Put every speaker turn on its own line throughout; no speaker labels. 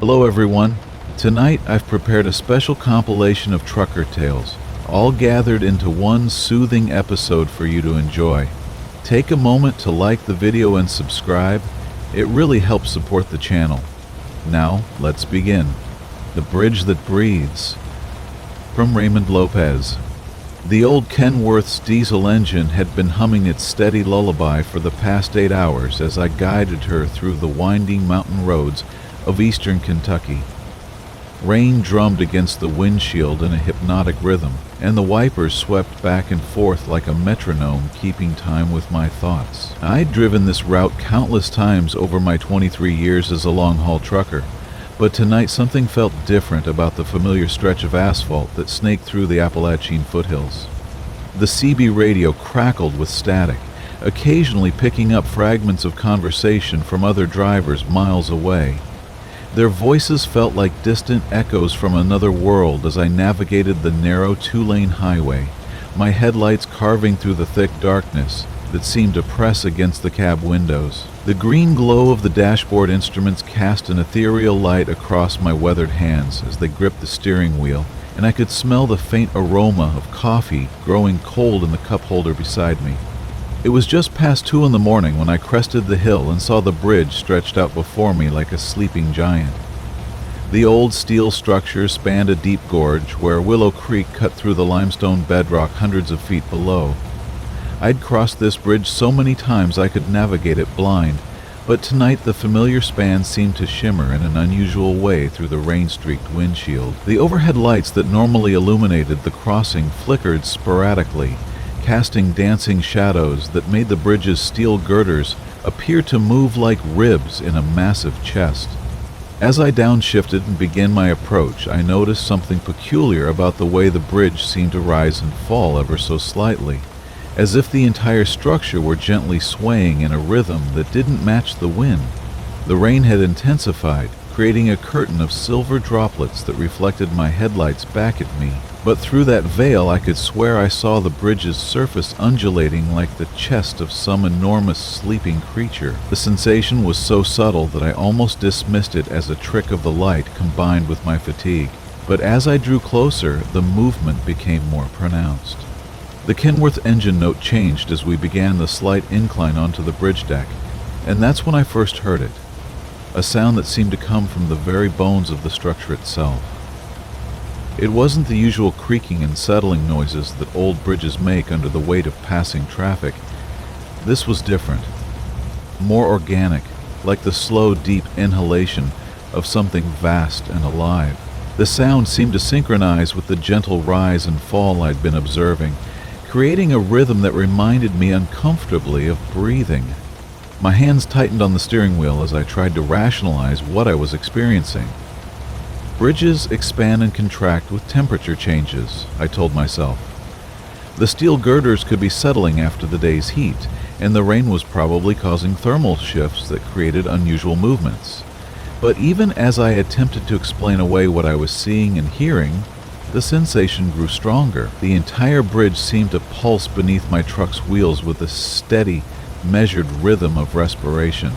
Hello everyone. Tonight I've prepared a special compilation of trucker tales, all gathered into one soothing episode for you to enjoy. Take a moment to like the video and subscribe. It really helps support the channel. Now, let's begin. The Bridge That Breathes. From Raymond Lopez. The old Kenworth's diesel engine had been humming its steady lullaby for the past 8 hours as I guided her through the winding mountain roads of eastern Kentucky. Rain drummed against the windshield in a hypnotic rhythm, and the wipers swept back and forth like a metronome, keeping time with my thoughts. I'd driven this route countless times over my 23 years as a long-haul trucker, but tonight something felt different about the familiar stretch of asphalt that snaked through the Appalachian foothills. The CB radio crackled with static, occasionally picking up fragments of conversation from other drivers miles away. Their voices felt like distant echoes from another world as I navigated the narrow 2-lane highway, my headlights carving through the thick darkness that seemed to press against the cab windows. The green glow of the dashboard instruments cast an ethereal light across my weathered hands as they gripped the steering wheel, and I could smell the faint aroma of coffee growing cold in the cup holder beside me. It was just past 2 in the morning when I crested the hill and saw the bridge stretched out before me like a sleeping giant. The old steel structure spanned a deep gorge where Willow Creek cut through the limestone bedrock hundreds of feet below. I'd crossed this bridge so many times I could navigate it blind, but tonight the familiar span seemed to shimmer in an unusual way through the rain-streaked windshield. The overhead lights that normally illuminated the crossing flickered sporadically, casting dancing shadows that made the bridge's steel girders appear to move like ribs in a massive chest. As I downshifted and began my approach, I noticed something peculiar about the way the bridge seemed to rise and fall ever so slightly, as if the entire structure were gently swaying in a rhythm that didn't match the wind. The rain had intensified, creating a curtain of silver droplets that reflected my headlights back at me. But through that veil I could swear I saw the bridge's surface undulating like the chest of some enormous sleeping creature. The sensation was so subtle that I almost dismissed it as a trick of the light combined with my fatigue. But as I drew closer, the movement became more pronounced. The Kenworth engine note changed as we began the slight incline onto the bridge deck, and that's when I first heard it, a sound that seemed to come from the very bones of the structure itself. It wasn't the usual creaking and settling noises that old bridges make under the weight of passing traffic. This was different, more organic, like the slow, deep inhalation of something vast and alive. The sound seemed to synchronize with the gentle rise and fall I'd been observing, creating a rhythm that reminded me uncomfortably of breathing. My hands tightened on the steering wheel as I tried to rationalize what I was experiencing. Bridges expand and contract with temperature changes, I told myself. The steel girders could be settling after the day's heat, and the rain was probably causing thermal shifts that created unusual movements. But even as I attempted to explain away what I was seeing and hearing, the sensation grew stronger. The entire bridge seemed to pulse beneath my truck's wheels with a steady, measured rhythm of respiration.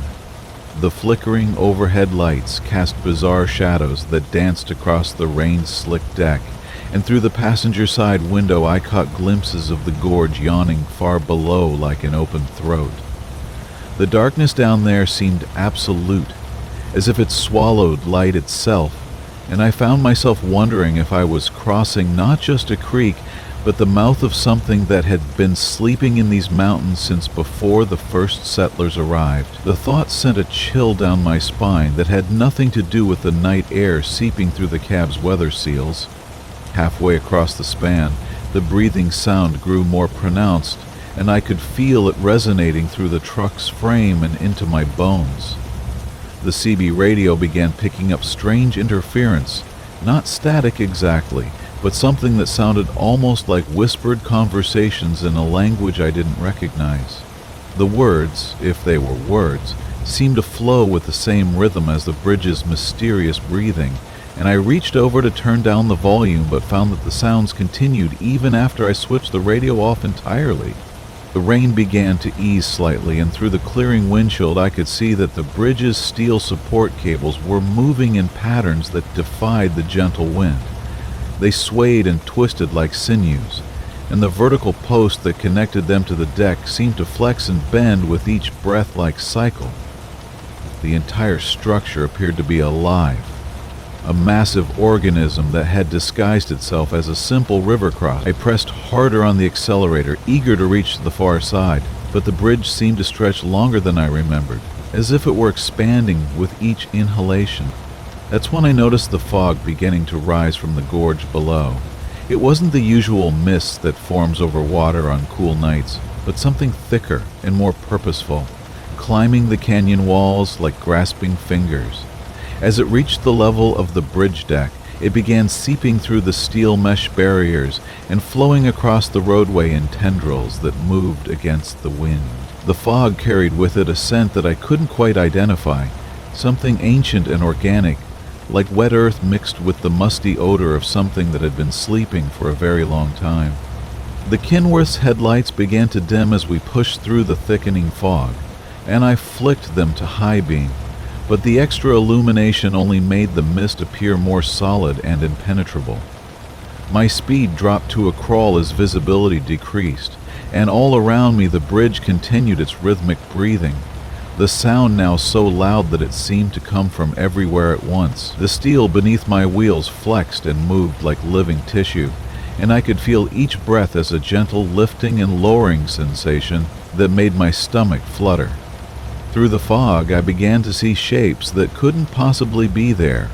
The flickering overhead lights cast bizarre shadows that danced across the rain-slicked deck, and through the passenger side window I caught glimpses of the gorge yawning far below like an open throat. The darkness down there seemed absolute, as if it swallowed light itself, and I found myself wondering if I was crossing not just a creek, but the mouth of something that had been sleeping in these mountains since before the first settlers arrived. The thought sent a chill down my spine that had nothing to do with the night air seeping through the cab's weather seals. Halfway across the span, the breathing sound grew more pronounced, and I could feel it resonating through the truck's frame and into my bones. The CB radio began picking up strange interference, not static exactly, but something that sounded almost like whispered conversations in a language I didn't recognize. The words, if they were words, seemed to flow with the same rhythm as the bridge's mysterious breathing, and I reached over to turn down the volume but found that the sounds continued even after I switched the radio off entirely. The rain began to ease slightly, and through the clearing windshield I could see that the bridge's steel support cables were moving in patterns that defied the gentle wind. They swayed and twisted like sinews, and the vertical post that connected them to the deck seemed to flex and bend with each breath-like cycle. The entire structure appeared to be alive, a massive organism that had disguised itself as a simple river cross. I pressed harder on the accelerator, eager to reach the far side, but the bridge seemed to stretch longer than I remembered, as if it were expanding with each inhalation. That's when I noticed the fog beginning to rise from the gorge below. It wasn't the usual mist that forms over water on cool nights, but something thicker and more purposeful, climbing the canyon walls like grasping fingers. As it reached the level of the bridge deck, it began seeping through the steel mesh barriers and flowing across the roadway in tendrils that moved against the wind. The fog carried with it a scent that I couldn't quite identify, something ancient and organic, like wet earth mixed with the musty odor of something that had been sleeping for a very long time. The Kenworth's headlights began to dim as we pushed through the thickening fog, and I flicked them to high beam, but the extra illumination only made the mist appear more solid and impenetrable. My speed dropped to a crawl as visibility decreased, and all around me the bridge continued its rhythmic breathing, the sound now so loud that it seemed to come from everywhere at once. The steel beneath my wheels flexed and moved like living tissue, and I could feel each breath as a gentle lifting and lowering sensation that made my stomach flutter. Through the fog, I began to see shapes that couldn't possibly be there,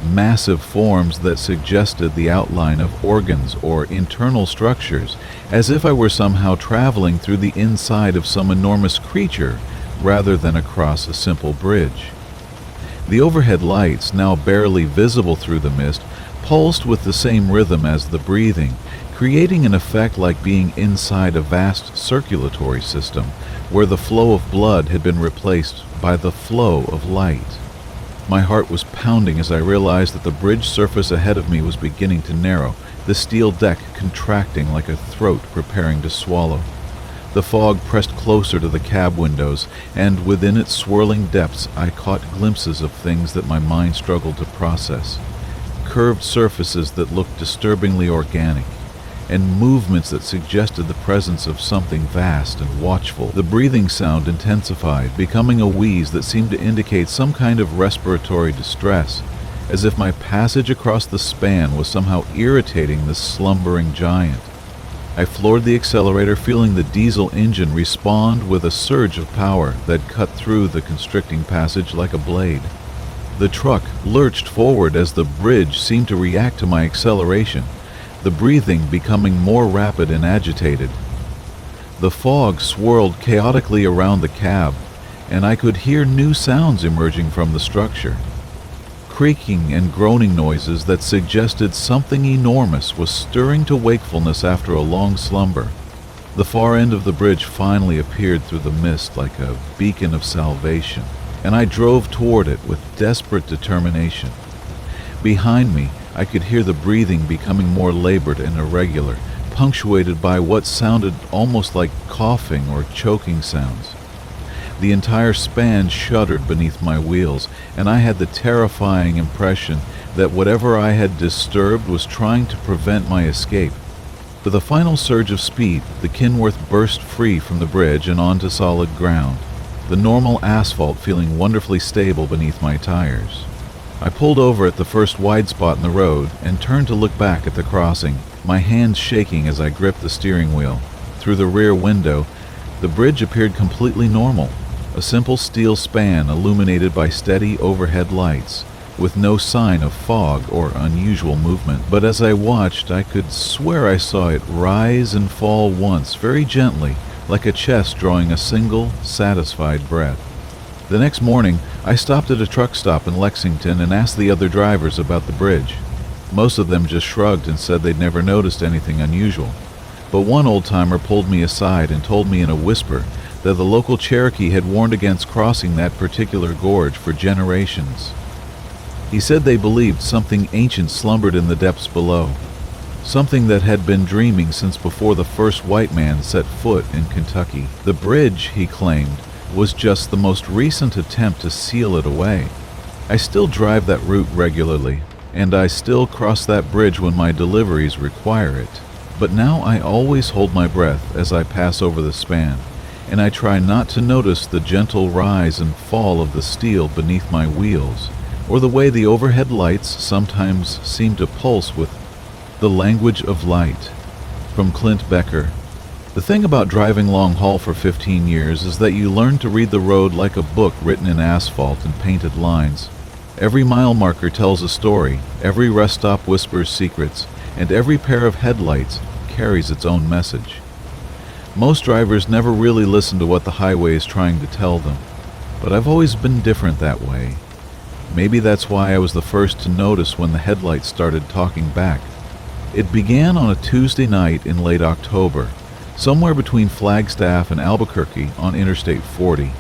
massive forms that suggested the outline of organs or internal structures, as if I were somehow traveling through the inside of some enormous creature rather than across a simple bridge. The overhead lights, now barely visible through the mist, pulsed with the same rhythm as the breathing, creating an effect like being inside a vast circulatory system, where the flow of blood had been replaced by the flow of light. My heart was pounding as I realized that the bridge surface ahead of me was beginning to narrow, the steel deck contracting like a throat preparing to swallow. The fog pressed closer to the cab windows, and within its swirling depths I caught glimpses of things that my mind struggled to process. Curved surfaces that looked disturbingly organic, and movements that suggested the presence of something vast and watchful. The breathing sound intensified, becoming a wheeze that seemed to indicate some kind of respiratory distress, as if my passage across the span was somehow irritating this slumbering giant. I floored the accelerator, feeling the diesel engine respond with a surge of power that cut through the constricting passage like a blade. The truck lurched forward as the bridge seemed to react to my acceleration, the breathing becoming more rapid and agitated. The fog swirled chaotically around the cab, and I could hear new sounds emerging from the structure. Creaking and groaning noises that suggested something enormous was stirring to wakefulness after a long slumber. The far end of the bridge finally appeared through the mist like a beacon of salvation, and I drove toward it with desperate determination. Behind me, I could hear the breathing becoming more labored and irregular, punctuated by what sounded almost like coughing or choking sounds. The entire span shuddered beneath my wheels, and I had the terrifying impression that whatever I had disturbed was trying to prevent my escape. With a final surge of speed, the Kenworth burst free from the bridge and onto solid ground, the normal asphalt feeling wonderfully stable beneath my tires. I pulled over at the first wide spot in the road and turned to look back at the crossing, my hands shaking as I gripped the steering wheel. Through the rear window, the bridge appeared completely normal, a simple steel span illuminated by steady overhead lights, with no sign of fog or unusual movement. But as I watched, I could swear I saw it rise and fall once, very gently, like a chest drawing a single, satisfied breath. The next morning, I stopped at a truck stop in Lexington and asked the other drivers about the bridge. Most of them just shrugged and said they'd never noticed anything unusual. But one old-timer pulled me aside and told me in a whisper that the local Cherokee had warned against crossing that particular gorge for generations. He said they believed something ancient slumbered in the depths below, something that had been dreaming since before the first white man set foot in Kentucky. The bridge, he claimed, was just the most recent attempt to seal it away. I still drive that route regularly, and I still cross that bridge when my deliveries require it. But now I always hold my breath as I pass over the span, and I try not to notice the gentle rise and fall of the steel beneath my wheels, or the way the overhead lights sometimes seem to pulse with the language of light. From Clint Becker. The thing about driving long haul for 15 years is that you learn to read the road like a book written in asphalt and painted lines. Every mile marker tells a story, every rest stop whispers secrets, and every pair of headlights carries its own message. Most drivers never really listen to what the highway is trying to tell them, but I've always been different that way. Maybe that's why I was the first to notice when the headlights started talking back. It began on a Tuesday night in late October, somewhere between Flagstaff and Albuquerque on Interstate 40.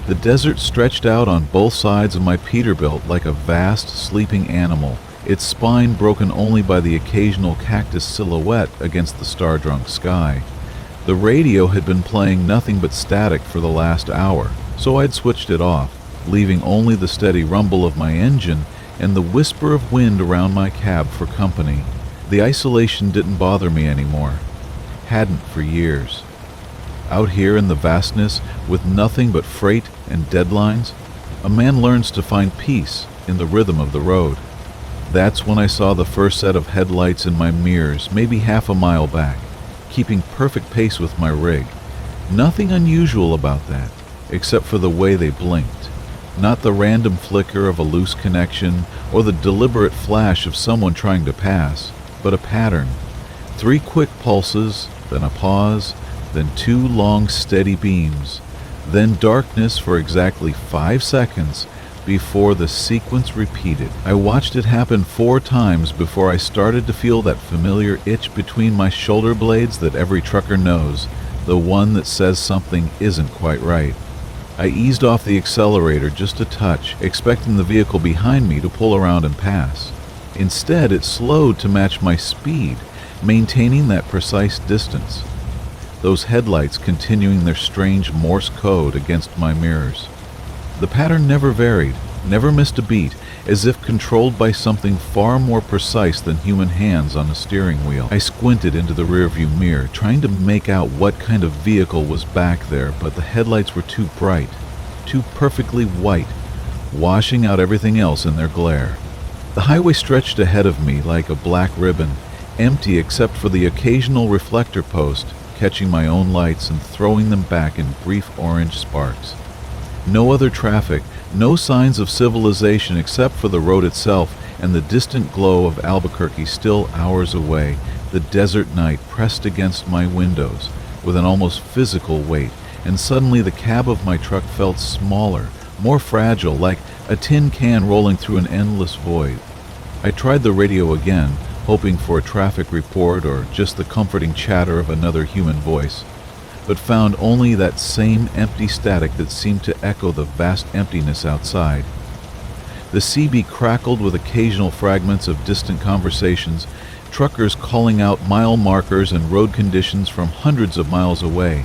The desert stretched out on both sides of my Peterbilt like a vast, sleeping animal, its spine broken only by the occasional cactus silhouette against the star-drunk sky. The radio had been playing nothing but static for the last hour, so I'd switched it off, leaving only the steady rumble of my engine and the whisper of wind around my cab for company. The isolation didn't bother me anymore. Hadn't for years. Out here in the vastness, with nothing but freight and deadlines, a man learns to find peace in the rhythm of the road. That's when I saw the first set of headlights in my mirrors, maybe half a mile back, keeping perfect pace with my rig. Nothing unusual about that, except for the way they blinked. Not the random flicker of a loose connection or the deliberate flash of someone trying to pass, but a pattern. 3 quick pulses, then a pause, then 2 long steady beams, then darkness for exactly 5 seconds before the sequence repeated. I watched it happen 4 times before I started to feel that familiar itch between my shoulder blades that every trucker knows, the one that says something isn't quite right. I eased off the accelerator just a touch, expecting the vehicle behind me to pull around and pass. Instead, it slowed to match my speed, maintaining that precise distance. Those headlights continuing their strange Morse code against my mirrors. The pattern never varied, never missed a beat, as if controlled by something far more precise than human hands on a steering wheel. I squinted into the rearview mirror, trying to make out what kind of vehicle was back there, but the headlights were too bright, too perfectly white, washing out everything else in their glare. The highway stretched ahead of me like a black ribbon, empty except for the occasional reflector post, catching my own lights and throwing them back in brief orange sparks. No other traffic, no signs of civilization except for the road itself and the distant glow of Albuquerque still hours away, the desert night pressed against my windows with an almost physical weight, and suddenly the cab of my truck felt smaller, more fragile, like a tin can rolling through an endless void. I tried the radio again, hoping for a traffic report or just the comforting chatter of another human voice, but found only that same empty static that seemed to echo the vast emptiness outside. The CB crackled with occasional fragments of distant conversations, truckers calling out mile markers and road conditions from hundreds of miles away,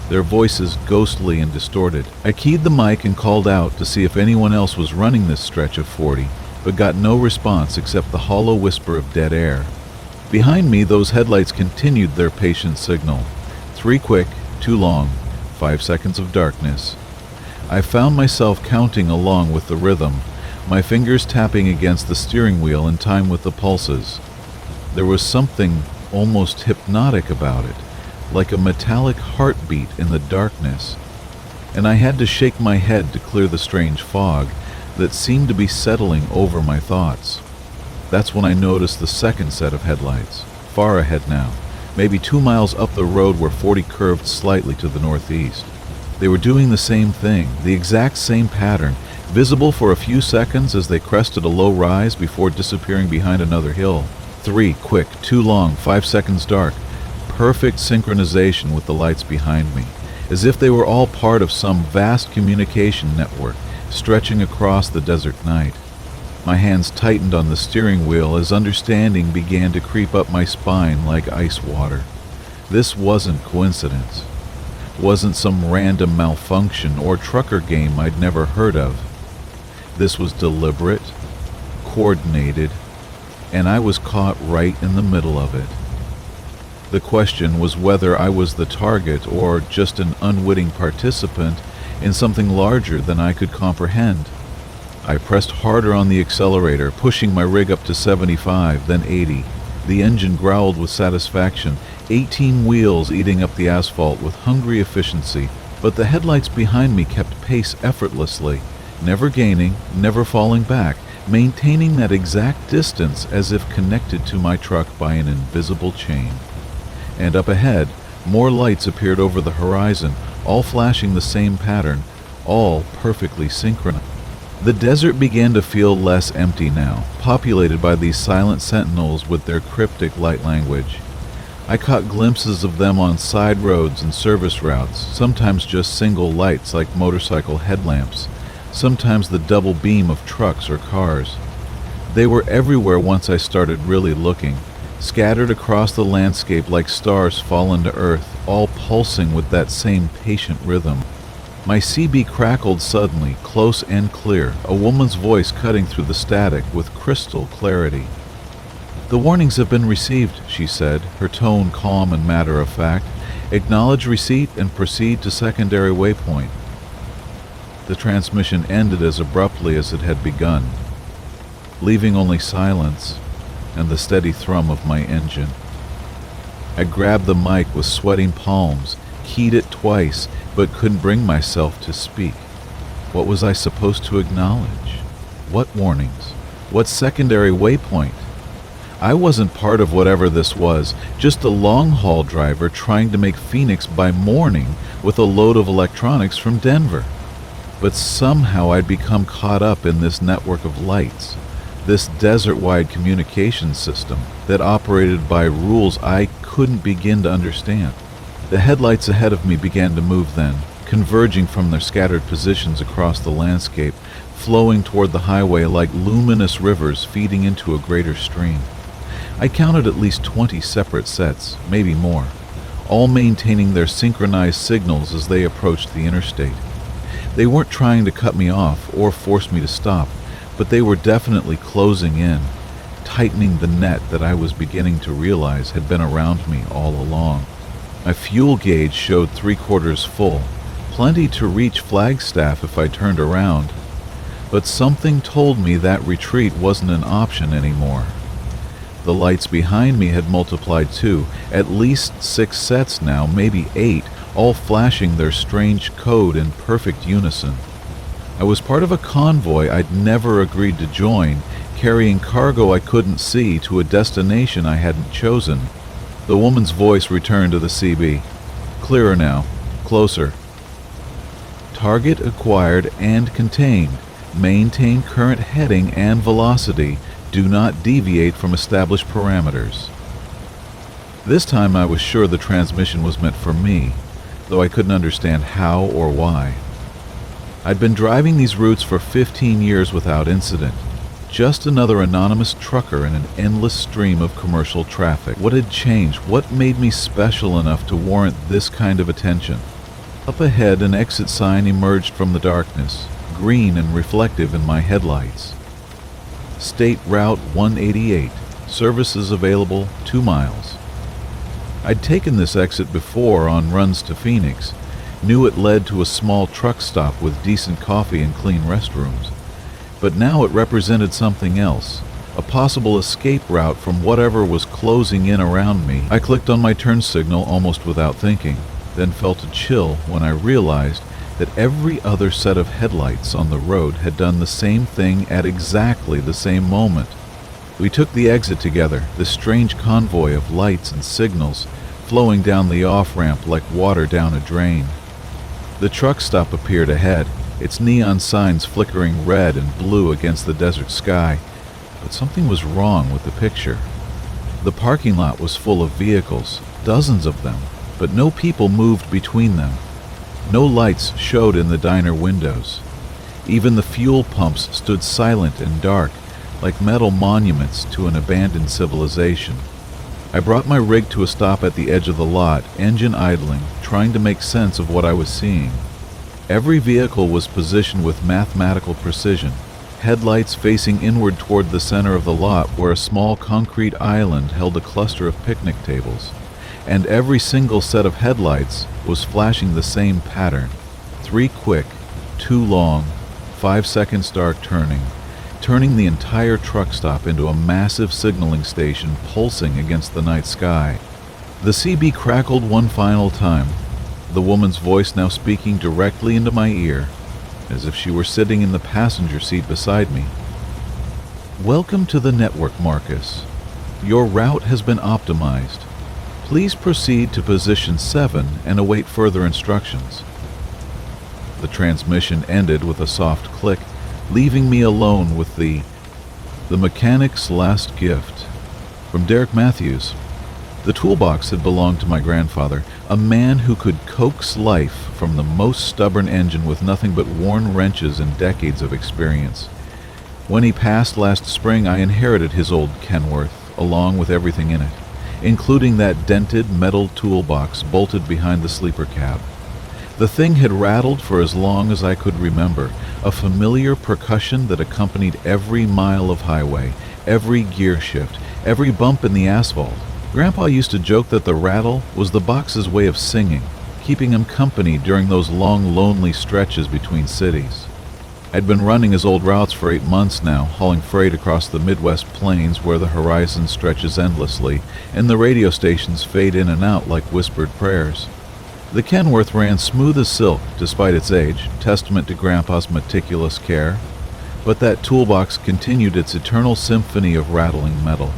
their voices ghostly and distorted. I keyed the mic and called out to see if anyone else was running this stretch of 40, but got no response except the hollow whisper of dead air. Behind me, those headlights continued their patient signal. 3 quick, 2 long, 5 seconds of darkness. I found myself counting along with the rhythm, my fingers tapping against the steering wheel in time with the pulses. There was something almost hypnotic about it, like a metallic heartbeat in the darkness, and I had to shake my head to clear the strange fog that seemed to be settling over my thoughts. That's when I noticed the second set of headlights, far ahead now, maybe 2 miles up the road where 40 curved slightly to the northeast. They were doing the same thing, the exact same pattern, visible for a few seconds as they crested a low rise before disappearing behind another hill. 3 quick, 2 long, 5 seconds dark. Perfect synchronization with the lights behind me, as if they were all part of some vast communication network stretching across the desert night. My hands tightened on the steering wheel as understanding began to creep up my spine like ice water. This wasn't coincidence. Wasn't some random malfunction or trucker game I'd never heard of. This was deliberate, coordinated, and I was caught right in the middle of it. The question was whether I was the target or just an unwitting participant in something larger than I could comprehend. I pressed harder on the accelerator, pushing my rig up to 75, then 80. The engine growled with satisfaction, 18 wheels eating up the asphalt with hungry efficiency, but the headlights behind me kept pace effortlessly, never gaining, never falling back, maintaining that exact distance as if connected to my truck by an invisible chain. And up ahead, more lights appeared over the horizon, all flashing the same pattern, all perfectly synchronized. The desert began to feel less empty now, populated by these silent sentinels with their cryptic light language. I caught glimpses of them on side roads and service routes, sometimes just single lights like motorcycle headlamps, sometimes the double beam of trucks or cars. They were everywhere once I started really looking, scattered across the landscape like stars fallen to earth, all pulsing with that same patient rhythm. My CB crackled suddenly, close and clear, a woman's voice cutting through the static with crystal clarity. "The warnings have been received," she said, her tone calm and matter-of-fact. "Acknowledge receipt and proceed to secondary waypoint." The transmission ended as abruptly as it had begun, leaving only silence and the steady thrum of my engine. I grabbed the mic with sweating palms, keyed it twice, but couldn't bring myself to speak. What was I supposed to acknowledge? What warnings? What secondary waypoint? I wasn't part of whatever this was, just a long-haul driver trying to make Phoenix by morning with a load of electronics from Denver. But somehow I'd become caught up in this network of lights, this desert-wide communication system that operated by rules I couldn't begin to understand. The headlights ahead of me began to move then, converging from their scattered positions across the landscape, flowing toward the highway like luminous rivers feeding into a greater stream. I counted at least 20 separate sets, maybe more, all maintaining their synchronized signals as they approached the interstate. They weren't trying to cut me off or force me to stop, but they were definitely closing in, tightening the net that I was beginning to realize had been around me all along. My fuel gauge showed 3/4 full, plenty to reach Flagstaff if I turned around, but something told me that retreat wasn't an option anymore. The lights behind me had multiplied too, at least 6 sets now, maybe 8, all flashing their strange code in perfect unison. I was part of a convoy I'd never agreed to join, carrying cargo I couldn't see to a destination I hadn't chosen. The woman's voice returned to the CB. "Clearer now. Closer. Target acquired and contained. Maintain current heading and velocity. Do not deviate from established parameters." This time I was sure the transmission was meant for me, though I couldn't understand how or why. I'd been driving these routes for 15 years without incident. Just another anonymous trucker in an endless stream of commercial traffic. What had changed? What made me special enough to warrant this kind of attention? Up ahead, an exit sign emerged from the darkness, green and reflective in my headlights. State Route 188. Services available 2 miles. I'd taken this exit before on runs to Phoenix, knew it led to a small truck stop with decent coffee and clean restrooms. But now it represented something else, a possible escape route from whatever was closing in around me. I clicked on my turn signal almost without thinking, then felt a chill when I realized that every other set of headlights on the road had done the same thing at exactly the same moment. We took the exit together, this strange convoy of lights and signals flowing down the off-ramp like water down a drain. The truck stop appeared ahead, its neon signs flickering red and blue against the desert sky, but something was wrong with the picture. The parking lot was full of vehicles, dozens of them, but no people moved between them. No lights showed in the diner windows. Even the fuel pumps stood silent and dark, like metal monuments to an abandoned civilization. I brought my rig to a stop at the edge of the lot, engine idling, trying to make sense of what I was seeing. Every vehicle was positioned with mathematical precision, headlights facing inward toward the center of the lot where a small concrete island held a cluster of picnic tables, and every single set of headlights was flashing the same pattern: 3 quick, 2 long, 5 seconds dark turning the entire truck stop into a massive signaling station pulsing against the night sky. The CB crackled one final time, the woman's voice now speaking directly into my ear, as if she were sitting in the passenger seat beside me. "Welcome to the network, Marcus. Your route has been optimized. Please proceed to position 7 and await further instructions." The transmission ended with a soft click, leaving me alone with the mechanic's last gift. From Derek Matthews. The toolbox had belonged to my grandfather, a man who could coax life from the most stubborn engine with nothing but worn wrenches and decades of experience. When he passed last spring, I inherited his old Kenworth, along with everything in it, including that dented metal toolbox bolted behind the sleeper cab. The thing had rattled for as long as I could remember, a familiar percussion that accompanied every mile of highway, every gear shift, every bump in the asphalt. Grandpa used to joke that the rattle was the box's way of singing, keeping him company during those long, lonely stretches between cities. I'd been running his old routes for 8 months now, hauling freight across the Midwest plains where the horizon stretches endlessly, and the radio stations fade in and out like whispered prayers. The Kenworth ran smooth as silk despite its age, testament to Grandpa's meticulous care, but that toolbox continued its eternal symphony of rattling metal.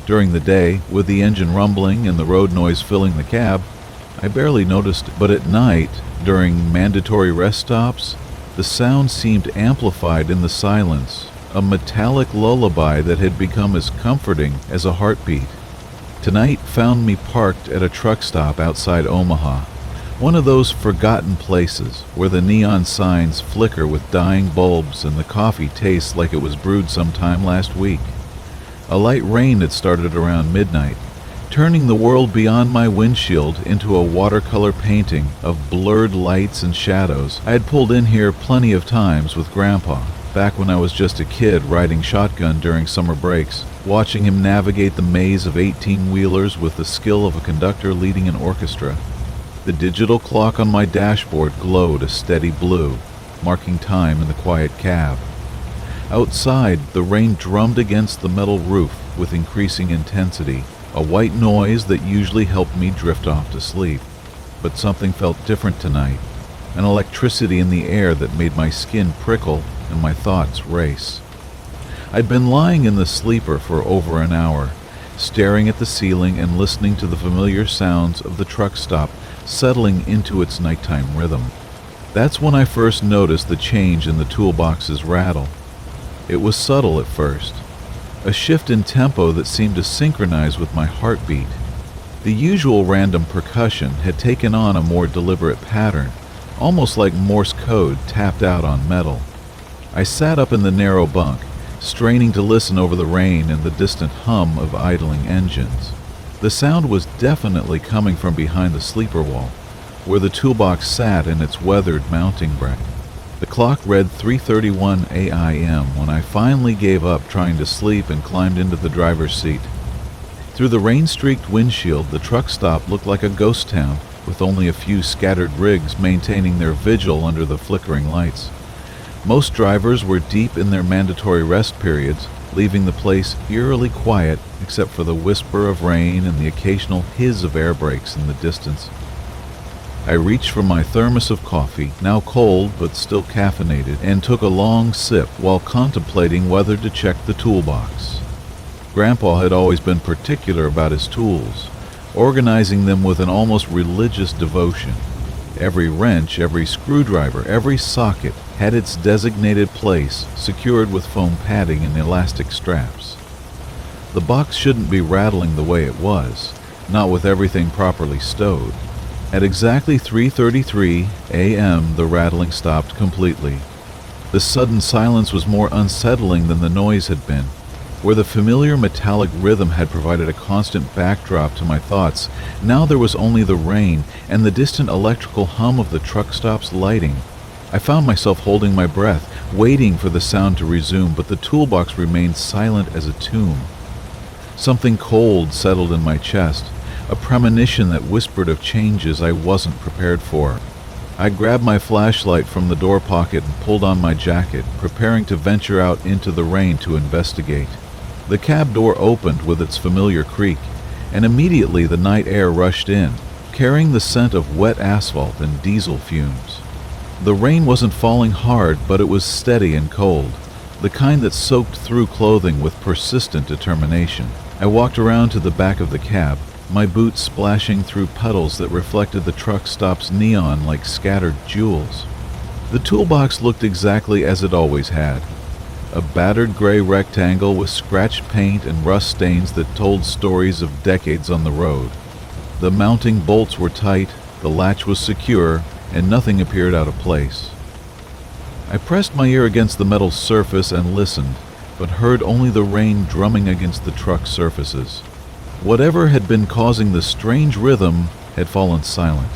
During the day, with the engine rumbling and the road noise filling the cab, I barely noticed it, but at night, during mandatory rest stops, the sound seemed amplified in the silence, a metallic lullaby that had become as comforting as a heartbeat. Tonight found me parked at a truck stop outside Omaha, one of those forgotten places where the neon signs flicker with dying bulbs and the coffee tastes like it was brewed sometime last week. A light rain had started around midnight, turning the world beyond my windshield into a watercolor painting of blurred lights and shadows. I had pulled in here plenty of times with Grandpa, back when I was just a kid riding shotgun during summer breaks, watching him navigate the maze of 18-wheelers with the skill of a conductor leading an orchestra. The digital clock on my dashboard glowed a steady blue, marking time in the quiet cab. Outside, the rain drummed against the metal roof with increasing intensity, a white noise that usually helped me drift off to sleep. But something felt different tonight, an electricity in the air that made my skin prickle and my thoughts race. I'd been lying in the sleeper for over an hour, staring at the ceiling and listening to the familiar sounds of the truck stop settling into its nighttime rhythm. That's when I first noticed the change in the toolbox's rattle. It was subtle at first, a shift in tempo that seemed to synchronize with my heartbeat. The usual random percussion had taken on a more deliberate pattern, almost like Morse code tapped out on metal. I sat up in the narrow bunk, straining to listen over the rain and the distant hum of idling engines. The sound was definitely coming from behind the sleeper wall, where the toolbox sat in its weathered mounting bracket. The clock read 3:31 a.m. when I finally gave up trying to sleep and climbed into the driver's seat. Through the rain-streaked windshield, the truck stop looked like a ghost town, with only a few scattered rigs maintaining their vigil under the flickering lights. Most drivers were deep in their mandatory rest periods, leaving the place eerily quiet except for the whisper of rain and the occasional hiss of air brakes in the distance. I reached for my thermos of coffee, now cold but still caffeinated, and took a long sip while contemplating whether to check the toolbox. Grandpa had always been particular about his tools, organizing them with an almost religious devotion. Every wrench, every screwdriver, every socket had its designated place, secured with foam padding and elastic straps. The box shouldn't be rattling the way it was, not with everything properly stowed. At exactly 3:33 a.m., the rattling stopped completely. The sudden silence was more unsettling than the noise had been. Where the familiar metallic rhythm had provided a constant backdrop to my thoughts, now there was only the rain and the distant electrical hum of the truck stop's lighting. I found myself holding my breath, waiting for the sound to resume, but the toolbox remained silent as a tomb. Something cold settled in my chest, a premonition that whispered of changes I wasn't prepared for. I grabbed my flashlight from the door pocket and pulled on my jacket, preparing to venture out into the rain to investigate. The cab door opened with its familiar creak, and immediately the night air rushed in, carrying the scent of wet asphalt and diesel fumes. The rain wasn't falling hard, but it was steady and cold, the kind that soaked through clothing with persistent determination. I walked around to the back of the cab, my boots splashing through puddles that reflected the truck stop's neon like scattered jewels. The toolbox looked exactly as it always had. A battered gray rectangle with scratched paint and rust stains that told stories of decades on the road. The mounting bolts were tight, the latch was secure, and nothing appeared out of place. I pressed my ear against the metal surface and listened, but heard only the rain drumming against the truck's surfaces. Whatever had been causing the strange rhythm had fallen silent.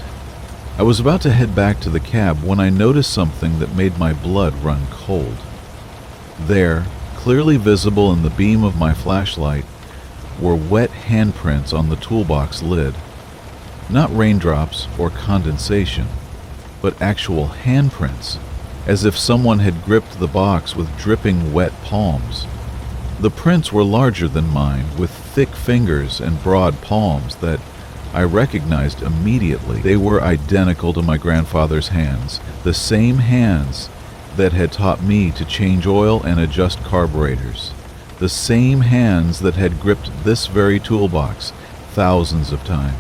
I was about to head back to the cab when I noticed something that made my blood run cold. There, clearly visible in the beam of my flashlight, were wet handprints on the toolbox lid. Not raindrops or condensation, but actual handprints, as if someone had gripped the box with dripping wet palms. The prints were larger than mine, with thick fingers and broad palms that I recognized immediately. They were identical to my grandfather's hands, the same hands that had taught me to change oil and adjust carburetors, the same hands that had gripped this very toolbox thousands of times.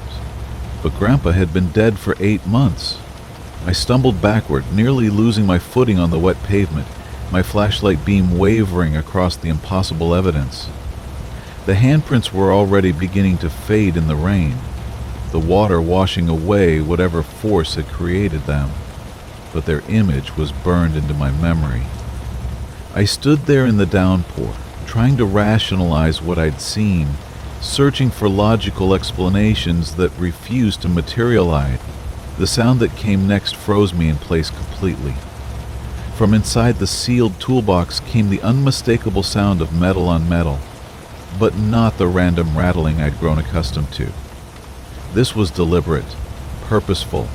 But Grandpa had been dead for 8 months. I stumbled backward, nearly losing my footing on the wet pavement, my flashlight beam wavering across the impossible evidence. The handprints were already beginning to fade in the rain, the water washing away whatever force had created them, but their image was burned into my memory. I stood there in the downpour, trying to rationalize what I'd seen, searching for logical explanations that refused to materialize. The sound that came next froze me in place completely. From inside the sealed toolbox came the unmistakable sound of metal on metal, but not the random rattling I'd grown accustomed to. This was deliberate, purposeful,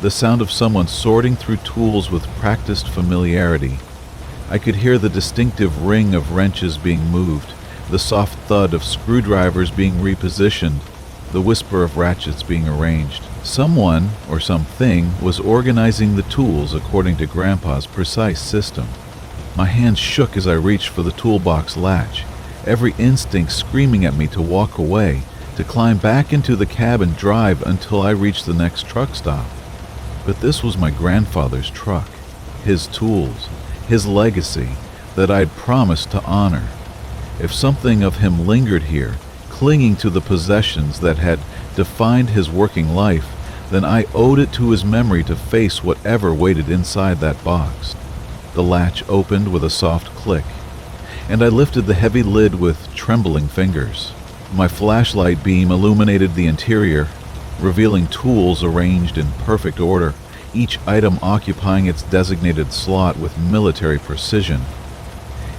the sound of someone sorting through tools with practiced familiarity. I could hear the distinctive ring of wrenches being moved, the soft thud of screwdrivers being repositioned, the whisper of ratchets being arranged. Someone, or something, was organizing the tools according to Grandpa's precise system. My hands shook as I reached for the toolbox latch, every instinct screaming at me to walk away, to climb back into the cab and drive until I reached the next truck stop. But this was my grandfather's truck, his tools, his legacy that I'd promised to honor. If something of him lingered here, clinging to the possessions that had defined his working life, then I owed it to his memory to face whatever waited inside that box. The latch opened with a soft click, and I lifted the heavy lid with trembling fingers. My flashlight beam illuminated the interior, revealing tools arranged in perfect order, each item occupying its designated slot with military precision.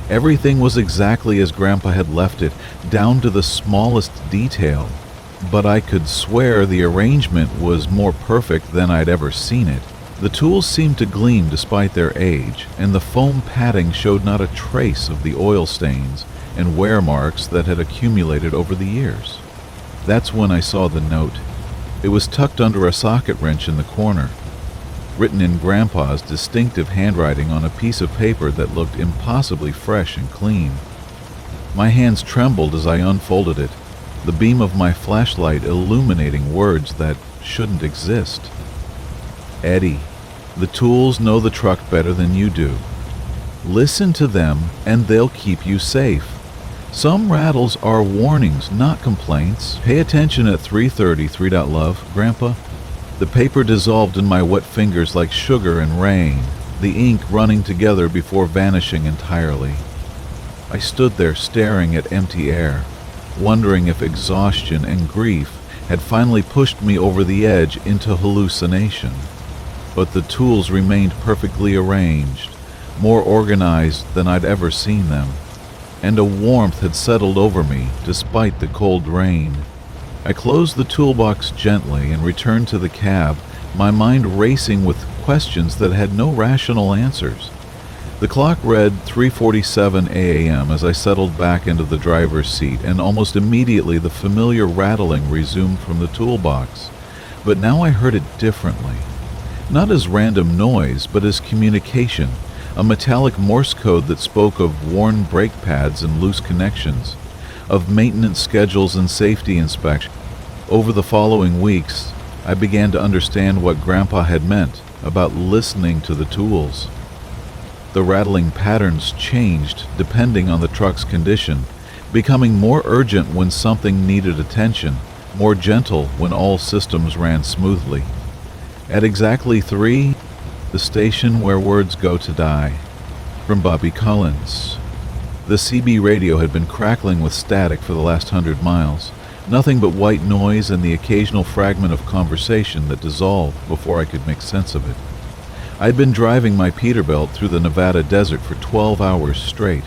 Everything was exactly as Grandpa had left it, down to the smallest detail, but I could swear the arrangement was more perfect than I'd ever seen it. The tools seemed to gleam despite their age, and the foam padding showed not a trace of the oil stains and wear marks that had accumulated over the years. That's when I saw the note. It was tucked under a socket wrench in the corner, written in Grandpa's distinctive handwriting on a piece of paper that looked impossibly fresh and clean. My hands trembled as I unfolded it, the beam of my flashlight illuminating words that shouldn't exist. Eddie, the tools know the truck better than you do. Listen to them and they'll keep you safe. Some rattles are warnings, not complaints. Pay attention at 3:30, 3.love, Grandpa. The paper dissolved in my wet fingers like sugar and rain. the ink running together before vanishing entirely. I stood there staring at empty air, wondering if exhaustion and grief had finally pushed me over the edge into hallucination. But the tools remained perfectly arranged, more organized than I'd ever seen them, and a warmth had settled over me despite the cold rain. I closed the toolbox gently and returned to the cab, my mind racing with questions that had no rational answers. The clock read 3:47 a.m. as I settled back into the driver's seat, and almost immediately the familiar rattling resumed from the toolbox. But now I heard it differently. Not as random noise, but as communication, a metallic Morse code that spoke of worn brake pads and loose connections, of maintenance schedules and safety inspection. Over the following weeks, I began to understand what Grandpa had meant about listening to the tools. The rattling patterns changed depending on the truck's condition, becoming more urgent when something needed attention, more gentle when all systems ran smoothly. At exactly 3, the station where words go to die. From Bobby Collins. The CB radio had been crackling with static for the last 100 miles, nothing but white noise and the occasional fragment of conversation that dissolved before I could make sense of it. I'd been driving my Peterbilt through the Nevada desert for 12 hours straight,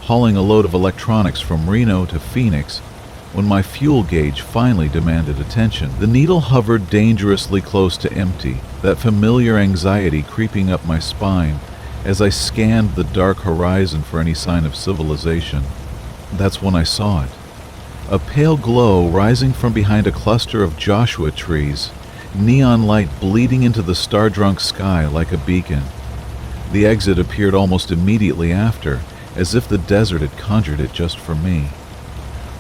hauling a load of electronics from Reno to Phoenix, when my fuel gauge finally demanded attention. The needle hovered dangerously close to empty, that familiar anxiety creeping up my spine as I scanned the dark horizon for any sign of civilization. That's when I saw it. A pale glow rising from behind a cluster of Joshua trees, neon light bleeding into the star-drunk sky like a beacon. The exit appeared almost immediately after, as if the desert had conjured it just for me.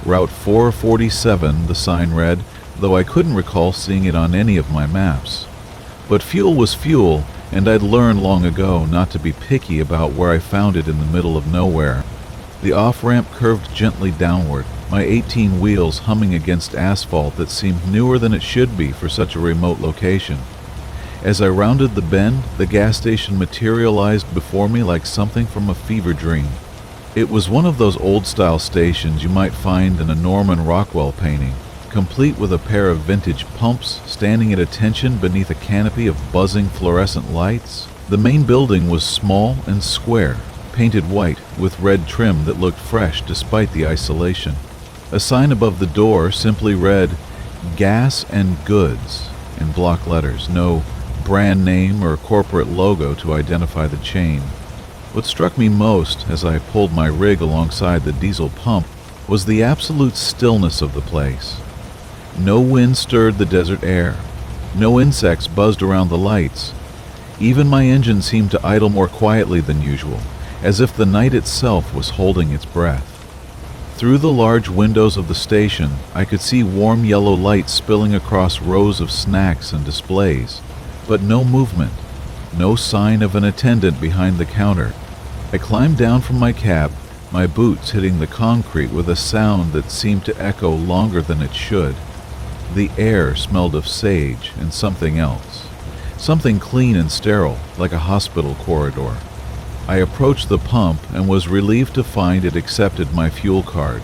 Route 447, the sign read, though I couldn't recall seeing it on any of my maps. But fuel was fuel, and I'd learned long ago not to be picky about where I found it in the middle of nowhere. The off-ramp curved gently downward, my 18 wheels humming against asphalt that seemed newer than it should be for such a remote location. As I rounded the bend, the gas station materialized before me like something from a fever dream. It was one of those old-style stations you might find in a Norman Rockwell painting, complete with a pair of vintage pumps standing at attention beneath a canopy of buzzing fluorescent lights. The main building was small and square, painted white with red trim that looked fresh despite the isolation. A sign above the door simply read, "Gas and Goods," in block letters, no brand name or corporate logo to identify the chain. What struck me most as I pulled my rig alongside the diesel pump was the absolute stillness of the place. No wind stirred the desert air. No insects buzzed around the lights. Even my engine seemed to idle more quietly than usual, as if the night itself was holding its breath. Through the large windows of the station, I could see warm yellow light spilling across rows of snacks and displays, but no movement, no sign of an attendant behind the counter. I climbed down from my cab, my boots hitting the concrete with a sound that seemed to echo longer than it should. The air smelled of sage and something else, something clean and sterile, like a hospital corridor. I approached the pump and was relieved to find it accepted my fuel card.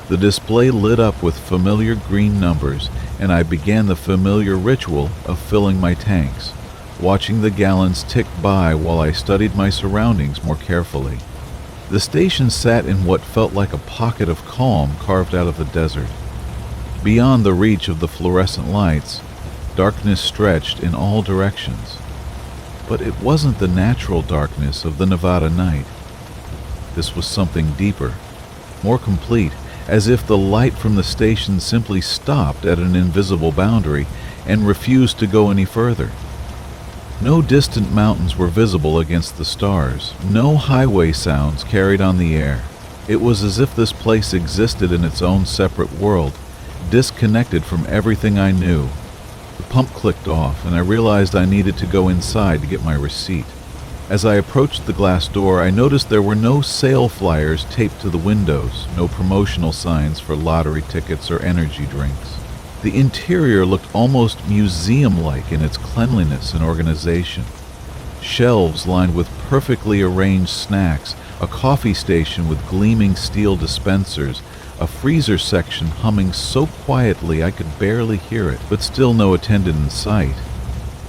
The display lit up with familiar green numbers, and I began the familiar ritual of filling my tanks, watching the gallons tick by while I studied my surroundings more carefully. The station sat in what felt like a pocket of calm carved out of the desert. Beyond the reach of the fluorescent lights, darkness stretched in all directions. But it wasn't the natural darkness of the Nevada night. This was something deeper, more complete, as if the light from the station simply stopped at an invisible boundary and refused to go any further. No distant mountains were visible against the stars. No highway sounds carried on the air. It was as if this place existed in its own separate world, disconnected from everything I knew. The pump clicked off, and I realized I needed to go inside to get my receipt. As I approached the glass door, I noticed there were no sale flyers taped to the windows, no promotional signs for lottery tickets or energy drinks. The interior looked almost museum-like in its cleanliness and organization. Shelves lined with perfectly arranged snacks, a coffee station with gleaming steel dispensers, a freezer section humming so quietly I could barely hear it, but still no attendant in sight.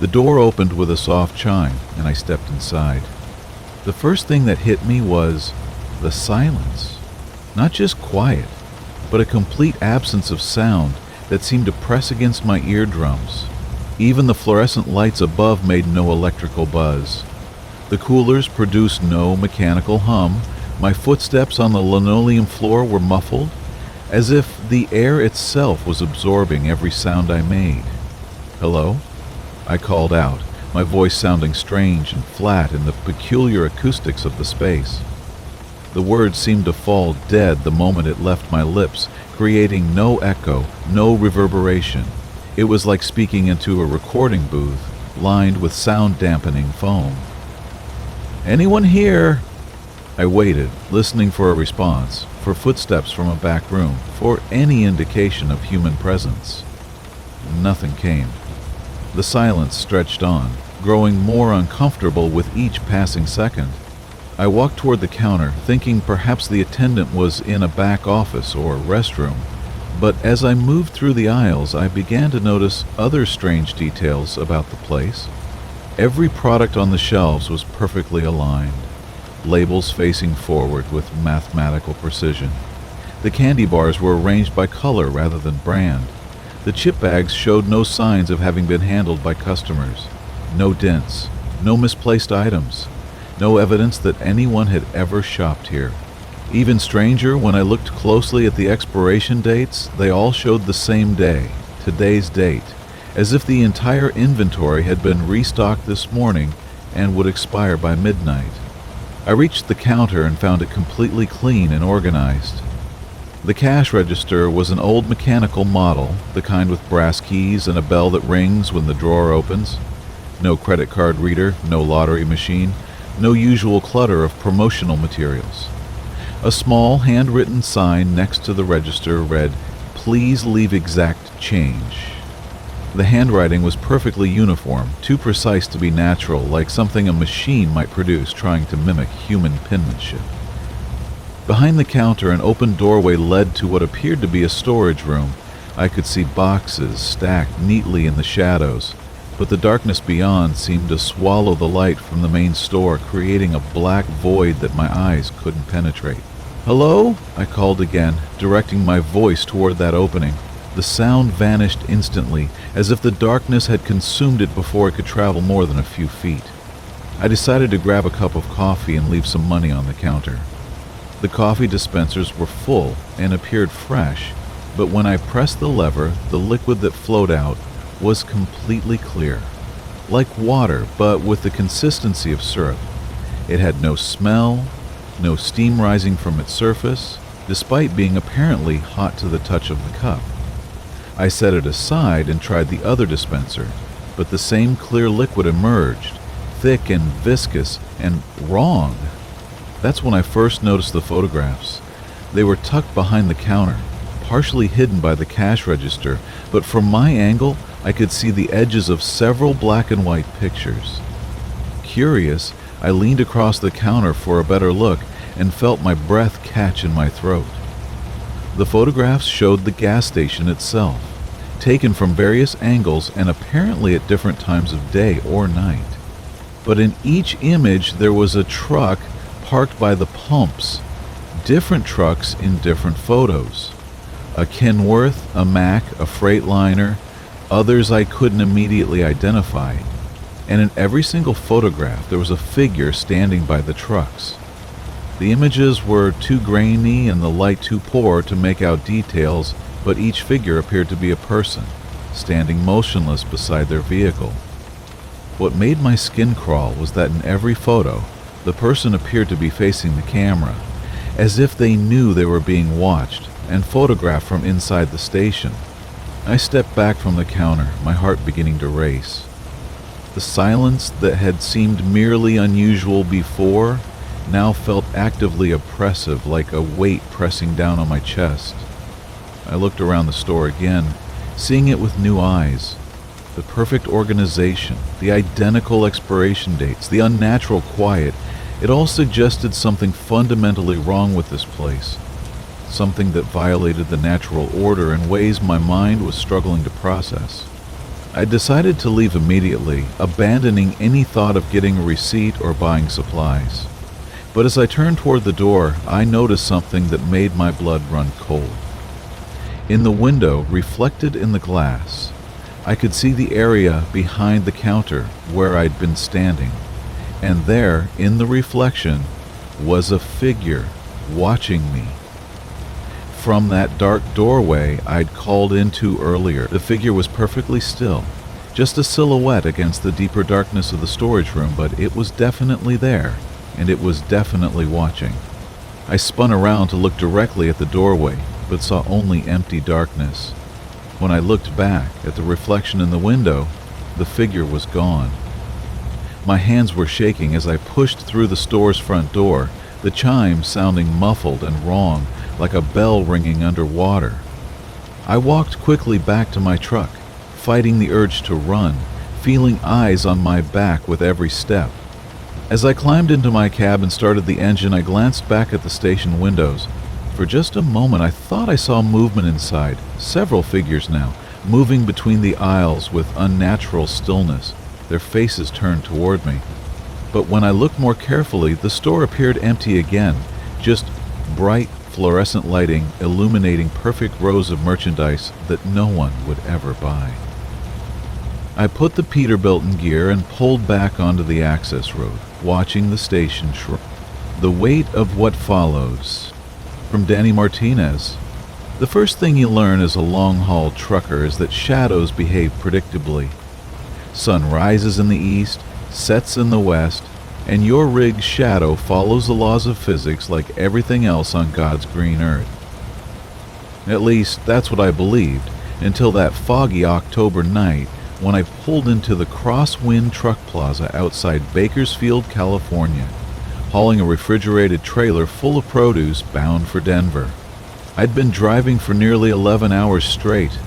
The door opened with a soft chime, and I stepped inside. The first thing that hit me was the silence. Not just quiet, but a complete absence of sound that seemed to press against my eardrums. Even the fluorescent lights above made no electrical buzz. The coolers produced no mechanical hum. My footsteps on the linoleum floor were muffled, as if the air itself was absorbing every sound I made. "Hello?" I called out, my voice sounding strange and flat in the peculiar acoustics of the space. The word seemed to fall dead the moment it left my lips, creating no echo, no reverberation. It was like speaking into a recording booth, lined with sound-dampening foam. "Anyone here?" I waited, listening for a response, for footsteps from a back room, for any indication of human presence. Nothing came. The silence stretched on, growing more uncomfortable with each passing second. I walked toward the counter, thinking perhaps the attendant was in a back office or restroom. But as I moved through the aisles, I began to notice other strange details about the place. Every product on the shelves was perfectly aligned, labels facing forward with mathematical precision. The candy bars were arranged by color rather than brand. The chip bags showed no signs of having been handled by customers. No dents, no misplaced items, no evidence that anyone had ever shopped here. Even stranger, when I looked closely at the expiration dates, they all showed the same day, today's date, as if the entire inventory had been restocked this morning and would expire by midnight. I reached the counter and found it completely clean and organized. The cash register was an old mechanical model, the kind with brass keys and a bell that rings when the drawer opens. No credit card reader, no lottery machine, no usual clutter of promotional materials. A small handwritten sign next to the register read, "Please leave exact change." The handwriting was perfectly uniform, too precise to be natural, like something a machine might produce trying to mimic human penmanship. Behind the counter, an open doorway led to what appeared to be a storage room. I could see boxes stacked neatly in the shadows, but the darkness beyond seemed to swallow the light from the main store, creating a black void that my eyes couldn't penetrate. "Hello?" I called again, directing my voice toward that opening. The sound vanished instantly, as if the darkness had consumed it before it could travel more than a few feet. I decided to grab a cup of coffee and leave some money on the counter. The coffee dispensers were full and appeared fresh, but when I pressed the lever, the liquid that flowed out was completely clear. Like water, but with the consistency of syrup. It had no smell, no steam rising from its surface, despite being apparently hot to the touch of the cup. I set it aside and tried the other dispenser, but the same clear liquid emerged, thick and viscous and wrong. That's when I first noticed the photographs. They were tucked behind the counter, partially hidden by the cash register, but from my angle, I could see the edges of several black and white pictures. Curious, I leaned across the counter for a better look and felt my breath catch in my throat. The photographs showed the gas station itself, taken from various angles and apparently at different times of day or night. But in each image there was a truck parked by the pumps, different trucks in different photos. A Kenworth, a Mack, a Freightliner, others I couldn't immediately identify. And in every single photograph there was a figure standing by the trucks. The images were too grainy and the light too poor to make out details, but each figure appeared to be a person, standing motionless beside their vehicle. What made my skin crawl was that in every photo, the person appeared to be facing the camera, as if they knew they were being watched and photographed from inside the station. I stepped back from the counter, my heart beginning to race. The silence that had seemed merely unusual before now felt actively oppressive, like a weight pressing down on my chest. I looked around the store again, seeing it with new eyes. The perfect organization, the identical expiration dates, the unnatural quiet, it all suggested something fundamentally wrong with this place. Something that violated the natural order in ways my mind was struggling to process. I decided to leave immediately, abandoning any thought of getting a receipt or buying supplies. But as I turned toward the door, I noticed something that made my blood run cold. In the window, reflected in the glass, I could see the area behind the counter where I'd been standing, and there, in the reflection, was a figure watching me. From that dark doorway I'd called into earlier, the figure was perfectly still, just a silhouette against the deeper darkness of the storage room, but it was definitely there, and it was definitely watching. I spun around to look directly at the doorway, but saw only empty darkness. When I looked back at the reflection in the window, the figure was gone. My hands were shaking as I pushed through the store's front door, the chimes sounding muffled and wrong, like a bell ringing underwater. I walked quickly back to my truck, fighting the urge to run, feeling eyes on my back with every step. As I climbed into my cab and started the engine, I glanced back at the station windows. For just a moment, I thought I saw movement inside, several figures now, moving between the aisles with unnatural stillness, their faces turned toward me. But when I looked more carefully, the store appeared empty again, just bright fluorescent lighting illuminating perfect rows of merchandise that no one would ever buy. I put the Peterbilt in gear and pulled back onto the access road, watching the station shrink. The weight of what follows. From Danny Martinez. The first thing you learn as a long-haul trucker is that shadows behave predictably. Sun rises in the east, sets in the west, and your rig's shadow follows the laws of physics like everything else on God's green earth. At least, that's what I believed, until that foggy October night when I pulled into the Crosswind Truck Plaza outside Bakersfield, California, hauling a refrigerated trailer full of produce bound for Denver. I'd been driving for nearly 11 hours straight,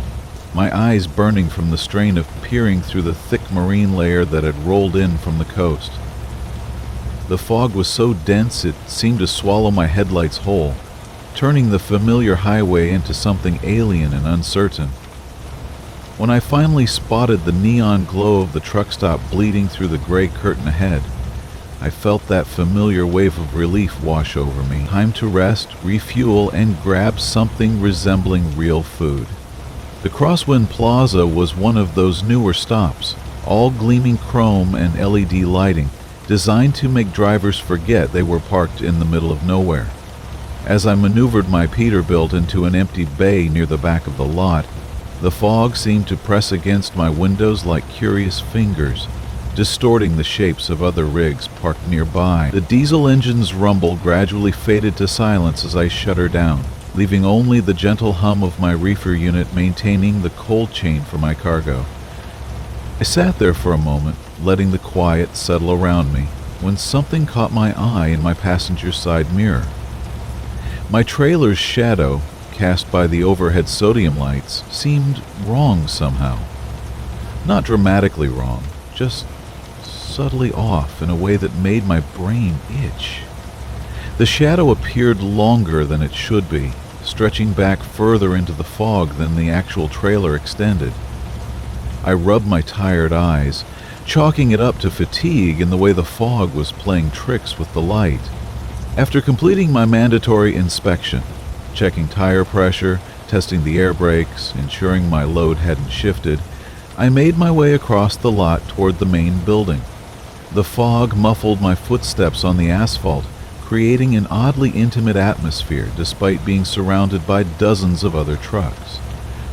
my eyes burning from the strain of peering through the thick marine layer that had rolled in from the coast. The fog was so dense it seemed to swallow my headlights whole, turning the familiar highway into something alien and uncertain. When I finally spotted the neon glow of the truck stop bleeding through the gray curtain ahead, I felt that familiar wave of relief wash over me. Time to rest, refuel, and grab something resembling real food. The Crosswind Plaza was one of those newer stops, all gleaming chrome and LED lighting, designed to make drivers forget they were parked in the middle of nowhere. As I maneuvered my Peterbilt into an empty bay near the back of the lot, the fog seemed to press against my windows like curious fingers, distorting the shapes of other rigs parked nearby. The diesel engine's rumble gradually faded to silence as I shut her down, leaving only the gentle hum of my reefer unit maintaining the cold chain for my cargo. I sat there for a moment, letting the quiet settle around me, when something caught my eye in my passenger side mirror. My trailer's shadow, cast by the overhead sodium lights, seemed wrong somehow. Not dramatically wrong, just subtly off in a way that made my brain itch. The shadow appeared longer than it should be, stretching back further into the fog than the actual trailer extended. I rubbed my tired eyes, chalking it up to fatigue in the way the fog was playing tricks with the light. After completing my mandatory inspection, checking tire pressure, testing the air brakes, ensuring my load hadn't shifted, I made my way across the lot toward the main building. The fog muffled my footsteps on the asphalt, creating an oddly intimate atmosphere despite being surrounded by dozens of other trucks.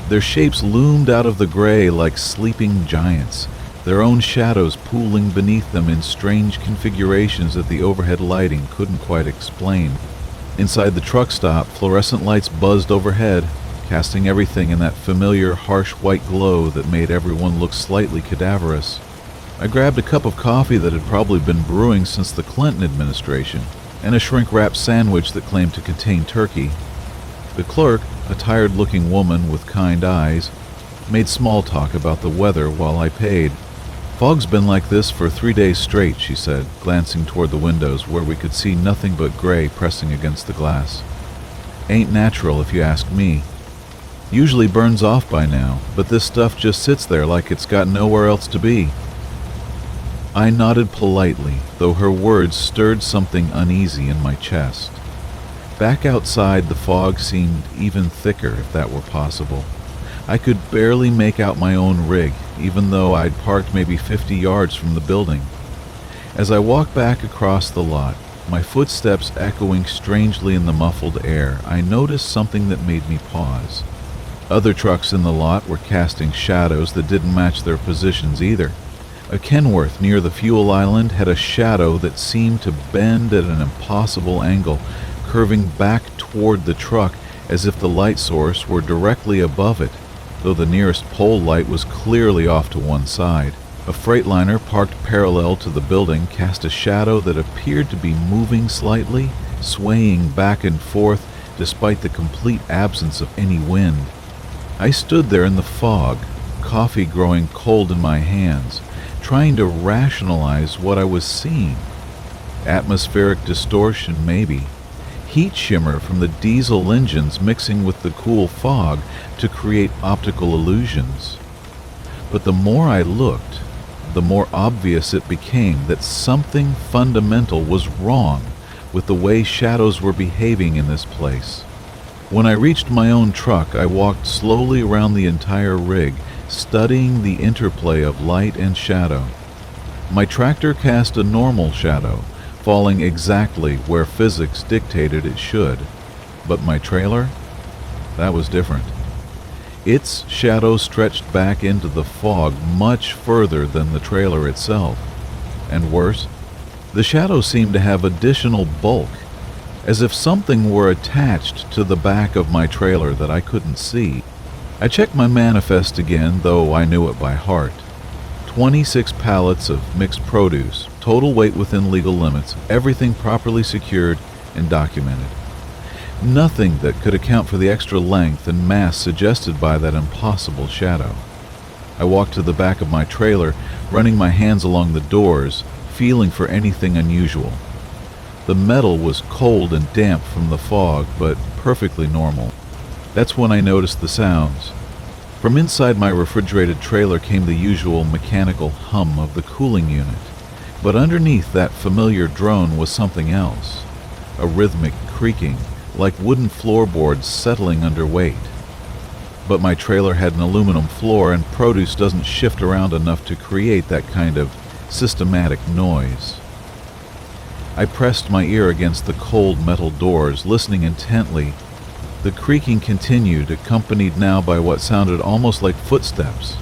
Their shapes loomed out of the gray like sleeping giants, their own shadows pooling beneath them in strange configurations that the overhead lighting couldn't quite explain. Inside the truck stop, fluorescent lights buzzed overhead, casting everything in that familiar harsh white glow that made everyone look slightly cadaverous. I grabbed a cup of coffee that had probably been brewing since the Clinton administration, and a shrink-wrap sandwich that claimed to contain turkey. The clerk, a tired-looking woman with kind eyes, made small talk about the weather while I paid. "Fog's been like this for 3 days straight," she said, glancing toward the windows where we could see nothing but gray pressing against the glass. "Ain't natural if you ask me. Usually burns off by now, but this stuff just sits there like it's got nowhere else to be." I nodded politely, though her words stirred something uneasy in my chest. Back outside, the fog seemed even thicker, if that were possible. I could barely make out my own rig, even though I'd parked maybe 50 yards from the building. As I walked back across the lot, my footsteps echoing strangely in the muffled air, I noticed something that made me pause. Other trucks in the lot were casting shadows that didn't match their positions either. A Kenworth near the fuel island had a shadow that seemed to bend at an impossible angle, curving back toward the truck as if the light source were directly above it, though the nearest pole light was clearly off to one side. A Freightliner parked parallel to the building cast a shadow that appeared to be moving slightly, swaying back and forth despite the complete absence of any wind. I stood there in the fog, coffee growing cold in my hands, trying to rationalize what I was seeing. Atmospheric distortion, maybe. Heat shimmer from the diesel engines mixing with the cool fog to create optical illusions. But the more I looked, the more obvious it became that something fundamental was wrong with the way shadows were behaving in this place. When I reached my own truck, I walked slowly around the entire rig, studying the interplay of light and shadow. My tractor cast a normal shadow, falling exactly where physics dictated it should. But my trailer? That was different. Its shadow stretched back into the fog much further than the trailer itself. And worse, the shadow seemed to have additional bulk, as if something were attached to the back of my trailer that I couldn't see. I checked my manifest again, though I knew it by heart. 26 pallets of mixed produce, total weight within legal limits, everything properly secured and documented. Nothing that could account for the extra length and mass suggested by that impossible shadow. I walked to the back of my trailer, running my hands along the doors, feeling for anything unusual. The metal was cold and damp from the fog, but perfectly normal. That's when I noticed the sounds. From inside my refrigerated trailer came the usual mechanical hum of the cooling unit, but underneath that familiar drone was something else, a rhythmic creaking, like wooden floorboards settling under weight. But my trailer had an aluminum floor, and produce doesn't shift around enough to create that kind of systematic noise. I pressed my ear against the cold metal doors, listening intently. The creaking continued, accompanied now by what sounded almost like footsteps.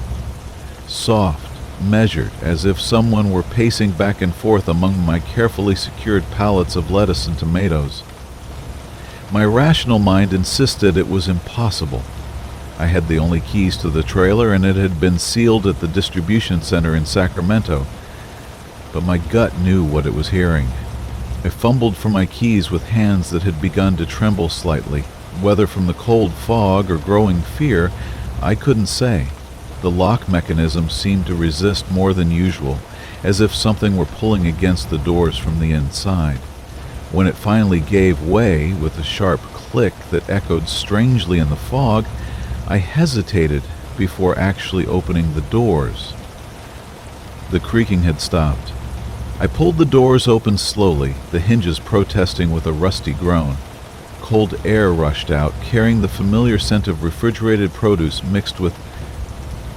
Soft, measured, as if someone were pacing back and forth among my carefully secured pallets of lettuce and tomatoes. My rational mind insisted it was impossible. I had the only keys to the trailer, and it had been sealed at the distribution center in Sacramento. But my gut knew what it was hearing. I fumbled for my keys with hands that had begun to tremble slightly. Whether from the cold fog or growing fear, I couldn't say. The lock mechanism seemed to resist more than usual, as if something were pulling against the doors from the inside. When it finally gave way with a sharp click that echoed strangely in the fog, I hesitated before actually opening the doors. The creaking had stopped. I pulled the doors open slowly, the hinges protesting with a rusty groan. Cold air rushed out, carrying the familiar scent of refrigerated produce mixed with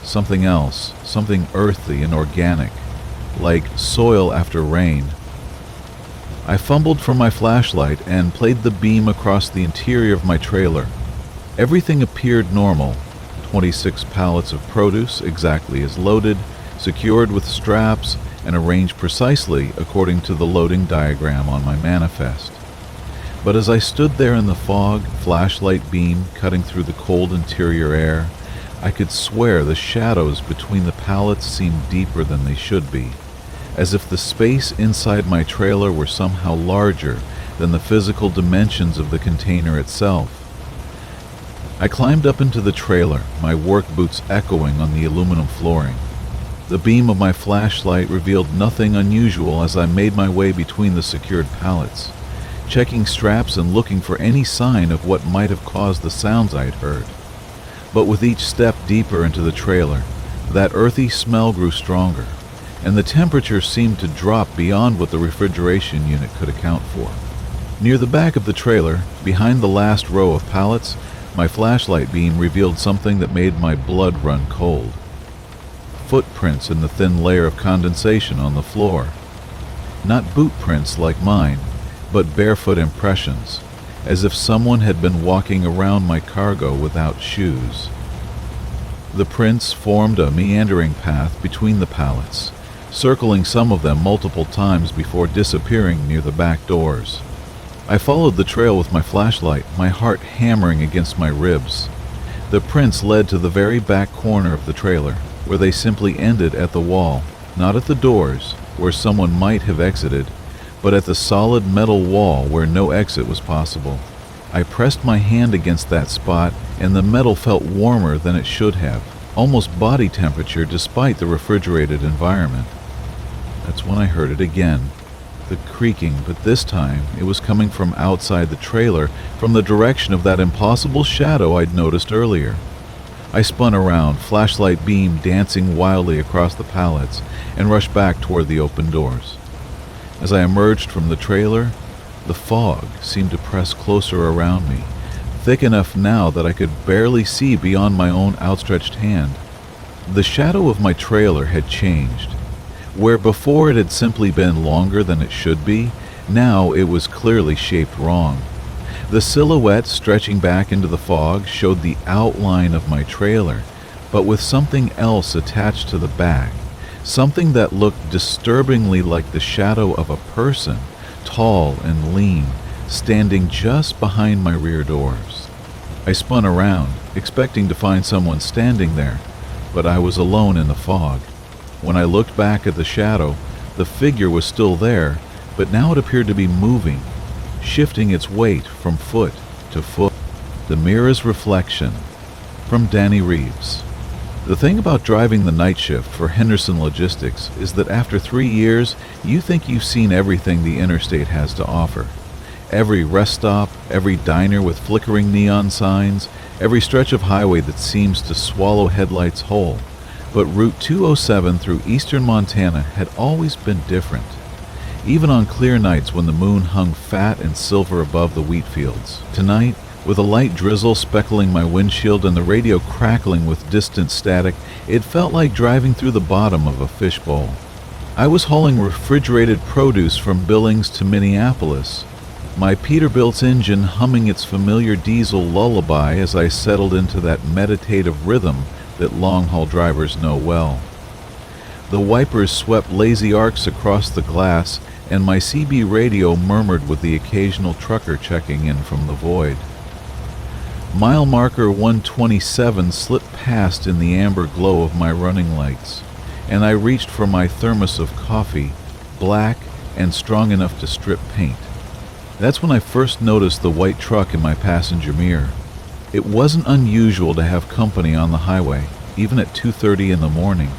something else, something earthy and organic, like soil after rain. I fumbled for my flashlight and played the beam across the interior of my trailer. Everything appeared normal. 26 pallets of produce, exactly as loaded, secured with straps, and arranged precisely according to the loading diagram on my manifest. But as I stood there in the fog, flashlight beam cutting through the cold interior air, I could swear the shadows between the pallets seemed deeper than they should be, as if the space inside my trailer were somehow larger than the physical dimensions of the container itself. I climbed up into the trailer, my work boots echoing on the aluminum flooring. The beam of my flashlight revealed nothing unusual as I made my way between the secured pallets, checking straps and looking for any sign of what might have caused the sounds I'd heard. But with each step deeper into the trailer, that earthy smell grew stronger, and the temperature seemed to drop beyond what the refrigeration unit could account for. Near the back of the trailer, behind the last row of pallets, my flashlight beam revealed something that made my blood run cold. Footprints in the thin layer of condensation on the floor. Not boot prints like mine, but barefoot impressions, as if someone had been walking around my cargo without shoes. The prints formed a meandering path between the pallets, circling some of them multiple times before disappearing near the back doors. I followed the trail with my flashlight, my heart hammering against my ribs. The prints led to the very back corner of the trailer, where they simply ended at the wall, not at the doors, where someone might have exited, but at the solid metal wall where no exit was possible. I pressed my hand against that spot, and the metal felt warmer than it should have, almost body temperature despite the refrigerated environment. That's when I heard it again. The creaking, but this time it was coming from outside the trailer, from the direction of that impossible shadow I'd noticed earlier. I spun around, flashlight beam dancing wildly across the pallets, and rushed back toward the open doors. As I emerged from the trailer, the fog seemed to press closer around me, thick enough now that I could barely see beyond my own outstretched hand. The shadow of my trailer had changed. Where before it had simply been longer than it should be, now it was clearly shaped wrong. The silhouette stretching back into the fog showed the outline of my trailer, but with something else attached to the back, something that looked disturbingly like the shadow of a person, tall and lean, standing just behind my rear doors. I spun around, expecting to find someone standing there, but I was alone in the fog. When I looked back at the shadow, the figure was still there, but now it appeared to be moving, shifting its weight from foot to foot. The Mirror's Reflection, from Danny Reeves. The thing about driving the night shift for Henderson Logistics is that after 3 years, you think you've seen everything the interstate has to offer. Every rest stop, every diner with flickering neon signs, every stretch of highway that seems to swallow headlights whole. But Route 207 through eastern Montana had always been different. Even on clear nights when the moon hung fat and silver above the wheat fields. Tonight, with a light drizzle speckling my windshield and the radio crackling with distant static, it felt like driving through the bottom of a fishbowl. I was hauling refrigerated produce from Billings to Minneapolis, my Peterbilt's engine humming its familiar diesel lullaby as I settled into that meditative rhythm that long-haul drivers know well. The wipers swept lazy arcs across the glass, and my CB radio murmured with the occasional trucker checking in from the void. Mile marker 127 slipped past in the amber glow of my running lights, and I reached for my thermos of coffee, black and strong enough to strip paint. That's when I first noticed the white truck in my passenger mirror. It wasn't unusual to have company on the highway, even at 2:30 in the morning.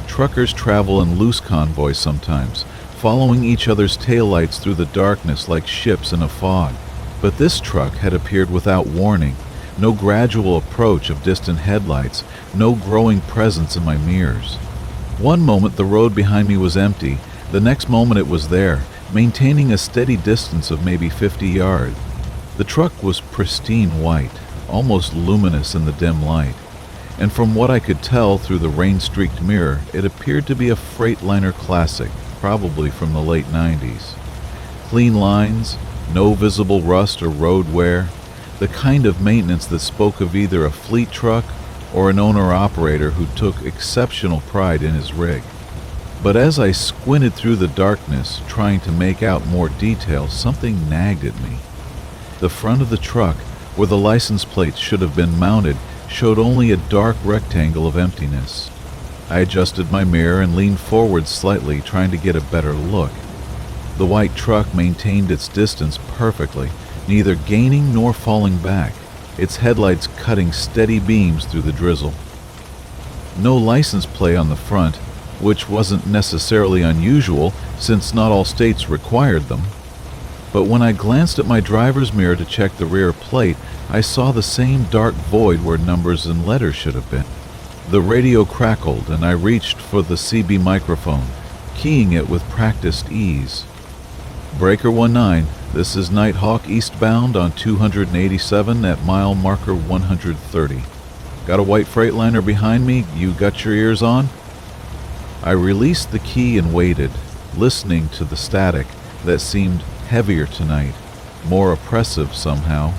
Truckers travel in loose convoys sometimes, following each other's taillights through the darkness like ships in a fog. But this truck had appeared without warning, no gradual approach of distant headlights, no growing presence in my mirrors. One moment the road behind me was empty, the next moment it was there, maintaining a steady distance of maybe 50 yards. The truck was pristine white, almost luminous in the dim light, and from what I could tell through the rain-streaked mirror, it appeared to be a Freightliner Classic, probably from the late 90s. Clean lines, no visible rust or road wear, the kind of maintenance that spoke of either a fleet truck or an owner-operator who took exceptional pride in his rig. But as I squinted through the darkness, trying to make out more detail, something nagged at me. The front of the truck, where the license plates should have been mounted, showed only a dark rectangle of emptiness. I adjusted my mirror and leaned forward slightly, trying to get a better look. The white truck maintained its distance perfectly, neither gaining nor falling back. its headlights cutting steady beams through the drizzle. No license plate on the front, which wasn't necessarily unusual since not all states required them. But when I glanced at my driver's mirror to check the rear plate, I saw the same dark void where numbers and letters should have been. The radio crackled and I reached for the CB microphone, keying it with practiced ease. Breaker 19, this is Nighthawk eastbound on 287 at mile marker 130. Got a white Freightliner behind me, you got your ears on? I released the key and waited, listening to the static that seemed heavier tonight, more oppressive somehow.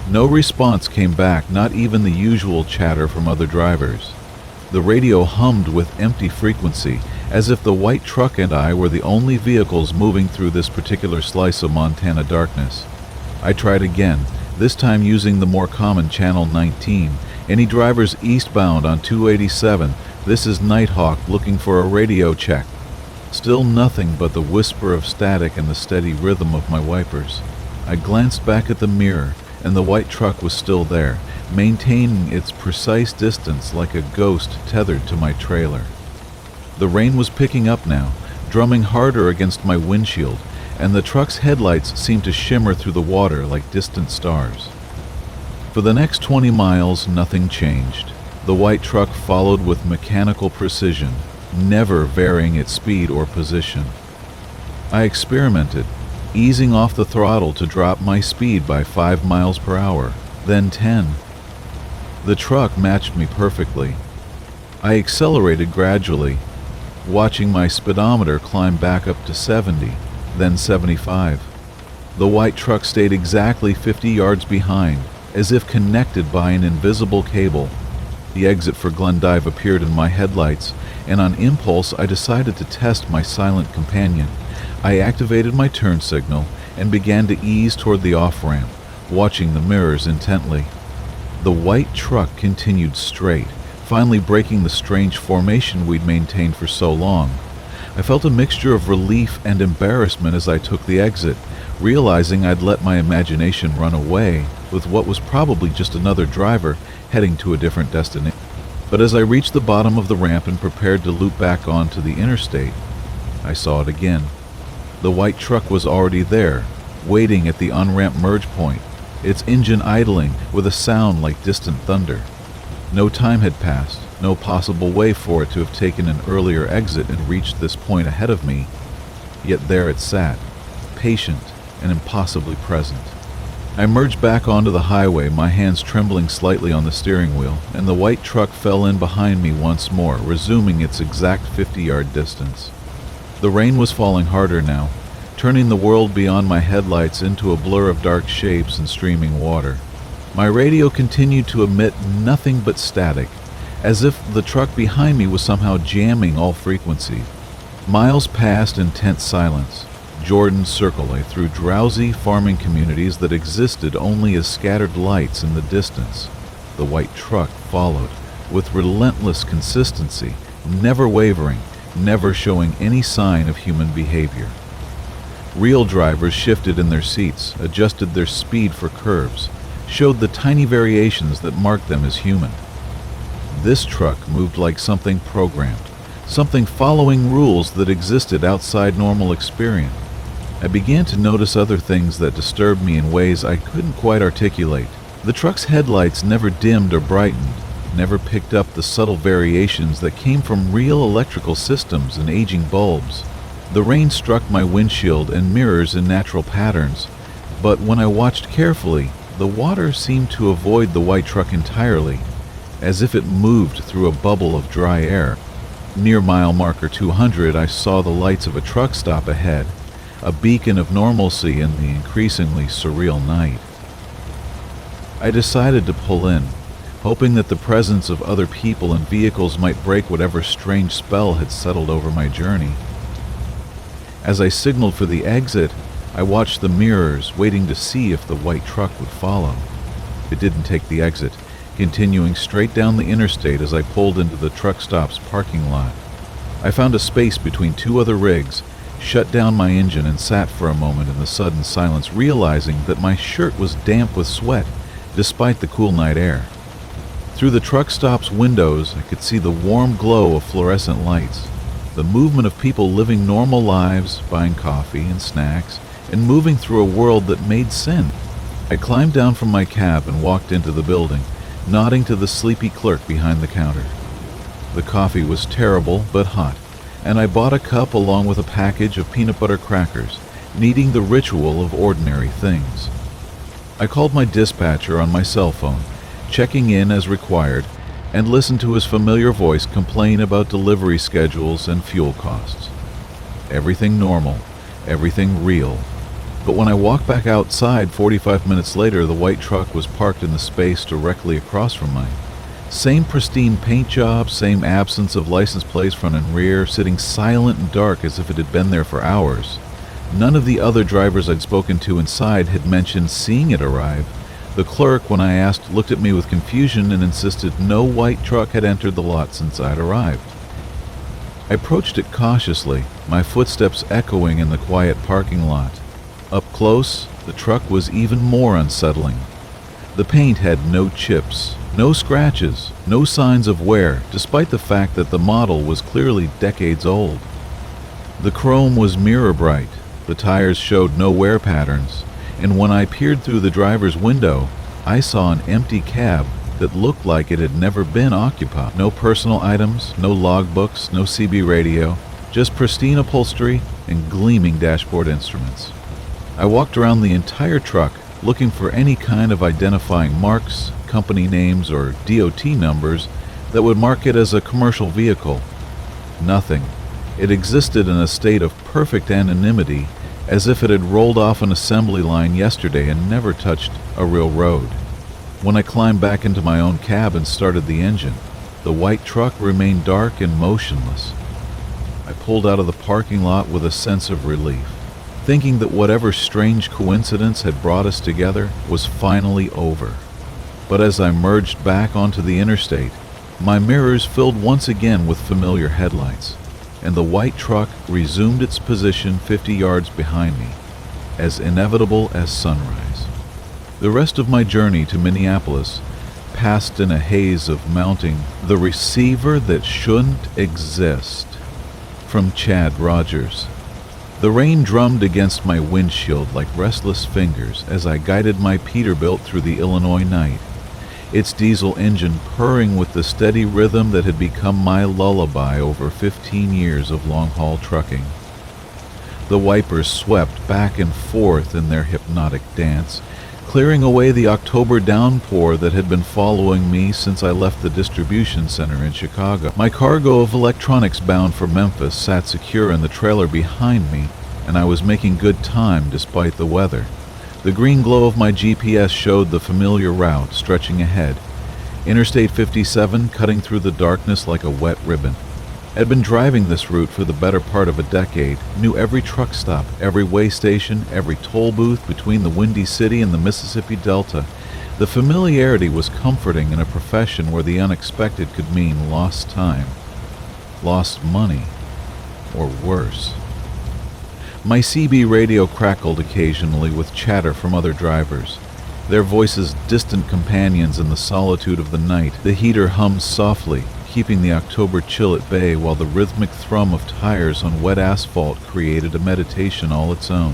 No response came back, not even the usual chatter from other drivers. The radio hummed with empty frequency, as if the white truck and I were the only vehicles moving through this particular slice of Montana darkness. I tried again, this time using the more common Channel 19. Any drivers eastbound on 287, this is Nighthawk looking for a radio check. Still nothing but the whisper of static and the steady rhythm of my wipers. I glanced back at the mirror, and the white truck was still there, maintaining its precise distance like a ghost tethered to my trailer. The rain was picking up now, drumming harder against my windshield, and the truck's headlights seemed to shimmer through the water like distant stars. For the next 20 miles, nothing changed. The white truck followed with mechanical precision, never varying its speed or position. I experimented, easing off the throttle to drop my speed by 5 miles per hour, then 10. The truck matched me perfectly. I accelerated gradually, watching my speedometer climb back up to 70, then 75. The white truck stayed exactly 50 yards behind, as if connected by an invisible cable. The exit for Glendive appeared in my headlights, and on impulse I decided to test my silent companion. I activated my turn signal and began to ease toward the off-ramp, watching the mirrors intently. The white truck continued straight, finally breaking the strange formation we'd maintained for so long. I felt a mixture of relief and embarrassment as I took the exit, realizing I'd let my imagination run away with what was probably just another driver heading to a different destination. But as I reached the bottom of the ramp and prepared to loop back onto the interstate, I saw it again. The white truck was already there, waiting at the on-ramp merge point, its engine idling with a sound like distant thunder. No time had passed, no possible way for it to have taken an earlier exit and reached this point ahead of me, yet there it sat, patient and impossibly present. I merged back onto the highway, my hands trembling slightly on the steering wheel, and the white truck fell in behind me once more, resuming its exact 50-yard distance. The rain was falling harder now, turning the world beyond my headlights into a blur of dark shapes and streaming water. My radio continued to emit nothing but static, as if the truck behind me was somehow jamming all frequencies. Miles passed in tense silence. Jordan Circle lay through drowsy farming communities that existed only as scattered lights in the distance. The white truck followed, with relentless consistency, never wavering, never showing any sign of human behavior. Real drivers shifted in their seats, adjusted their speed for curves, showed the tiny variations that marked them as human. This truck moved like something programmed, something following rules that existed outside normal experience. I began to notice other things that disturbed me in ways I couldn't quite articulate. The truck's headlights never dimmed or brightened, never picked up the subtle variations that came from real electrical systems and aging bulbs. The rain struck my windshield and mirrors in natural patterns, but when I watched carefully, the water seemed to avoid the white truck entirely, as if it moved through a bubble of dry air. Near mile marker 200, I saw the lights of a truck stop ahead, a beacon of normalcy in the increasingly surreal night. I decided to pull in, hoping that the presence of other people and vehicles might break whatever strange spell had settled over my journey. As I signaled for the exit, I watched the mirrors, waiting to see if the white truck would follow. It didn't take the exit, continuing straight down the interstate as I pulled into the truck stop's parking lot. I found a space between two other rigs, shut down my engine and sat for a moment in the sudden silence, realizing that my shirt was damp with sweat despite the cool night air. Through the truck stop's windows, I could see the warm glow of fluorescent lights, the movement of people living normal lives, buying coffee and snacks, and moving through a world that made sense. I climbed down from my cab and walked into the building, nodding to the sleepy clerk behind the counter. The coffee was terrible but hot, and I bought a cup along with a package of peanut butter crackers, needing the ritual of ordinary things. I called my dispatcher on my cell phone, checking in as required, and listened to his familiar voice complain about delivery schedules and fuel costs. Everything normal, everything real. But when I walked back outside 45 minutes later, the white truck was parked in the space directly across from mine. Same pristine paint job, same absence of license plates front and rear, sitting silent and dark as if it had been there for hours. None of the other drivers I'd spoken to inside had mentioned seeing it arrive. The clerk, when I asked, looked at me with confusion and insisted no white truck had entered the lot since I'd arrived. I approached it cautiously, my footsteps echoing in the quiet parking lot. Up close, the truck was even more unsettling. The paint had no chips, no scratches, no signs of wear, despite the fact that the model was clearly decades old. The chrome was mirror bright, the tires showed no wear patterns, and when I peered through the driver's window, I saw an empty cab that looked like it had never been occupied. No personal items, no logbooks, no CB radio, just pristine upholstery and gleaming dashboard instruments. I walked around the entire truck looking for any kind of identifying marks, company names, or DOT numbers that would mark it as a commercial vehicle. Nothing. It existed in a state of perfect anonymity, as if it had rolled off an assembly line yesterday and never touched a real road. When I climbed back into my own cab and started the engine, the white truck remained dark and motionless. I pulled out of the parking lot with a sense of relief, thinking that whatever strange coincidence had brought us together was finally over. But as I merged back onto the interstate, my mirrors filled once again with familiar headlights, and the white truck resumed its position 50 yards behind me, as inevitable as sunrise. The rest of my journey to Minneapolis passed in a haze of mounting "The Receiver That Shouldn't Exist" from Chad Rogers. The rain drummed against my windshield like restless fingers as I guided my Peterbilt through the Illinois night, its diesel engine purring with the steady rhythm that had become my lullaby over 15 years of long-haul trucking. The wipers swept back and forth in their hypnotic dance, clearing away the October downpour that had been following me since I left the distribution center in Chicago. My cargo of electronics bound for Memphis sat secure in the trailer behind me, and I was making good time despite the weather. The green glow of my GPS showed the familiar route stretching ahead. Interstate 57 cutting through the darkness like a wet ribbon. I'd been driving this route for the better part of a decade, knew every truck stop, every way station, every toll booth between the Windy City and the Mississippi Delta. The familiarity was comforting in a profession where the unexpected could mean lost time, lost money, or worse. My CB radio crackled occasionally with chatter from other drivers, their voices distant companions in the solitude of the night. The heater hummed softly, keeping the October chill at bay, while the rhythmic thrum of tires on wet asphalt created a meditation all its own.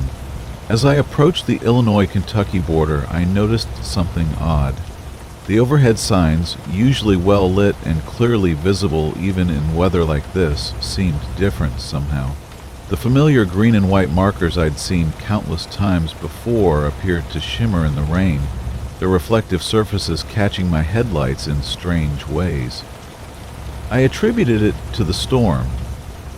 As I approached the Illinois-Kentucky border, I noticed something odd. The overhead signs, usually well lit and clearly visible even in weather like this, seemed different somehow. The familiar green and white markers I'd seen countless times before appeared to shimmer in the rain, their reflective surfaces catching my headlights in strange ways. I attributed it to the storm,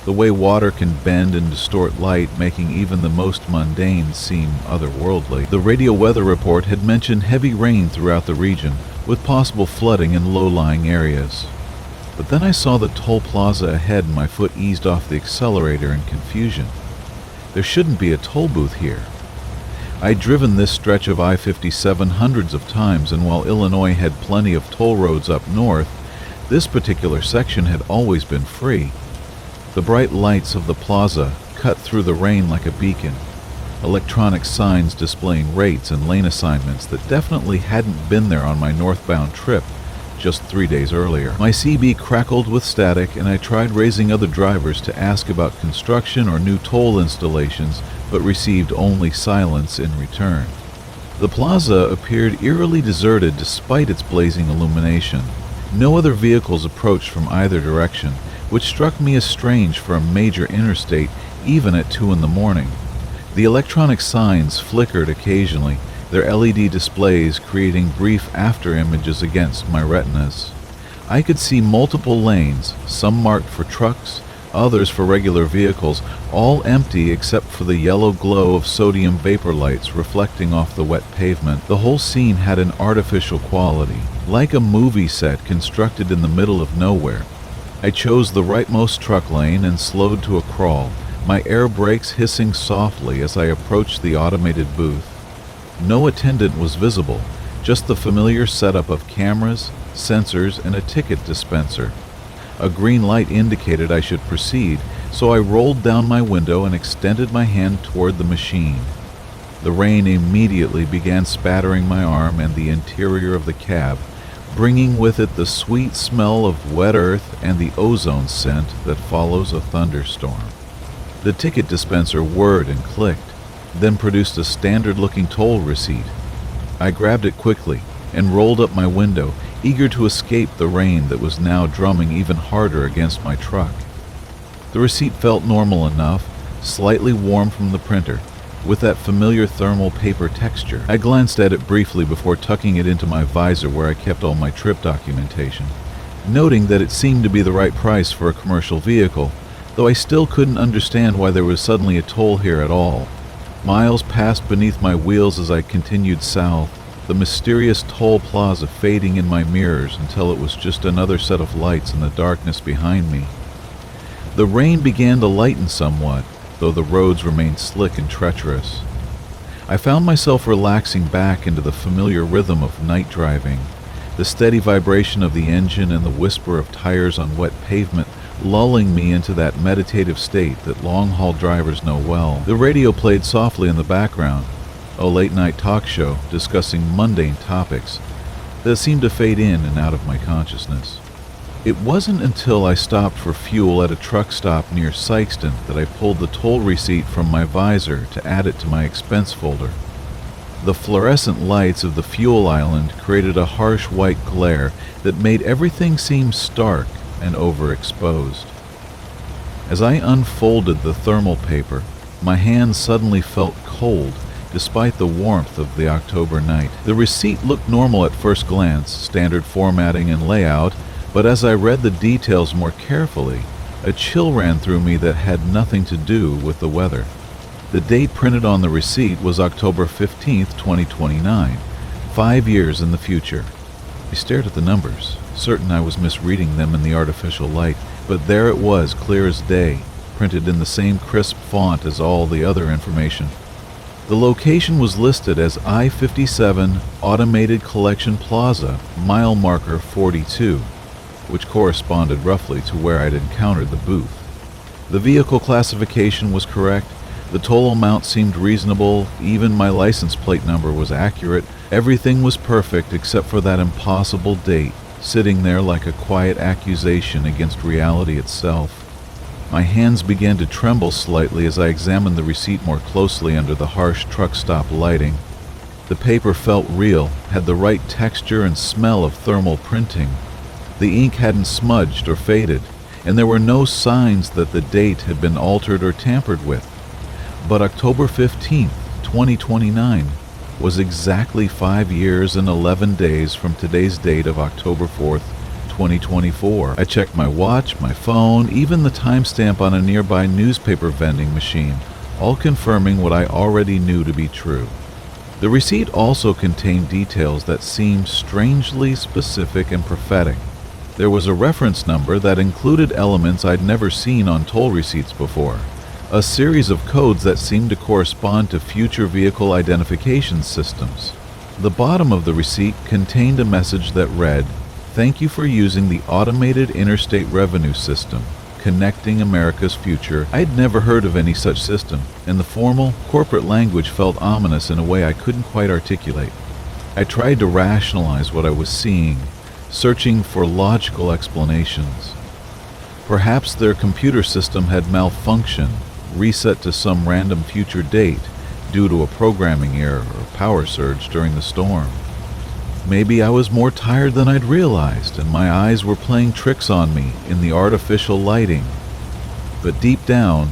the way water can bend and distort light, making even the most mundane seem otherworldly. The radio weather report had mentioned heavy rain throughout the region, with possible flooding in low-lying areas. But then I saw the toll plaza ahead and my foot eased off the accelerator in confusion. There shouldn't be a toll booth here. I'd driven this stretch of I-57 hundreds of times, and while Illinois had plenty of toll roads up north, this particular section had always been free. The bright lights of the plaza cut through the rain like a beacon. electronic signs displaying rates and lane assignments that definitely hadn't been there on my northbound trip just 3 days earlier. My CB crackled with static, and I tried raising other drivers to ask about construction or new toll installations, but received only silence in return. The plaza appeared eerily deserted despite its blazing illumination. No other vehicles approached from either direction, which struck me as strange for a major interstate even at 2 in the morning. The electronic signs flickered occasionally, their LED displays creating brief after images against my retinas. I could see multiple lanes, some marked for trucks, others for regular vehicles, all empty except for the yellow glow of sodium vapor lights reflecting off the wet pavement. The whole scene had an artificial quality, like a movie set constructed in the middle of nowhere. I chose the rightmost truck lane and slowed to a crawl, my air brakes hissing softly as I approached the automated booth. No attendant was visible, just the familiar setup of cameras, sensors, and a ticket dispenser. A green light indicated I should proceed, so I rolled down my window and extended my hand toward the machine. The rain immediately began spattering my arm and the interior of the cab, bringing with it the sweet smell of wet earth and the ozone scent that follows a thunderstorm. The ticket dispenser whirred and clicked, then produced a standard-looking toll receipt. I grabbed it quickly and rolled up my window, eager to escape the rain that was now drumming even harder against my truck. The receipt felt normal enough, slightly warm from the printer, with that familiar thermal paper texture. I glanced at it briefly before tucking it into my visor where I kept all my trip documentation, noting that it seemed to be the right price for a commercial vehicle, though I still couldn't understand why there was suddenly a toll here at all. Miles passed beneath my wheels as I continued south, the mysterious toll plaza fading in my mirrors until it was just another set of lights in the darkness behind me. The rain began to lighten somewhat, though the roads remained slick and treacherous. I found myself relaxing back into the familiar rhythm of night driving, the steady vibration of the engine and the whisper of tires on wet pavement lulling me into that meditative state that long-haul drivers know well. The radio played softly in the background, a late-night talk show discussing mundane topics that seemed to fade in and out of my consciousness. It wasn't until I stopped for fuel at a truck stop near Sykeston that I pulled the toll receipt from my visor to add it to my expense folder. The fluorescent lights of the fuel island created a harsh white glare that made everything seem stark and overexposed. As I unfolded the thermal paper, my hands suddenly felt cold despite the warmth of the October night. The receipt looked normal at first glance, standard formatting and layout, but as I read the details more carefully, a chill ran through me that had nothing to do with the weather. The date printed on the receipt was October 15th, 2029, 5 years in the future. I stared at the numbers, certain I was misreading them in the artificial light, but there it was, clear as day, printed in the same crisp font as all the other information. The location was listed as I-57 Automated Collection Plaza, mile marker 42, which corresponded roughly to where I'd encountered the booth. The vehicle classification was correct, the toll amount seemed reasonable, even my license plate number was accurate. Everything was perfect except for that impossible date, sitting there like a quiet accusation against reality itself. My hands began to tremble slightly as I examined the receipt more closely under the harsh truck stop lighting. The paper felt real, had the right texture and smell of thermal printing. The ink hadn't smudged or faded, and there were no signs that the date had been altered or tampered with. But October 15th, 2029 was exactly 5 years and 11 days from today's date of October 4th, 2024. I checked my watch, my phone, even the timestamp on a nearby newspaper vending machine, all confirming what I already knew to be true. The receipt also contained details that seemed strangely specific and prophetic. There was a reference number that included elements I'd never seen on toll receipts before, a series of codes that seemed to correspond to future vehicle identification systems. The bottom of the receipt contained a message that read, "Thank you for using the Automated Interstate Revenue System. connecting America's future. I had never heard of any such system, and the formal, corporate language felt ominous in a way I couldn't quite articulate. I tried to rationalize what I was seeing, searching for logical explanations. Perhaps their computer system had malfunctioned, reset to some random future date due to a programming error or power surge during the storm. Maybe I was more tired than I'd realized, and my eyes were playing tricks on me in the artificial lighting. But deep down,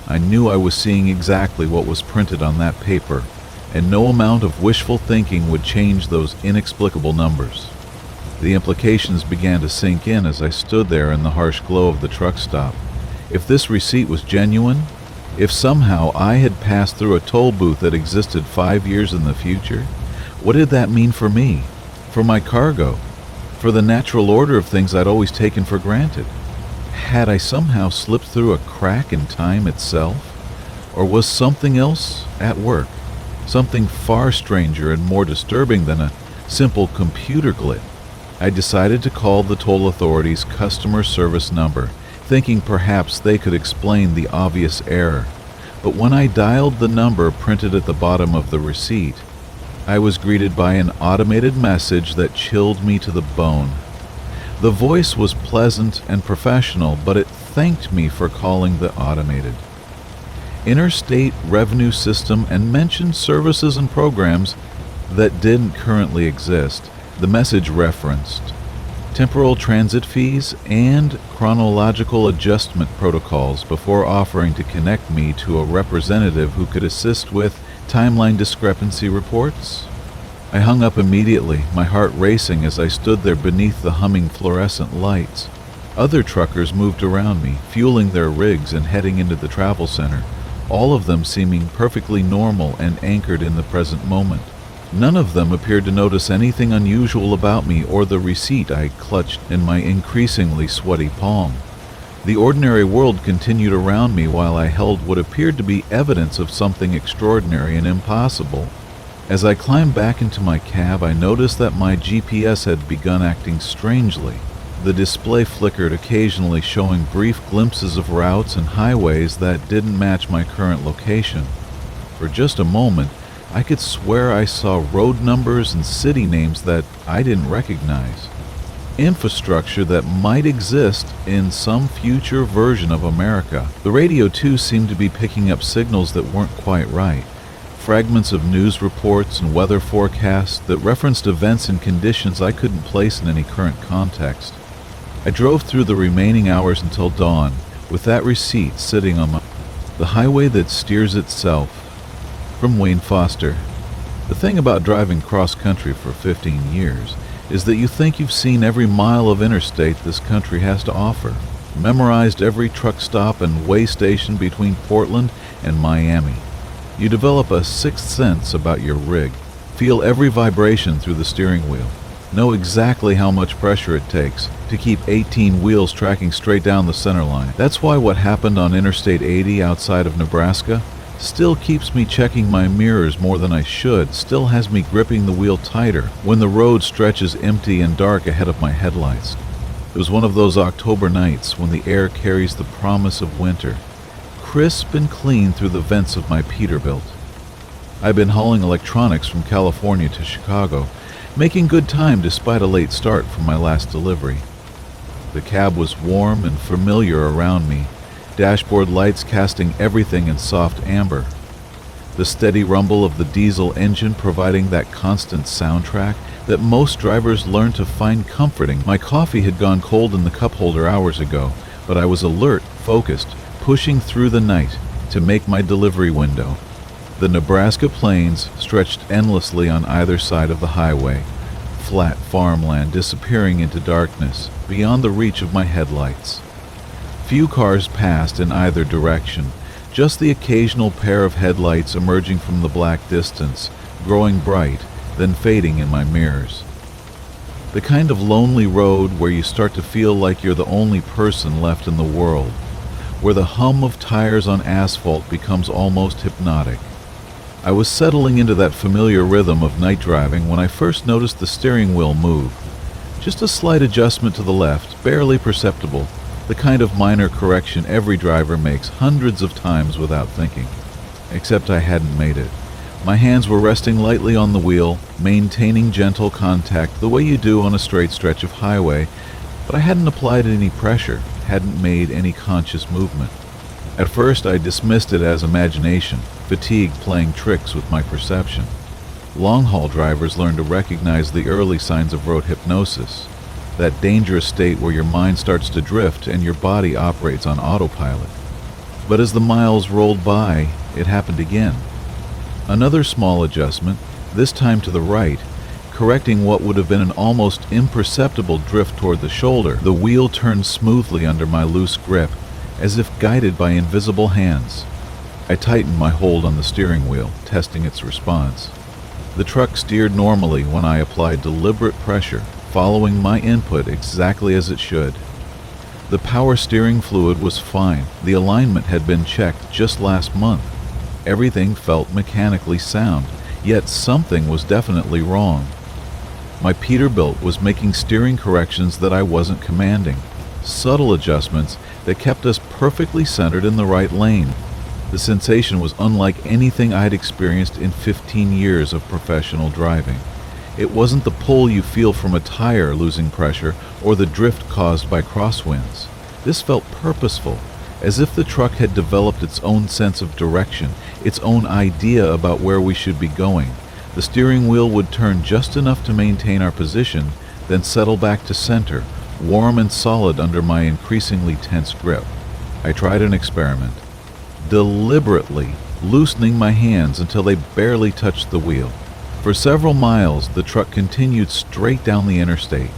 I knew I was seeing exactly what was printed on that paper, and no amount of wishful thinking would change those inexplicable numbers. The implications began to sink in as I stood there in the harsh glow of the truck stop. If this receipt was genuine, if somehow I had passed through a toll booth that existed 5 years in the future, what did that mean for me? For my cargo? For the natural order of things I'd always taken for granted? Had I somehow slipped through a crack in time itself? Or was something else at work? Something far stranger and more disturbing than a simple computer glitch? I decided to call the toll authority's customer service number, thinking perhaps they could explain the obvious error. But when I dialed the number printed at the bottom of the receipt, I was greeted by an automated message that chilled me to the bone. The voice was pleasant and professional, but it thanked me for calling the automated interstate revenue system and mentioned services and programs that didn't currently exist. The message referenced temporal transit fees and chronological adjustment protocols before offering to connect me to a representative who could assist with timeline discrepancy reports. I hung up immediately, my heart racing as I stood there beneath the humming fluorescent lights. Other truckers moved around me, fueling their rigs and heading into the travel center, all of them seeming perfectly normal and anchored in the present moment. None of them appeared to notice anything unusual about me or the receipt I clutched in my increasingly sweaty palm. The ordinary world continued around me while I held what appeared to be evidence of something extraordinary and impossible. As I climbed back into my cab, I noticed that my GPS had begun acting strangely. The display flickered, occasionally showing brief glimpses of routes and highways that didn't match my current location. For just a moment, I could swear I saw road numbers and city names that I didn't recognize. Infrastructure that might exist in some future version of America. The radio too seemed to be picking up signals that weren't quite right. Fragments of news reports and weather forecasts that referenced events and conditions I couldn't place in any current context. I drove through the remaining hours until dawn, with that receipt sitting on the highway that steers itself. From Wayne Foster. The thing about driving cross-country for 15 years is that you think you've seen every mile of interstate this country has to offer, memorized every truck stop and way station between Portland and Miami. You develop a sixth sense about your rig, feel every vibration through the steering wheel, know exactly how much pressure it takes to keep 18 wheels tracking straight down the center line. That's why what happened on Interstate 80 outside of Nebraska still keeps me checking my mirrors more than I should, still has me gripping the wheel tighter when the road stretches empty and dark ahead of my headlights. It was one of those October nights when the air carries the promise of winter, crisp and clean through the vents of my Peterbilt. I've been hauling electronics from California to Chicago, making good time despite a late start from my last delivery. The cab was warm and familiar around me, dashboard lights casting everything in soft amber. The steady rumble of the diesel engine providing that constant soundtrack that most drivers learn to find comforting. My coffee had gone cold in the cup holder hours ago, but I was alert, focused, pushing through the night to make my delivery window. The Nebraska plains stretched endlessly on either side of the highway, flat farmland disappearing into darkness beyond the reach of my headlights. Few cars passed in either direction, just the occasional pair of headlights emerging from the black distance, growing bright, then fading in my mirrors. The kind of lonely road where you start to feel like you're the only person left in the world, where the hum of tires on asphalt becomes almost hypnotic. I was settling into that familiar rhythm of night driving when I first noticed the steering wheel move. Just a slight adjustment to the left, barely perceptible, The kind of minor correction every driver makes hundreds of times without thinking. Except I hadn't made it. My hands were resting lightly on the wheel, maintaining gentle contact the way you do on a straight stretch of highway, but I hadn't applied any pressure, hadn't made any conscious movement. At first I dismissed it as imagination, fatigue playing tricks with my perception. Long-haul drivers learn to recognize the early signs of road hypnosis, that dangerous state where your mind starts to drift and your body operates on autopilot. But as the miles rolled by, it happened again. Another small adjustment, this time to the right, correcting what would have been an almost imperceptible drift toward the shoulder. The wheel turned smoothly under my loose grip, as if guided by invisible hands. I tightened my hold on the steering wheel, testing its response. The truck steered normally when I applied deliberate pressure, following my input exactly as it should. The power steering fluid was fine. The alignment had been checked just last month. Everything felt mechanically sound, yet something was definitely wrong. My Peterbilt was making steering corrections that I wasn't commanding, subtle adjustments that kept us perfectly centered in the right lane. The sensation was unlike anything I'd experienced in 15 years of professional driving. It wasn't the pull you feel from a tire losing pressure or the drift caused by crosswinds. This felt purposeful, as if the truck had developed its own sense of direction, its own idea about where we should be going. The steering wheel would turn just enough to maintain our position, then settle back to center, warm and solid under my increasingly tense grip. I tried an experiment, deliberately loosening my hands until they barely touched the wheel. For several miles, the truck continued straight down the interstate,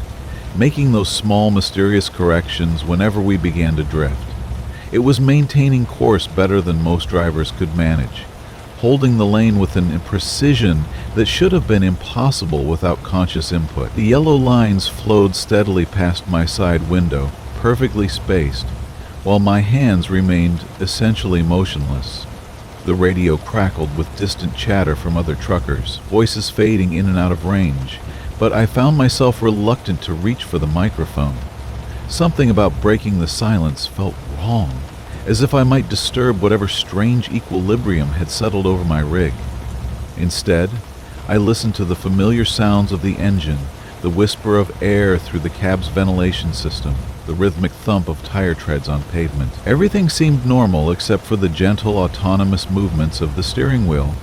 making those small, mysterious corrections whenever we began to drift. It was maintaining course better than most drivers could manage, holding the lane with a precision that should have been impossible without conscious input. The yellow lines flowed steadily past my side window, perfectly spaced, while my hands remained essentially motionless. The radio crackled with distant chatter from other truckers, voices fading in and out of range, but I found myself reluctant to reach for the microphone. Something about breaking the silence felt wrong, as if I might disturb whatever strange equilibrium had settled over my rig. Instead, I listened to the familiar sounds of the engine, the whisper of air through the cab's ventilation system, the rhythmic thump of tire treads on pavement. Everything seemed normal except for the gentle, autonomous movements of the steering wheel.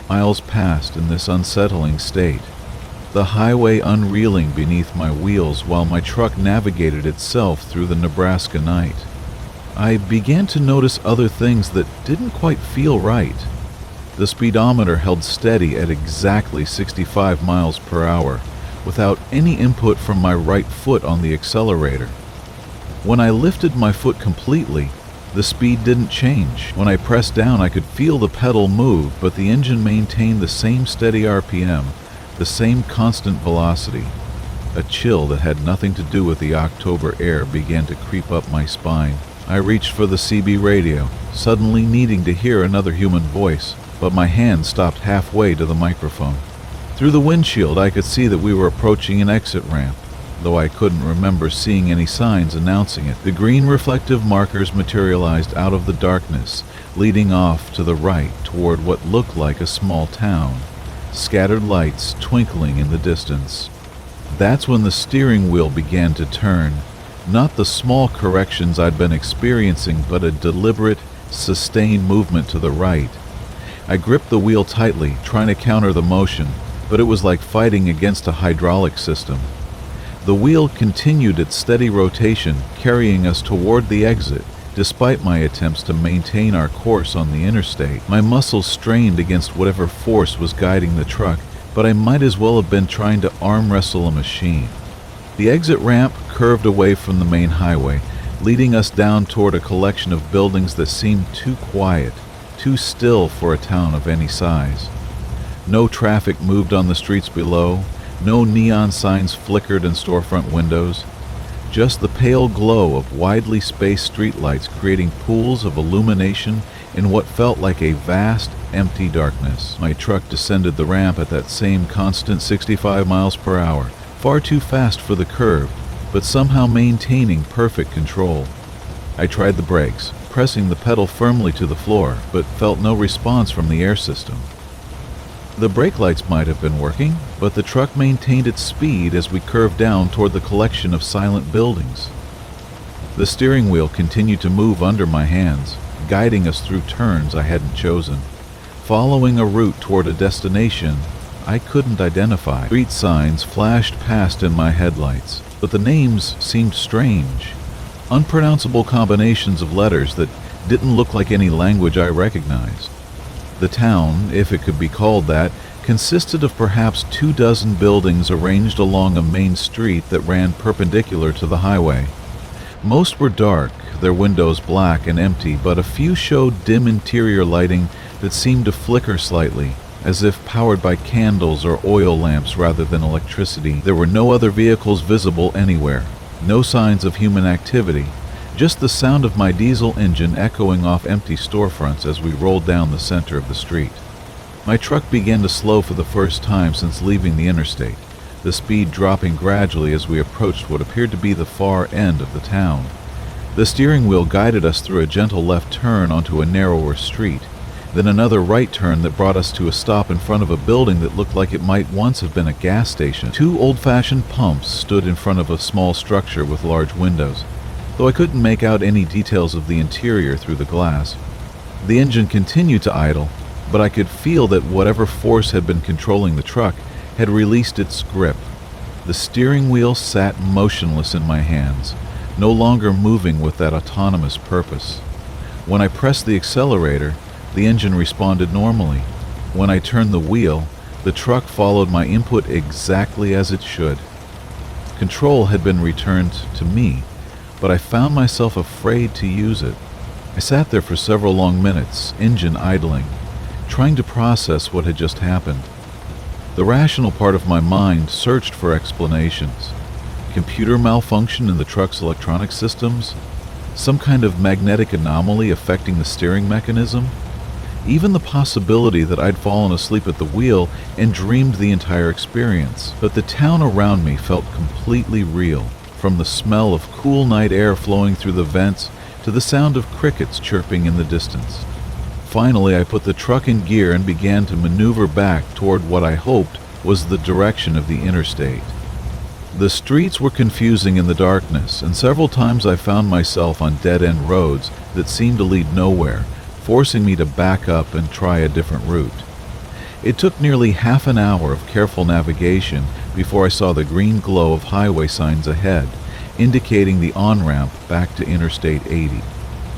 Miles passed in this unsettling state, the highway unreeling beneath my wheels while my truck navigated itself through the Nebraska night. I began to notice other things that didn't quite feel right. The speedometer held steady at exactly 65 miles per hour, without any input from my right foot on the accelerator. When I lifted my foot completely, the speed didn't change. When I pressed down, I could feel the pedal move, but the engine maintained the same steady RPM, the same constant velocity. A chill that had nothing to do with the October air began to creep up my spine. I reached for the CB radio, suddenly needing to hear another human voice, but my hand stopped halfway to the microphone. Through the windshield, I could see that we were approaching an exit ramp, though I couldn't remember seeing any signs announcing it. The green reflective markers materialized out of the darkness, leading off to the right toward what looked like a small town, scattered lights twinkling in the distance. That's when the steering wheel began to turn, not the small corrections I'd been experiencing, but a deliberate, sustained movement to the right. I gripped the wheel tightly, trying to counter the motion, but it was like fighting against a hydraulic system. The wheel continued its steady rotation, carrying us toward the exit, despite my attempts to maintain our course on the interstate. My muscles strained against whatever force was guiding the truck, but I might as well have been trying to arm wrestle a machine. The exit ramp curved away from the main highway, leading us down toward a collection of buildings that seemed too quiet, too still for a town of any size. No traffic moved on the streets below, no neon signs flickered in storefront windows, just the pale glow of widely spaced streetlights creating pools of illumination in what felt like a vast, empty darkness. My truck descended the ramp at that same constant 65 miles per hour, far too fast for the curve, but somehow maintaining perfect control. I tried the brakes, pressing the pedal firmly to the floor, but felt no response from the air system. The brake lights might have been working, but the truck maintained its speed as we curved down toward the collection of silent buildings. The steering wheel continued to move under my hands, guiding us through turns I hadn't chosen, following a route toward a destination I couldn't identify. Street signs flashed past in my headlights, but the names seemed strange. Unpronounceable combinations of letters that didn't look like any language I recognized. The town, if it could be called that, consisted of perhaps 24 buildings arranged along a main street that ran perpendicular to the highway. Most were dark, their windows black and empty, but a few showed dim interior lighting that seemed to flicker slightly, as if powered by candles or oil lamps rather than electricity. There were no other vehicles visible anywhere, no signs of human activity, just the sound of my diesel engine echoing off empty storefronts as we rolled down the center of the street. My truck began to slow for the first time since leaving the interstate, the speed dropping gradually as we approached what appeared to be the far end of the town. The steering wheel guided us through a gentle left turn onto a narrower street, then another right turn that brought us to a stop in front of a building that looked like it might once have been a gas station. 2 old-fashioned pumps stood in front of a small structure with large windows, though I couldn't make out any details of the interior through the glass. The engine continued to idle, but I could feel that whatever force had been controlling the truck had released its grip. The steering wheel sat motionless in my hands, no longer moving with that autonomous purpose. When I pressed the accelerator, the engine responded normally. When I turned the wheel, the truck followed my input exactly as it should. Control had been returned to me, but I found myself afraid to use it. I sat there for several long minutes, engine idling, trying to process what had just happened. The rational part of my mind searched for explanations. Computer malfunction in the truck's electronic systems? Some kind of magnetic anomaly affecting the steering mechanism? Even the possibility that I'd fallen asleep at the wheel and dreamed the entire experience. But the town around me felt completely real, from the smell of cool night air flowing through the vents to the sound of crickets chirping in the distance. Finally, I put the truck in gear and began to maneuver back toward what I hoped was the direction of the interstate. The streets were confusing in the darkness, and several times I found myself on dead-end roads that seemed to lead nowhere, forcing me to back up and try a different route. It took nearly half an hour of careful navigation before I saw the green glow of highway signs ahead, indicating the on-ramp back to Interstate 80.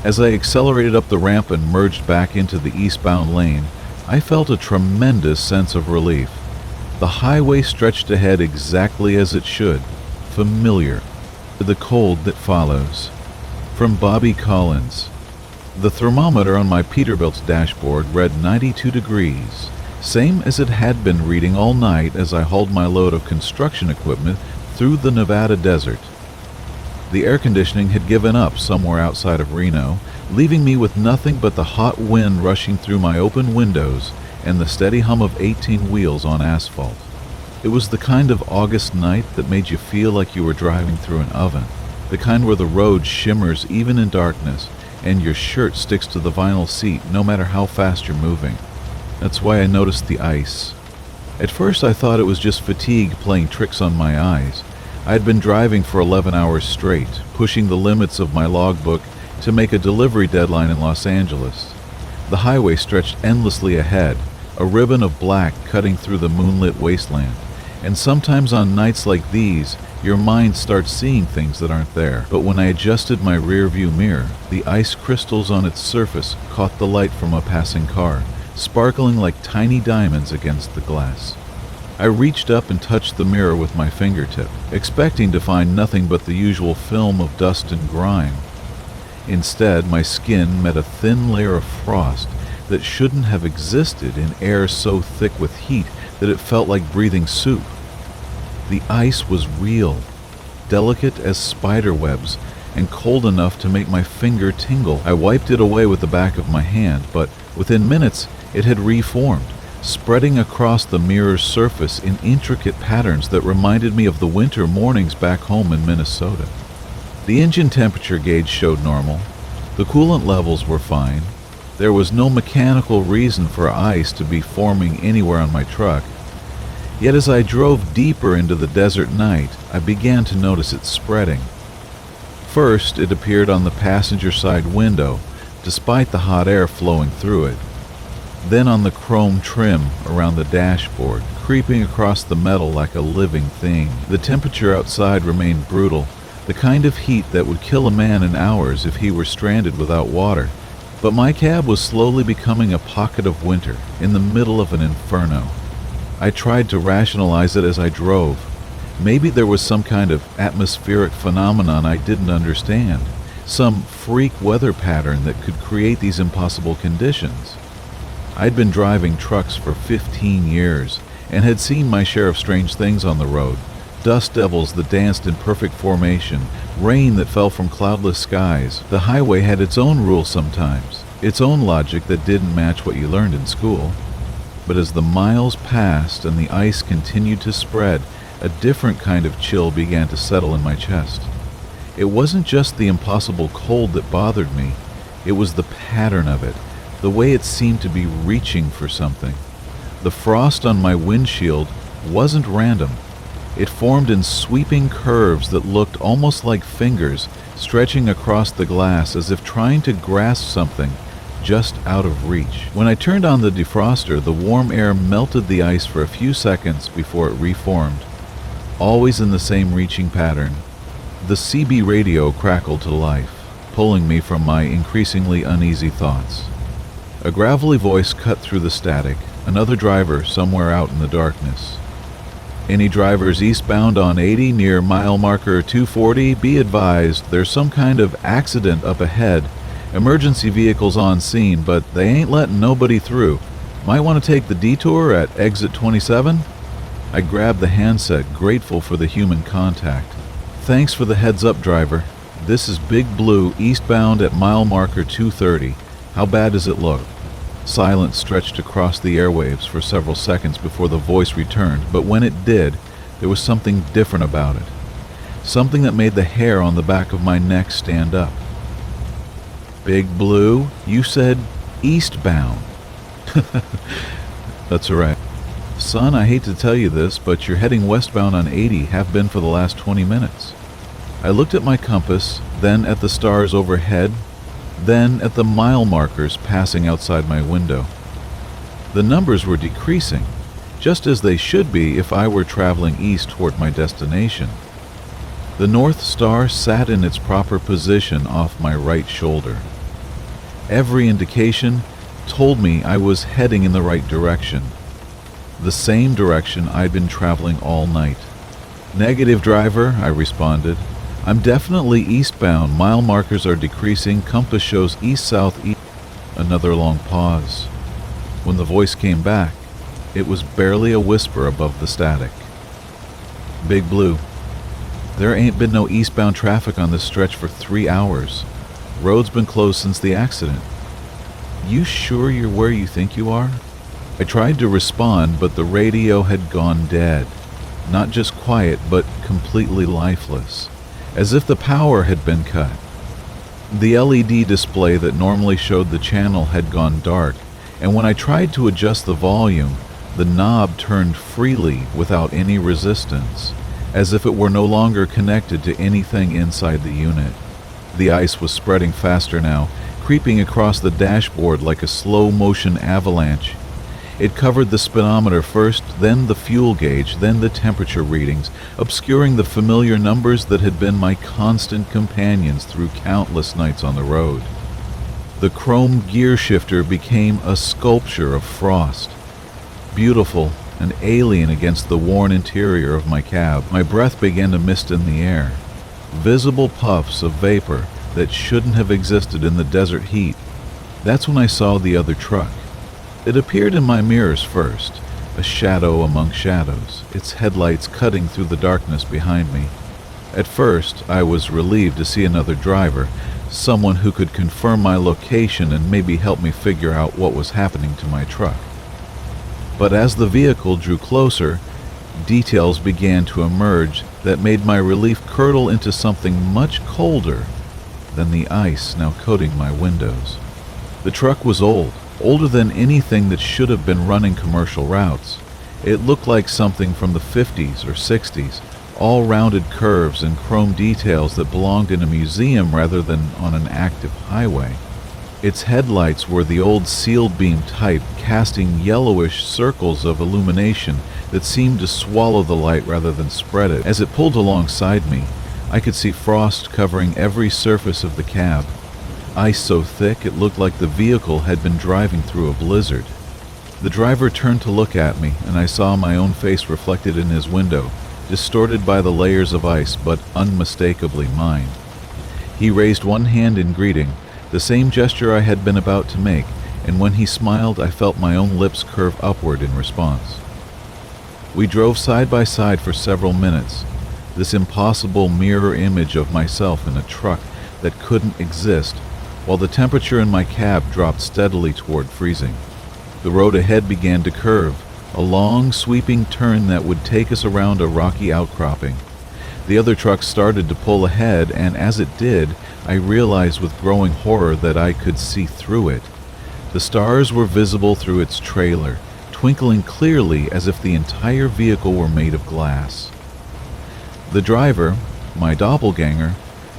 As I accelerated up the ramp and merged back into the eastbound lane, I felt a tremendous sense of relief. The highway stretched ahead exactly as it should, familiar. The cold that follows. From Bobby Collins. The thermometer on my Peterbilt's dashboard read 92 degrees, same as it had been reading all night as I hauled my load of construction equipment through the Nevada desert. The air conditioning had given up somewhere outside of Reno, leaving me with nothing but the hot wind rushing through my open windows and the steady hum of 18 wheels on asphalt. It was the kind of August night that made you feel like you were driving through an oven, the kind where the road shimmers even in darkness and your shirt sticks to the vinyl seat no matter how fast you're moving. That's why I noticed the ice. At first I thought it was just fatigue playing tricks on my eyes. I had been driving for 11 hours straight, pushing the limits of my logbook to make a delivery deadline in Los Angeles. The highway stretched endlessly ahead, a ribbon of black cutting through the moonlit wasteland. And sometimes on nights like these, your mind starts seeing things that aren't there. But when I adjusted my rear view mirror, the ice crystals on its surface caught the light from a passing car, sparkling like tiny diamonds against the glass. I reached up and touched the mirror with my fingertip, expecting to find nothing but the usual film of dust and grime. Instead, my skin met a thin layer of frost that shouldn't have existed in air so thick with heat that it felt like breathing soup. The ice was real, delicate as spider webs, and cold enough to make my finger tingle. I wiped it away with the back of my hand, but within minutes it had reformed, spreading across the mirror's surface in intricate patterns that reminded me of the winter mornings back home in Minnesota. The engine temperature gauge showed normal. The coolant levels were fine. There was no mechanical reason for ice to be forming anywhere on my truck. Yet as I drove deeper into the desert night, I began to notice it spreading. First, it appeared on the passenger side window, despite the hot air flowing through it. Then on the chrome trim around the dashboard, creeping across the metal like a living thing. The temperature outside remained brutal, the kind of heat that would kill a man in hours if he were stranded without water. But my cab was slowly becoming a pocket of winter in the middle of an inferno. I tried to rationalize it as I drove. Maybe there was some kind of atmospheric phenomenon I didn't understand, some freak weather pattern that could create these impossible conditions. I'd been driving trucks for 15 years and had seen my share of strange things on the road. Dust devils that danced in perfect formation, rain that fell from cloudless skies. The highway had its own rules sometimes, its own logic that didn't match what you learned in school. But as the miles passed and the ice continued to spread, a different kind of chill began to settle in my chest. It wasn't just the impossible cold that bothered me, it was the pattern of it, the way it seemed to be reaching for something. The frost on my windshield wasn't random. It formed in sweeping curves that looked almost like fingers stretching across the glass as if trying to grasp something just out of reach. When I turned on the defroster, the warm air melted the ice for a few seconds before it reformed, always in the same reaching pattern. The CB radio crackled to life, pulling me from my increasingly uneasy thoughts. A gravelly voice cut through the static, another driver somewhere out in the darkness. Any drivers eastbound on 80 near mile marker 240, be advised there's some kind of accident up ahead. Emergency vehicles on scene, but they ain't letting nobody through. Might want to take the detour at exit 27? I grabbed the handset, grateful for the human contact. Thanks for the heads up, driver. This is Big Blue eastbound at mile marker 230. How bad does it look? Silence stretched across the airwaves for several seconds before the voice returned, but when it did, there was something different about it. Something that made the hair on the back of my neck stand up. Big Blue, you said eastbound. That's all right. Son, I hate to tell you this, but you're heading westbound on 80, have been for the last 20 minutes. I looked at my compass, then at the stars overhead, then at the mile markers passing outside my window. The numbers were decreasing, just as they should be if I were traveling east toward my destination. The North Star sat in its proper position off my right shoulder. Every indication told me I was heading in the right direction, the same direction I'd been traveling all night. Negative, driver, I responded. I'm definitely eastbound. Mile markers are decreasing. Compass shows east-southeast. Another long pause. When the voice came back, it was barely a whisper above the static. Big Blue, there ain't been no eastbound traffic on this stretch for 3 hours. Road's been closed since the accident. You sure you're where you think you are? I tried to respond, but the radio had gone dead. Not just quiet, but completely lifeless, as if the power had been cut. The LED display that normally showed the channel had gone dark, and when I tried to adjust the volume, the knob turned freely without any resistance, as if it were no longer connected to anything inside the unit. The ice was spreading faster now, creeping across the dashboard like a slow-motion avalanche. It covered the speedometer first, then the fuel gauge, then the temperature readings, obscuring the familiar numbers that had been my constant companions through countless nights on the road. The chrome gear shifter became a sculpture of frost, beautiful and alien against the worn interior of my cab. My breath began to mist in the air, visible puffs of vapor that shouldn't have existed in the desert heat. That's when I saw the other truck. It appeared in my mirrors first, a shadow among shadows, its headlights cutting through the darkness behind me. At first, I was relieved to see another driver, someone who could confirm my location and maybe help me figure out what was happening to my truck. But as the vehicle drew closer, details began to emerge that made my relief curdle into something much colder than the ice now coating my windows. The truck was old, older than anything that should have been running commercial routes. It looked like something from the 50s or 60s, all rounded curves and chrome details that belonged in a museum rather than on an active highway. Its headlights were the old sealed beam type, casting yellowish circles of illumination that seemed to swallow the light rather than spread it. As it pulled alongside me, I could see frost covering every surface of the cab, ice so thick it looked like the vehicle had been driving through a blizzard. The driver turned to look at me, and I saw my own face reflected in his window, distorted by the layers of ice, but unmistakably mine. He raised one hand in greeting, the same gesture I had been about to make, and when he smiled, I felt my own lips curve upward in response. We drove side by side for several minutes, this impossible mirror image of myself in a truck that couldn't exist, while the temperature in my cab dropped steadily toward freezing. The road ahead began to curve, a long, sweeping turn that would take us around a rocky outcropping. The other truck started to pull ahead, and as it did, I realized with growing horror that I could see through it. The stars were visible through its trailer, twinkling clearly as if the entire vehicle were made of glass. The driver, my doppelganger,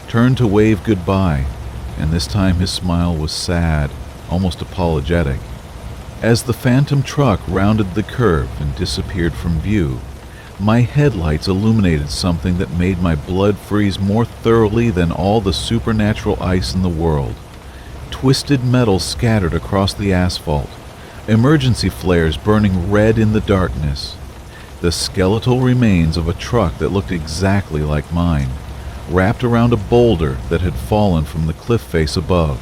turned to wave goodbye, and this time his smile was sad, almost apologetic. As the phantom truck rounded the curve and disappeared from view, my headlights illuminated something that made my blood freeze more thoroughly than all the supernatural ice in the world. Twisted metal scattered across the asphalt, emergency flares burning red in the darkness, the skeletal remains of a truck that looked exactly like mine, wrapped around a boulder that had fallen from the cliff face above.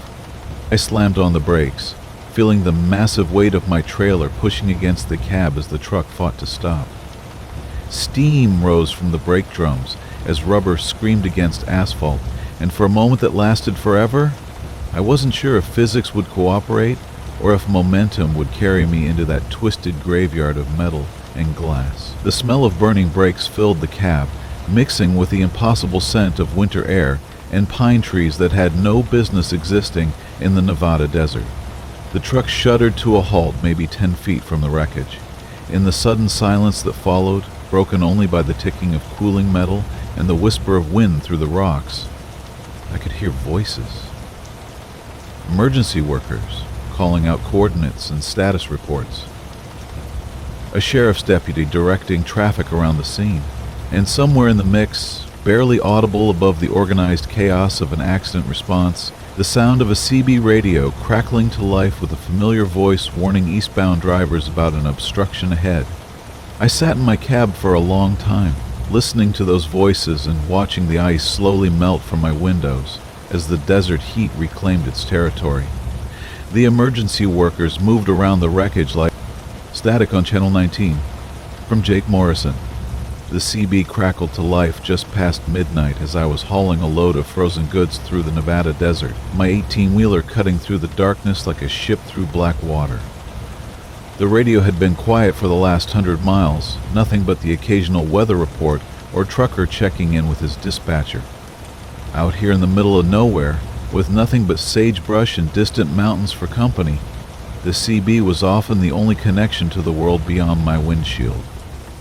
I slammed on the brakes, feeling the massive weight of my trailer pushing against the cab as the truck fought to stop. Steam rose from the brake drums as rubber screamed against asphalt, and for a moment that lasted forever, I wasn't sure if physics would cooperate or if momentum would carry me into that twisted graveyard of metal and glass. The smell of burning brakes filled the cab, mixing with the impossible scent of winter air and pine trees that had no business existing in the Nevada desert. The truck shuddered to a halt maybe 10 feet from the wreckage. In the sudden silence that followed, broken only by the ticking of cooling metal and the whisper of wind through the rocks, I could hear voices. Emergency workers calling out coordinates and status reports. A sheriff's deputy directing traffic around the scene. And somewhere in the mix, barely audible above the organized chaos of an accident response, the sound of a CB radio crackling to life with a familiar voice warning eastbound drivers about an obstruction ahead. I sat in my cab for a long time, listening to those voices and watching the ice slowly melt from my windows as the desert heat reclaimed its territory. The emergency workers moved around the wreckage like static on Channel 19. From Jake Morrison. The CB crackled to life just past midnight as I was hauling a load of frozen goods through the Nevada desert, my 18-wheeler cutting through the darkness like a ship through black water. The radio had been quiet for the last 100 miles, nothing but the occasional weather report or trucker checking in with his dispatcher. Out here in the middle of nowhere, with nothing but sagebrush and distant mountains for company, the CB was often the only connection to the world beyond my windshield.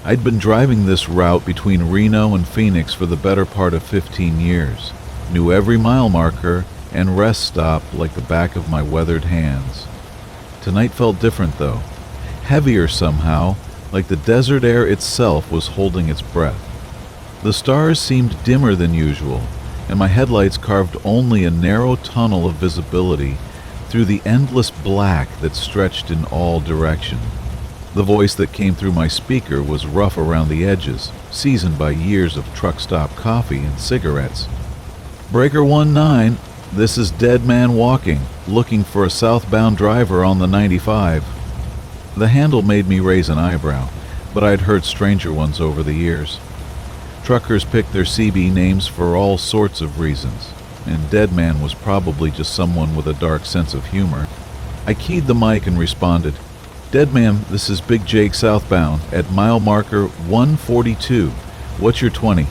I'd been driving this route between Reno and Phoenix for the better part of 15 years, knew every mile marker and rest stop like the back of my weathered hands. Tonight felt different though, heavier somehow, like the desert air itself was holding its breath. The stars seemed dimmer than usual, and my headlights carved only a narrow tunnel of visibility through the endless black that stretched in all directions. The voice that came through my speaker was rough around the edges, seasoned by years of truck stop coffee and cigarettes. Breaker 19, this is Dead Man Walking, looking for a southbound driver on the 95. The handle made me raise an eyebrow, but I'd heard stranger ones over the years. Truckers picked their CB names for all sorts of reasons, and Dead Man was probably just someone with a dark sense of humor. I keyed the mic and responded, Dead Man, this is Big Jake southbound at mile marker 142. What's your 20?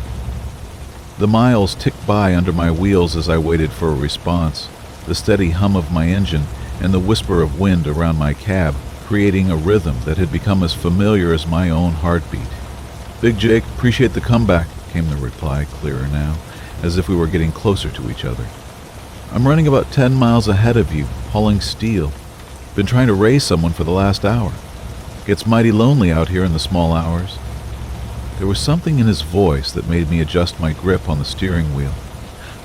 The miles ticked by under my wheels as I waited for a response, the steady hum of my engine and the whisper of wind around my cab, creating a rhythm that had become as familiar as my own heartbeat. "Big Jake, appreciate the comeback," came the reply, clearer now, as if we were getting closer to each other. "I'm running about 10 miles ahead of you, hauling steel. Been trying to raise someone for the last hour. Gets mighty lonely out here in the small hours." There was something in his voice that made me adjust my grip on the steering wheel,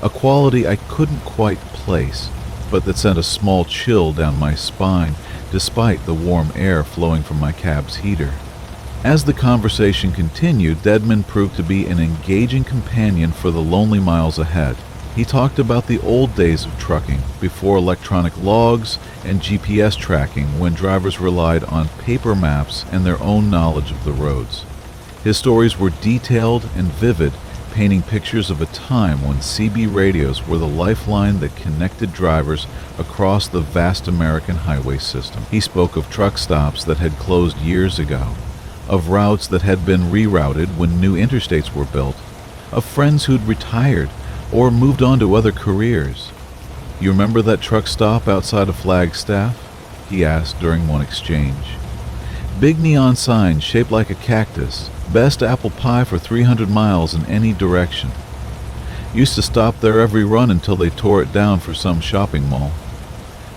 a quality I couldn't quite place, but that sent a small chill down my spine despite the warm air flowing from my cab's heater. As the conversation continued, Deadman proved to be an engaging companion for the lonely miles ahead. He talked about the old days of trucking, before electronic logs and GPS tracking, when drivers relied on paper maps and their own knowledge of the roads. His stories were detailed and vivid, painting pictures of a time when CB radios were the lifeline that connected drivers across the vast American highway system. He spoke of truck stops that had closed years ago, of routes that had been rerouted when new interstates were built, of friends who'd retired or moved on to other careers. "You remember that truck stop outside of Flagstaff?" he asked during one exchange. "Big neon sign shaped like a cactus. Best apple pie for 300 miles in any direction. Used to stop there every run until they tore it down for some shopping mall."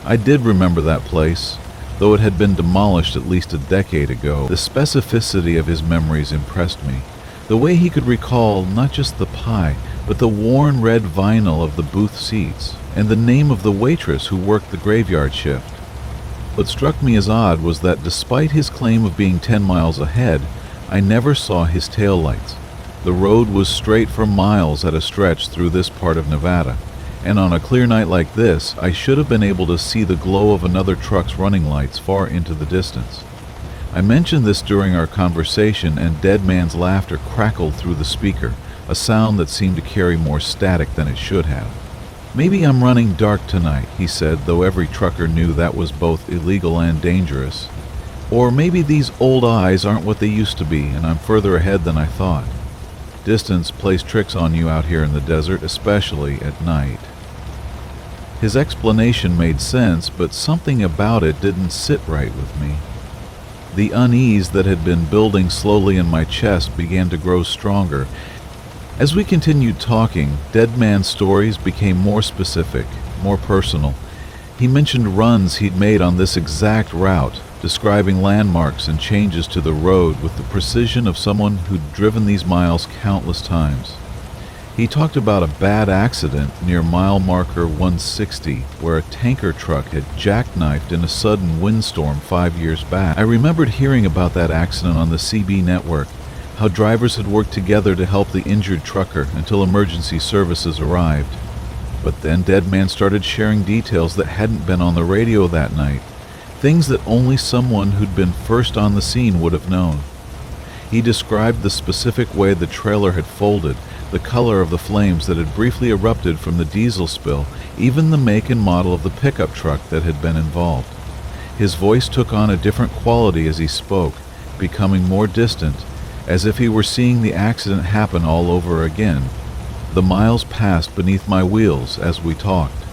I did remember that place, though it had been demolished at least a decade ago. The specificity of his memories impressed me. The way he could recall not just the pie, but the worn red vinyl of the booth seats, and the name of the waitress who worked the graveyard shift. What struck me as odd was that despite his claim of being 10 miles ahead, I never saw his taillights. The road was straight for miles at a stretch through this part of Nevada, and on a clear night like this, I should have been able to see the glow of another truck's running lights far into the distance. I mentioned this during our conversation, and Deadman's laughter crackled through the speaker, a sound that seemed to carry more static than it should have. "Maybe I'm running dark tonight," he said, though every trucker knew that was both illegal and dangerous. "Or maybe these old eyes aren't what they used to be, and I'm further ahead than I thought. Distance plays tricks on you out here in the desert, especially at night." His explanation made sense, but something about it didn't sit right with me. The unease that had been building slowly in my chest began to grow stronger. As we continued talking, Deadman's stories became more specific, more personal. He mentioned runs he'd made on this exact route, describing landmarks and changes to the road with the precision of someone who'd driven these miles countless times. He talked about a bad accident near mile marker 160, where a tanker truck had jackknifed in a sudden windstorm 5 years back. I remembered hearing about that accident on the CB network, how drivers had worked together to help the injured trucker until emergency services arrived. But then Deadman started sharing details that hadn't been on the radio that night, things that only someone who'd been first on the scene would have known. He described the specific way the trailer had folded, the color of the flames that had briefly erupted from the diesel spill, even the make and model of the pickup truck that had been involved. His voice took on a different quality as he spoke, becoming more distant, as if he were seeing the accident happen all over again. The miles passed beneath my wheels as we talked,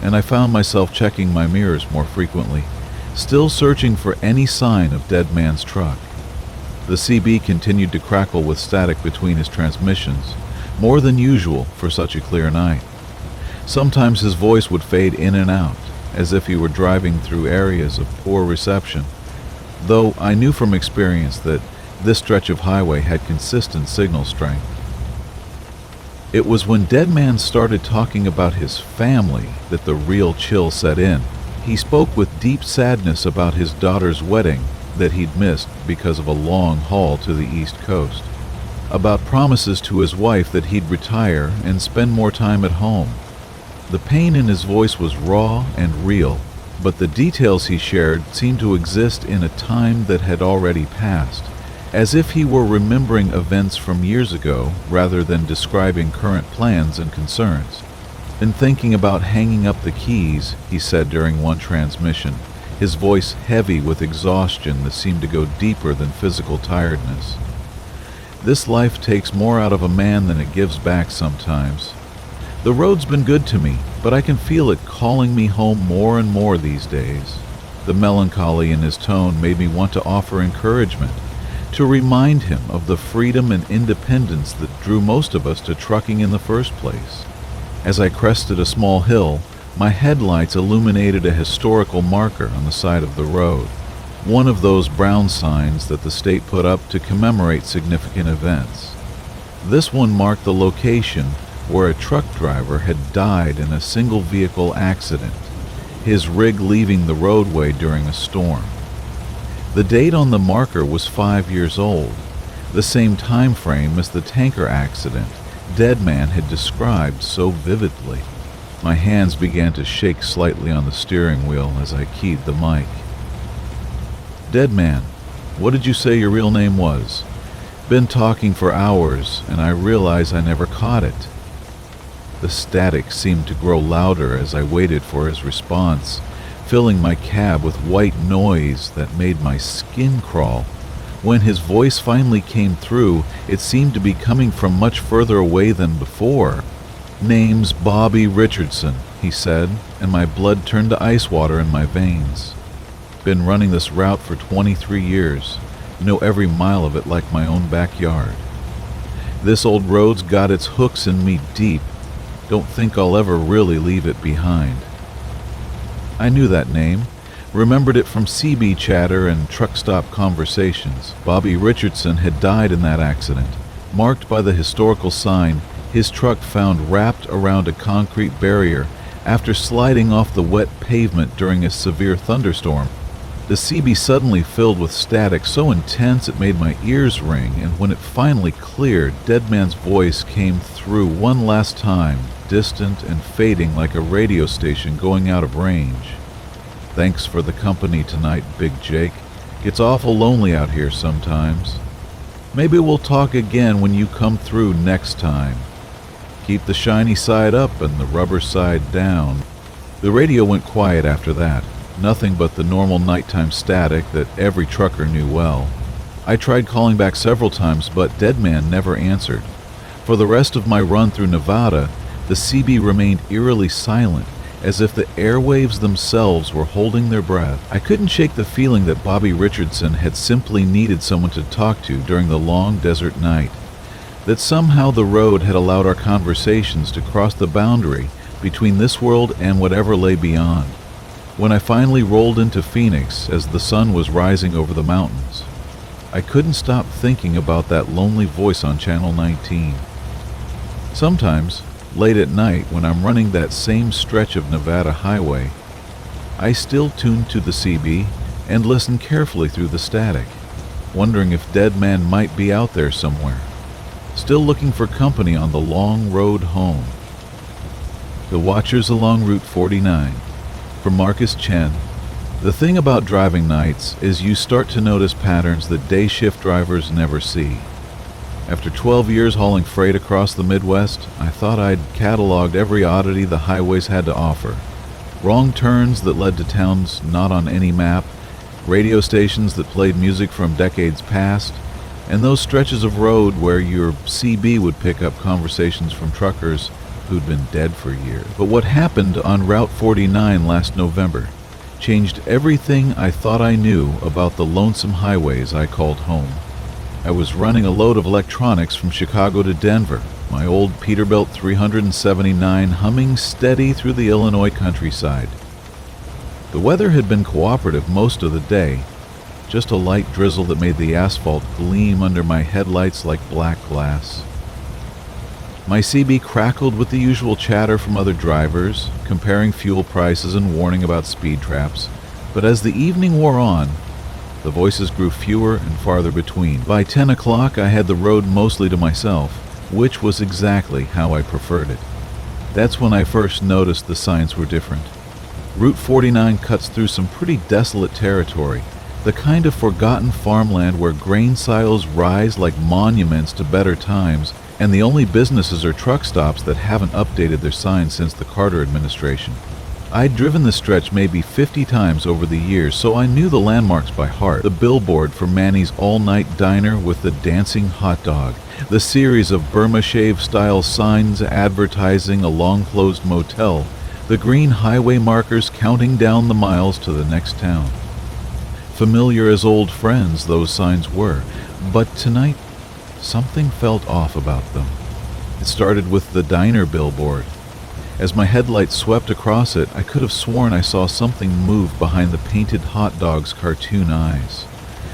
and I found myself checking my mirrors more frequently, still searching for any sign of Deadman's truck. The CB continued to crackle with static between his transmissions, more than usual for such a clear night. Sometimes his voice would fade in and out, as if he were driving through areas of poor reception, though I knew from experience that this stretch of highway had consistent signal strength. It was when Deadman started talking about his family that the real chill set in. He spoke with deep sadness about his daughter's wedding that he'd missed because of a long haul to the East Coast, about promises to his wife that he'd retire and spend more time at home. The pain in his voice was raw and real, but the details he shared seemed to exist in a time that had already passed, as if he were remembering events from years ago rather than describing current plans and concerns. "Been thinking about hanging up the keys," he said during one transmission, his voice heavy with exhaustion that seemed to go deeper than physical tiredness. This life takes more out of a man than it gives back sometimes. The road's been good to me, but I can feel it calling me home more and more these days. The melancholy in his tone made me want to offer encouragement, to remind him of the freedom and independence that drew most of us to trucking in the first place. As I crested a small hill, my headlights illuminated a historical marker on the side of the road, one of those brown signs that the state put up to commemorate significant events. This one marked the location where a truck driver had died in a single-vehicle accident, his rig leaving the roadway during a storm. The date on the marker was 5 years old, the same time frame as the tanker accident Deadman had described so vividly. My hands began to shake slightly on the steering wheel as I keyed the mic. Deadman, what did you say your real name was? Been talking for hours, and I realize I never caught it. The static seemed to grow louder as I waited for his response, filling my cab with white noise that made my skin crawl. When his voice finally came through, it seemed to be coming from much further away than before. Name's Bobby Richardson, he said, and my blood turned to ice water in my veins. Been running this route for 23 years. Know every mile of it like my own backyard. This old road's got its hooks in me deep. Don't think I'll ever really leave it behind. I knew that name, remembered it from CB chatter and truck stop conversations. Bobby Richardson had died in that accident, marked by the historical sign, his truck found wrapped around a concrete barrier after sliding off the wet pavement during a severe thunderstorm. The CB suddenly filled with static so intense it made my ears ring, and when it finally cleared, Deadman's voice came through one last time, distant and fading like a radio station going out of range. Thanks for the company tonight, Big Jake. Gets awful lonely out here sometimes. Maybe we'll talk again when you come through next time. Keep the shiny side up and the rubber side down. The radio went quiet after that. Nothing but the normal nighttime static that every trucker knew well. I tried calling back several times, but Deadman never answered. For the rest of my run through Nevada, the CB remained eerily silent, as if the airwaves themselves were holding their breath. I couldn't shake the feeling that Bobby Richardson had simply needed someone to talk to during the long desert night, that somehow the road had allowed our conversations to cross the boundary between this world and whatever lay beyond. When I finally rolled into Phoenix as the sun was rising over the mountains, I couldn't stop thinking about that lonely voice on Channel 19. Sometimes, late at night when I'm running that same stretch of Nevada highway, I still tune to the CB and listen carefully through the static, wondering if Deadman might be out there somewhere, still looking for company on the long road home. The Watchers Along Route 49. From Marcus Chen. The thing about driving nights is you start to notice patterns that day shift drivers never see. After 12 years hauling freight across the Midwest, I thought I'd cataloged every oddity the highways had to offer. Wrong turns that led to towns not on any map, radio stations that played music from decades past, and those stretches of road where your CB would pick up conversations from truckers who'd been dead for years. But what happened on Route 49 last November changed everything I thought I knew about the lonesome highways I called home. I was running a load of electronics from Chicago to Denver, my old Peterbilt 379 humming steady through the Illinois countryside. The weather had been cooperative most of the day, just a light drizzle that made the asphalt gleam under my headlights like black glass. My CB crackled with the usual chatter from other drivers, comparing fuel prices and warning about speed traps, but as the evening wore on, the voices grew fewer and farther between. By 10 o'clock, I had the road mostly to myself, which was exactly how I preferred it. That's when I first noticed the signs were different. Route 49 cuts through some pretty desolate territory, the kind of forgotten farmland where grain silos rise like monuments to better times, and the only businesses or truck stops that haven't updated their signs since the Carter administration. I'd driven the stretch maybe 50 times over the years, so I knew the landmarks by heart. The billboard for Manny's all-night diner with the dancing hot dog, the series of Burma Shave-style signs advertising a long-closed motel, the green highway markers counting down the miles to the next town. Familiar as old friends those signs were, but tonight, something felt off about them. It started with the diner billboard. As my headlights swept across it, I could have sworn I saw something move behind the painted hot dog's cartoon eyes.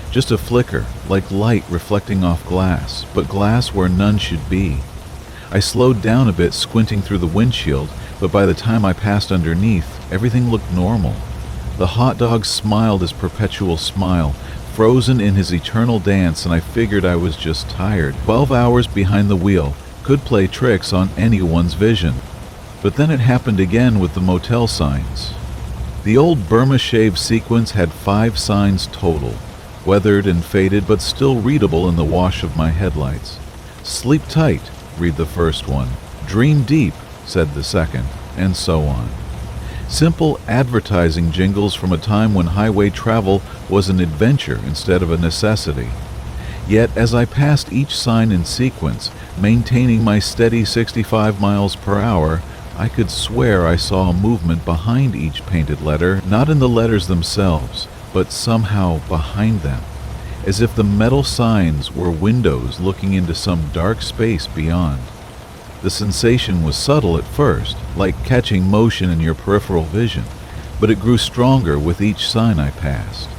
Just a flicker, like light reflecting off glass, but glass where none should be. I slowed down a bit, squinting through the windshield, but by the time I passed underneath, everything looked normal. The hot dog smiled his perpetual smile, frozen in his eternal dance, and I figured I was just tired. 12 hours behind the wheel could play tricks on anyone's vision. But then it happened again with the motel signs. The old Burma Shave sequence had 5 signs total, weathered and faded but still readable in the wash of my headlights. "Sleep tight," read the first one. "Dream deep," said the second, and so on. Simple advertising jingles from a time when highway travel was an adventure instead of a necessity. Yet as I passed each sign in sequence, maintaining my steady 65 miles per hour, I could swear I saw a movement behind each painted letter, not in the letters themselves, but somehow behind them, as if the metal signs were windows looking into some dark space beyond. The sensation was subtle at first, like catching motion in your peripheral vision, but it grew stronger with each sign I passed.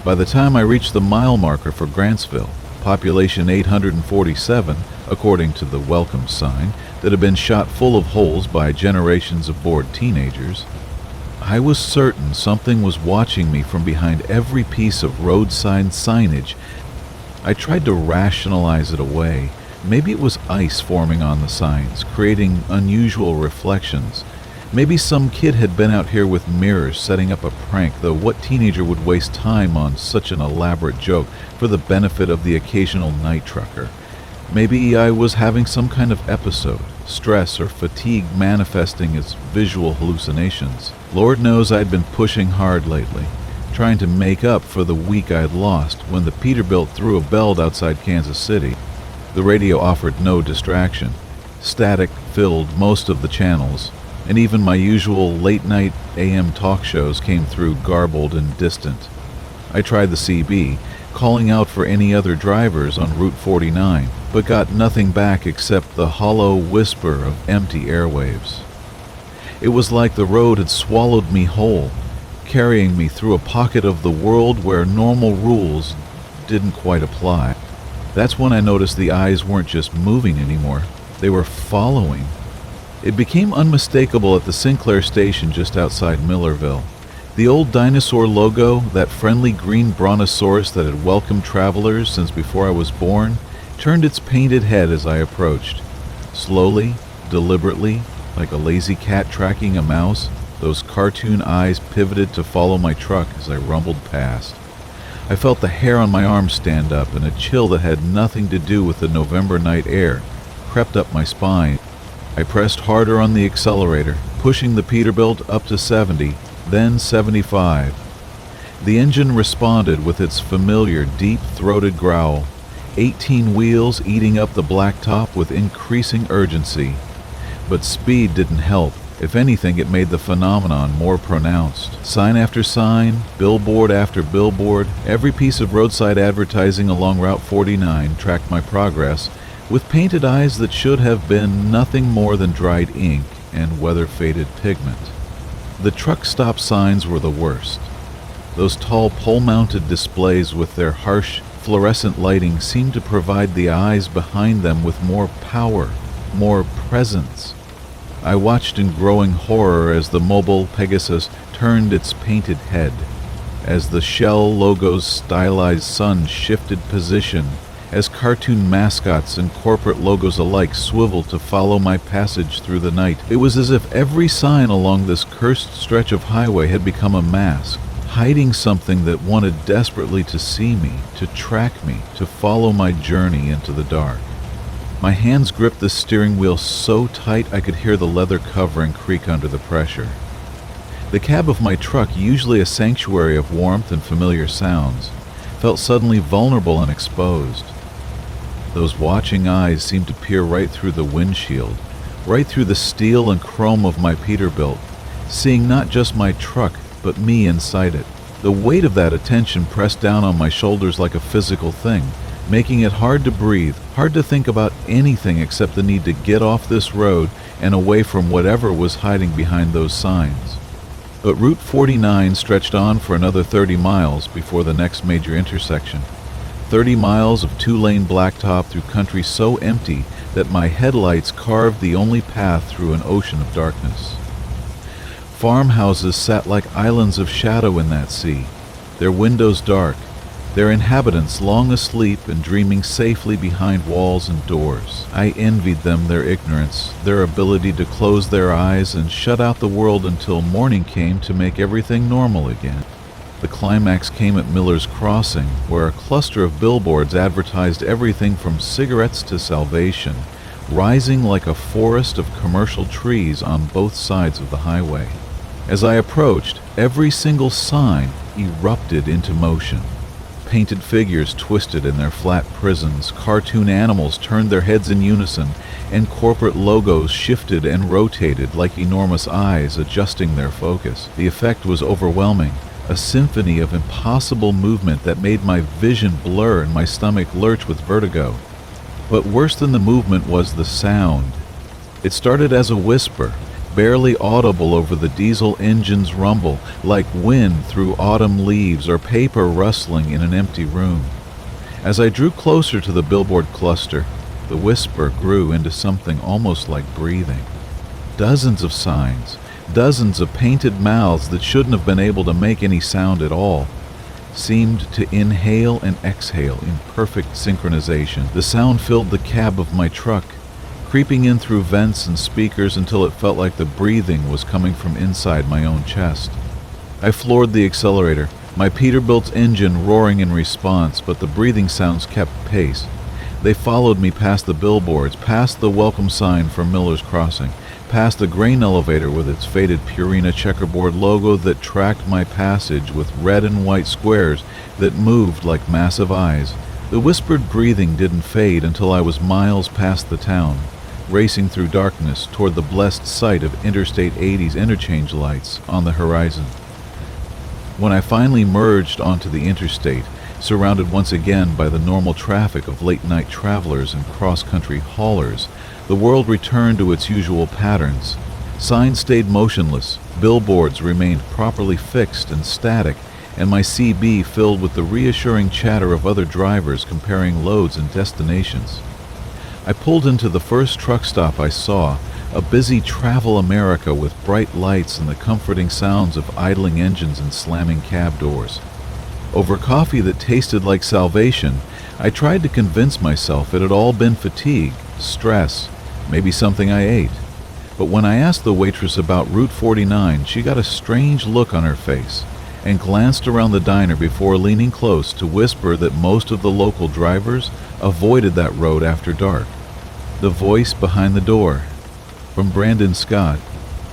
By the time I reached the mile marker for Grantsville, population 847, according to the welcome sign that had been shot full of holes by generations of bored teenagers, I was certain something was watching me from behind every piece of roadside signage. I tried to rationalize it away. Maybe it was ice forming on the signs, creating unusual reflections. Maybe some kid had been out here with mirrors setting up a prank, though what teenager would waste time on such an elaborate joke for the benefit of the occasional night trucker? Maybe I was having some kind of episode, stress or fatigue manifesting as visual hallucinations. Lord knows I'd been pushing hard lately, trying to make up for the week I'd lost when the Peterbilt threw a belt outside Kansas City. The radio offered no distraction. Static filled most of the channels, and even my usual late-night AM talk shows came through garbled and distant. I tried the CB, calling out for any other drivers on Route 49, but got nothing back except the hollow whisper of empty airwaves. It was like the road had swallowed me whole, carrying me through a pocket of the world where normal rules didn't quite apply. That's when I noticed the eyes weren't just moving anymore, they were following. It became unmistakable at the Sinclair station just outside Millerville. The old dinosaur logo, that friendly green brontosaurus that had welcomed travelers since before I was born, turned its painted head as I approached. Slowly, deliberately, like a lazy cat tracking a mouse, those cartoon eyes pivoted to follow my truck as I rumbled past. I felt the hair on my arm stand up, and a chill that had nothing to do with the November night air crept up my spine. I pressed harder on the accelerator, pushing the Peterbilt up to 70, then 75. The engine responded with its familiar deep-throated growl, 18 wheels eating up the blacktop with increasing urgency. But speed didn't help. If anything, it made the phenomenon more pronounced. Sign after sign, billboard after billboard, every piece of roadside advertising along Route 49 tracked my progress with painted eyes that should have been nothing more than dried ink and weather-faded pigment. The truck stop signs were the worst. Those tall pole-mounted displays with their harsh fluorescent lighting seemed to provide the eyes behind them with more power, more presence. I watched in growing horror as the mobile Pegasus turned its painted head, as the Shell logo's stylized sun shifted position, as cartoon mascots and corporate logos alike swiveled to follow my passage through the night. It was as if every sign along this cursed stretch of highway had become a mask, hiding something that wanted desperately to see me, to track me, to follow my journey into the dark. My hands gripped the steering wheel so tight I could hear the leather covering creak under the pressure. The cab of my truck, usually a sanctuary of warmth and familiar sounds, felt suddenly vulnerable and exposed. Those watching eyes seemed to peer right through the windshield, right through the steel and chrome of my Peterbilt, seeing not just my truck, but me inside it. The weight of that attention pressed down on my shoulders like a physical thing, making it hard to breathe, hard to think about anything except the need to get off this road and away from whatever was hiding behind those signs. But Route 49 stretched on for another 30 miles before the next major intersection. 30 miles of two-lane blacktop through country so empty that my headlights carved the only path through an ocean of darkness. Farmhouses sat like islands of shadow in that sea, their windows dark, their inhabitants long asleep and dreaming safely behind walls and doors. I envied them their ignorance, their ability to close their eyes and shut out the world until morning came to make everything normal again. The climax came at Miller's Crossing, where a cluster of billboards advertised everything from cigarettes to salvation, rising like a forest of commercial trees on both sides of the highway. As I approached, every single sign erupted into motion. Painted figures twisted in their flat prisons, cartoon animals turned their heads in unison, and corporate logos shifted and rotated like enormous eyes adjusting their focus. The effect was overwhelming, a symphony of impossible movement that made my vision blur and my stomach lurch with vertigo. But worse than the movement was the sound. It started as a whisper, barely audible over the diesel engine's rumble, like wind through autumn leaves or paper rustling in an empty room. As I drew closer to the billboard cluster, the whisper grew into something almost like breathing. Dozens of signs, dozens of painted mouths that shouldn't have been able to make any sound at all, seemed to inhale and exhale in perfect synchronization. The sound filled the cab of my truck, creeping in through vents and speakers until it felt like the breathing was coming from inside my own chest. I floored the accelerator, my Peterbilt's engine roaring in response, but the breathing sounds kept pace. They followed me past the billboards, past the welcome sign for Miller's Crossing, past the grain elevator with its faded Purina checkerboard logo that tracked my passage with red and white squares that moved like massive eyes. The whispered breathing didn't fade until I was miles past the town, racing through darkness toward the blessed sight of Interstate 80's interchange lights on the horizon. When I finally merged onto the interstate, surrounded once again by the normal traffic of late-night travelers and cross-country haulers, the world returned to its usual patterns. Signs stayed motionless, billboards remained properly fixed and static, and my CB filled with the reassuring chatter of other drivers comparing loads and destinations. I pulled into the first truck stop I saw, a busy Travel America with bright lights and the comforting sounds of idling engines and slamming cab doors. Over coffee that tasted like salvation, I tried to convince myself it had all been fatigue, stress, maybe something I ate. But when I asked the waitress about Route 49, she got a strange look on her face and glanced around the diner before leaning close to whisper that most of the local drivers avoided that road after dark. The voice behind the door. From Brandon Scott,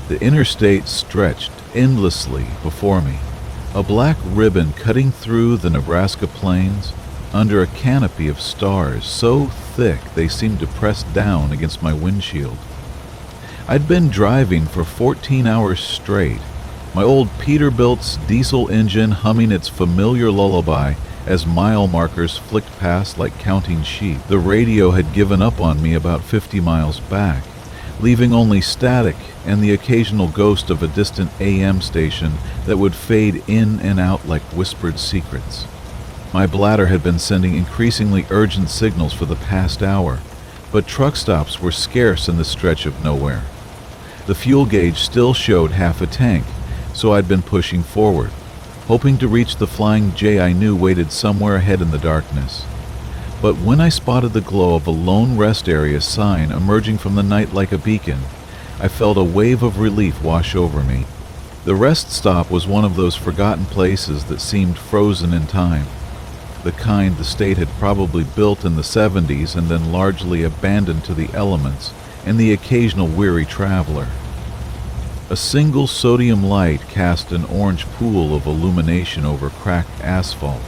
the interstate stretched endlessly before me, a black ribbon cutting through the Nebraska plains under a canopy of stars so thick they seemed to press down against my windshield. I'd been driving for 14 hours straight, my old Peterbilt's diesel engine humming its familiar lullaby as mile markers flicked past like counting sheep. The radio had given up on me about 50 miles back, leaving only static and the occasional ghost of a distant AM station that would fade in and out like whispered secrets. My bladder had been sending increasingly urgent signals for the past hour, but truck stops were scarce in the stretch of nowhere. The fuel gauge still showed half a tank, so I'd been pushing forward, hoping to reach the Flying J I knew waited somewhere ahead in the darkness. But when I spotted the glow of a lone rest area sign emerging from the night like a beacon, I felt a wave of relief wash over me. The rest stop was one of those forgotten places that seemed frozen in time, the kind the state had probably built in the 70s and then largely abandoned to the elements and the occasional weary traveler. A single sodium light cast an orange pool of illumination over cracked asphalt,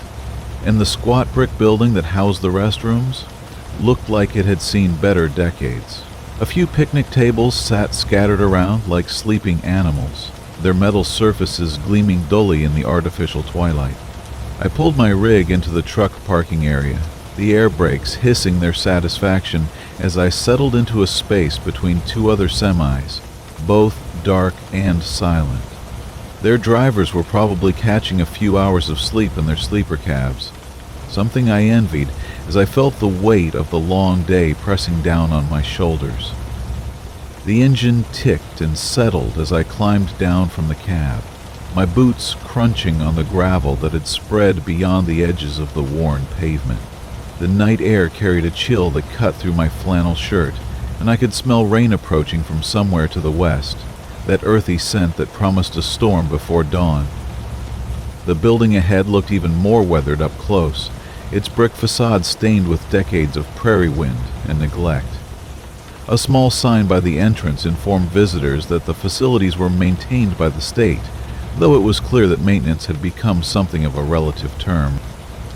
and the squat brick building that housed the restrooms looked like it had seen better decades. A few picnic tables sat scattered around like sleeping animals, their metal surfaces gleaming dully in the artificial twilight. I pulled my rig into the truck parking area, the air brakes hissing their satisfaction as I settled into a space between two other semis, both dark and silent. Their drivers were probably catching a few hours of sleep in their sleeper cabs, something I envied as I felt the weight of the long day pressing down on my shoulders. The engine ticked and settled as I climbed down from the cab, my boots crunching on the gravel that had spread beyond the edges of the worn pavement. The night air carried a chill that cut through my flannel shirt, and I could smell rain approaching from somewhere to the west, that earthy scent that promised a storm before dawn. The building ahead looked even more weathered up close, its brick facade stained with decades of prairie wind and neglect. A small sign by the entrance informed visitors that the facilities were maintained by the state, though it was clear that maintenance had become something of a relative term.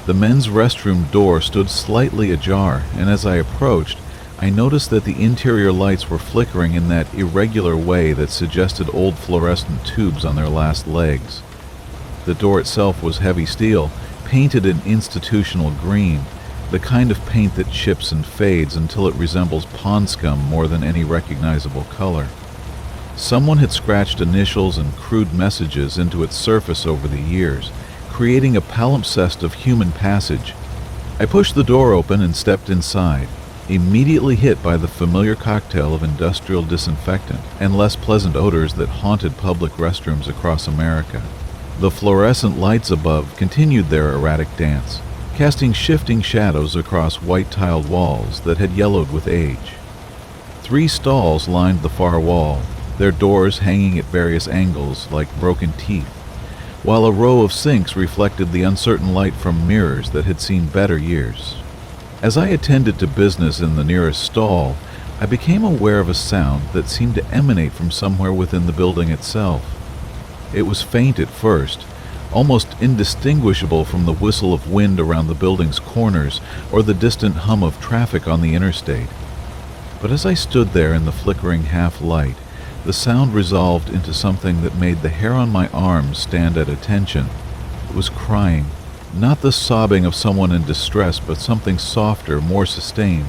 The men's restroom door stood slightly ajar, and as I approached, I noticed that the interior lights were flickering in that irregular way that suggested old fluorescent tubes on their last legs. The door itself was heavy steel, painted in institutional green, the kind of paint that chips and fades until it resembles pond scum more than any recognizable color. Someone had scratched initials and crude messages into its surface over the years, creating a palimpsest of human passage. I pushed the door open and stepped inside, immediately hit by the familiar cocktail of industrial disinfectant and less pleasant odors that haunted public restrooms across America. The fluorescent lights above continued their erratic dance, casting shifting shadows across white-tiled walls that had yellowed with age. 3 stalls lined the far wall, their doors hanging at various angles like broken teeth, while a row of sinks reflected the uncertain light from mirrors that had seen better years. As I attended to business in the nearest stall, I became aware of a sound that seemed to emanate from somewhere within the building itself. It was faint at first, almost indistinguishable from the whistle of wind around the building's corners or the distant hum of traffic on the interstate. But as I stood there in the flickering half-light, the sound resolved into something that made the hair on my arms stand at attention. It was crying, not the sobbing of someone in distress, but something softer, more sustained,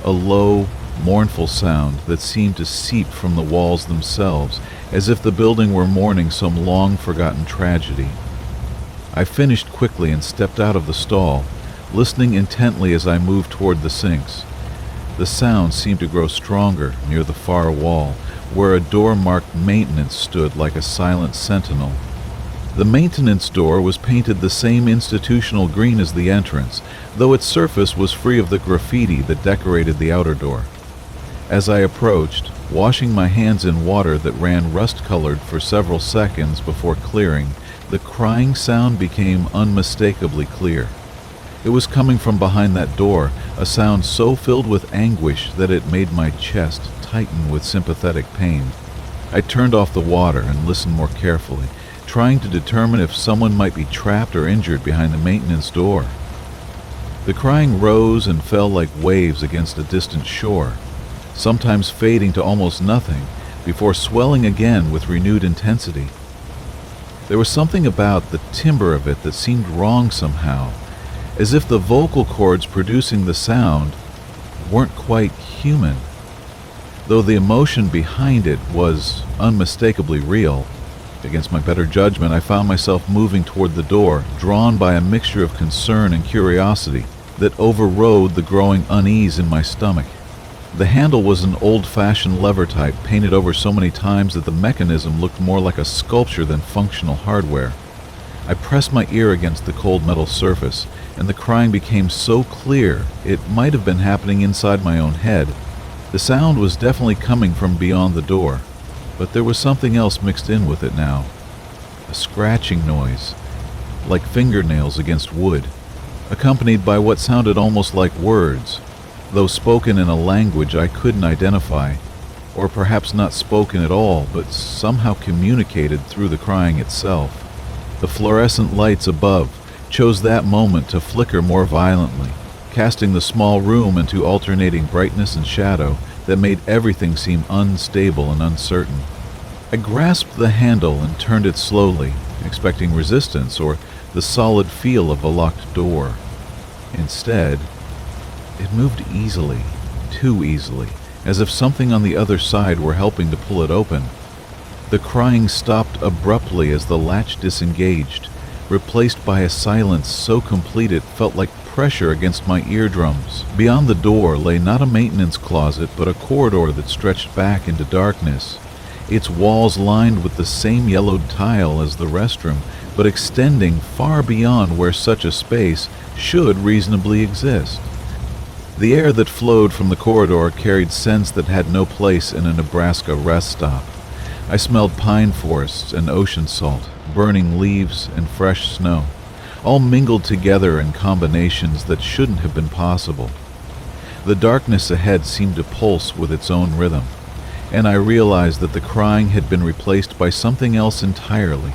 a low, mournful sound that seemed to seep from the walls themselves, as if the building were mourning some long-forgotten tragedy. I finished quickly and stepped out of the stall, listening intently as I moved toward the sinks. The sound seemed to grow stronger near the far wall, where a door marked maintenance stood like a silent sentinel. The maintenance door was painted the same institutional green as the entrance, though its surface was free of the graffiti that decorated the outer door. As I approached, washing my hands in water that ran rust-colored for several seconds before clearing, the crying sound became unmistakably clear. It was coming from behind that door, a sound so filled with anguish that it made my chest tighten with sympathetic pain. I turned off the water and listened more carefully, trying to determine if someone might be trapped or injured behind the maintenance door. The crying rose and fell like waves against a distant shore, sometimes fading to almost nothing, before swelling again with renewed intensity. There was something about the timbre of it that seemed wrong somehow, as if the vocal cords producing the sound weren't quite human, though the emotion behind it was unmistakably real. Against my better judgment, I found myself moving toward the door, drawn by a mixture of concern and curiosity that overrode the growing unease in my stomach. The handle was an old-fashioned lever type, painted over so many times that the mechanism looked more like a sculpture than functional hardware. I pressed my ear against the cold metal surface, and the crying became so clear it might have been happening inside my own head. The sound was definitely coming from beyond the door, but there was something else mixed in with it now. A scratching noise, like fingernails against wood, accompanied by what sounded almost like words, though spoken in a language I couldn't identify. or perhaps not spoken at all, but somehow communicated through the crying itself. The fluorescent lights above chose that moment to flicker more violently, casting the small room into alternating brightness and shadow that made everything seem unstable and uncertain. I grasped the handle and turned it slowly, expecting resistance or the solid feel of a locked door. Instead, it moved easily, too easily, as if something on the other side were helping to pull it open. The crying stopped abruptly as the latch disengaged, replaced by a silence so complete it felt like pressure against my eardrums. Beyond the door lay not a maintenance closet, but a corridor that stretched back into darkness, its walls lined with the same yellowed tile as the restroom, but extending far beyond where such a space should reasonably exist. The air that flowed from the corridor carried scents that had no place in a Nebraska rest stop. I smelled pine forests and ocean salt, burning leaves and fresh snow, all mingled together in combinations that shouldn't have been possible. The darkness ahead seemed to pulse with its own rhythm, and I realized that the crying had been replaced by something else entirely.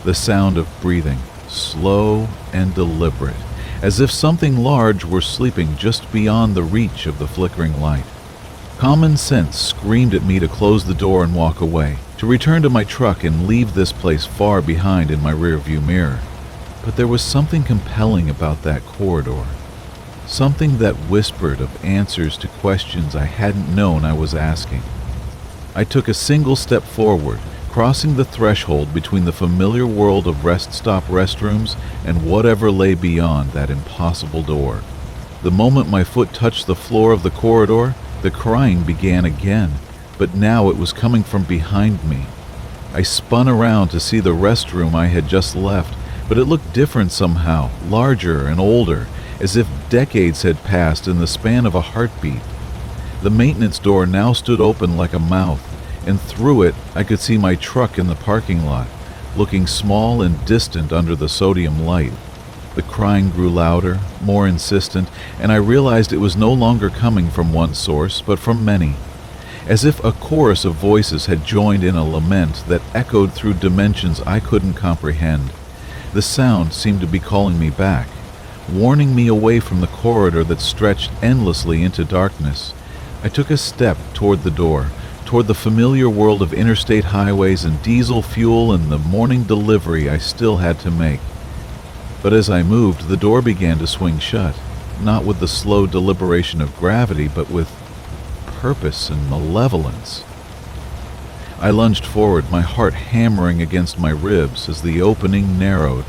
The sound of breathing, slow and deliberate, as if something large were sleeping just beyond the reach of the flickering light. Common sense screamed at me to close the door and walk away, to return to my truck and leave this place far behind in my rearview mirror. But there was something compelling about that corridor, something that whispered of answers to questions I hadn't known I was asking. I took a single step forward, crossing the threshold between the familiar world of rest stop restrooms and whatever lay beyond that impossible door. The moment my foot touched the floor of the corridor, the crying began again, but now it was coming from behind me. I spun around to see the restroom I had just left, but it looked different somehow, larger and older, as if decades had passed in the span of a heartbeat. The maintenance door now stood open like a mouth, and through it I could see my truck in the parking lot, looking small and distant under the sodium light. The crying grew louder, more insistent, and I realized it was no longer coming from one source, but from many, as if a chorus of voices had joined in a lament that echoed through dimensions I couldn't comprehend. The sound seemed to be calling me back, warning me away from the corridor that stretched endlessly into darkness. I took a step toward the door, toward the familiar world of interstate highways and diesel fuel and the morning delivery I still had to make. But as I moved, the door began to swing shut, not with the slow deliberation of gravity, but with purpose and malevolence. I lunged forward, my heart hammering against my ribs as the opening narrowed.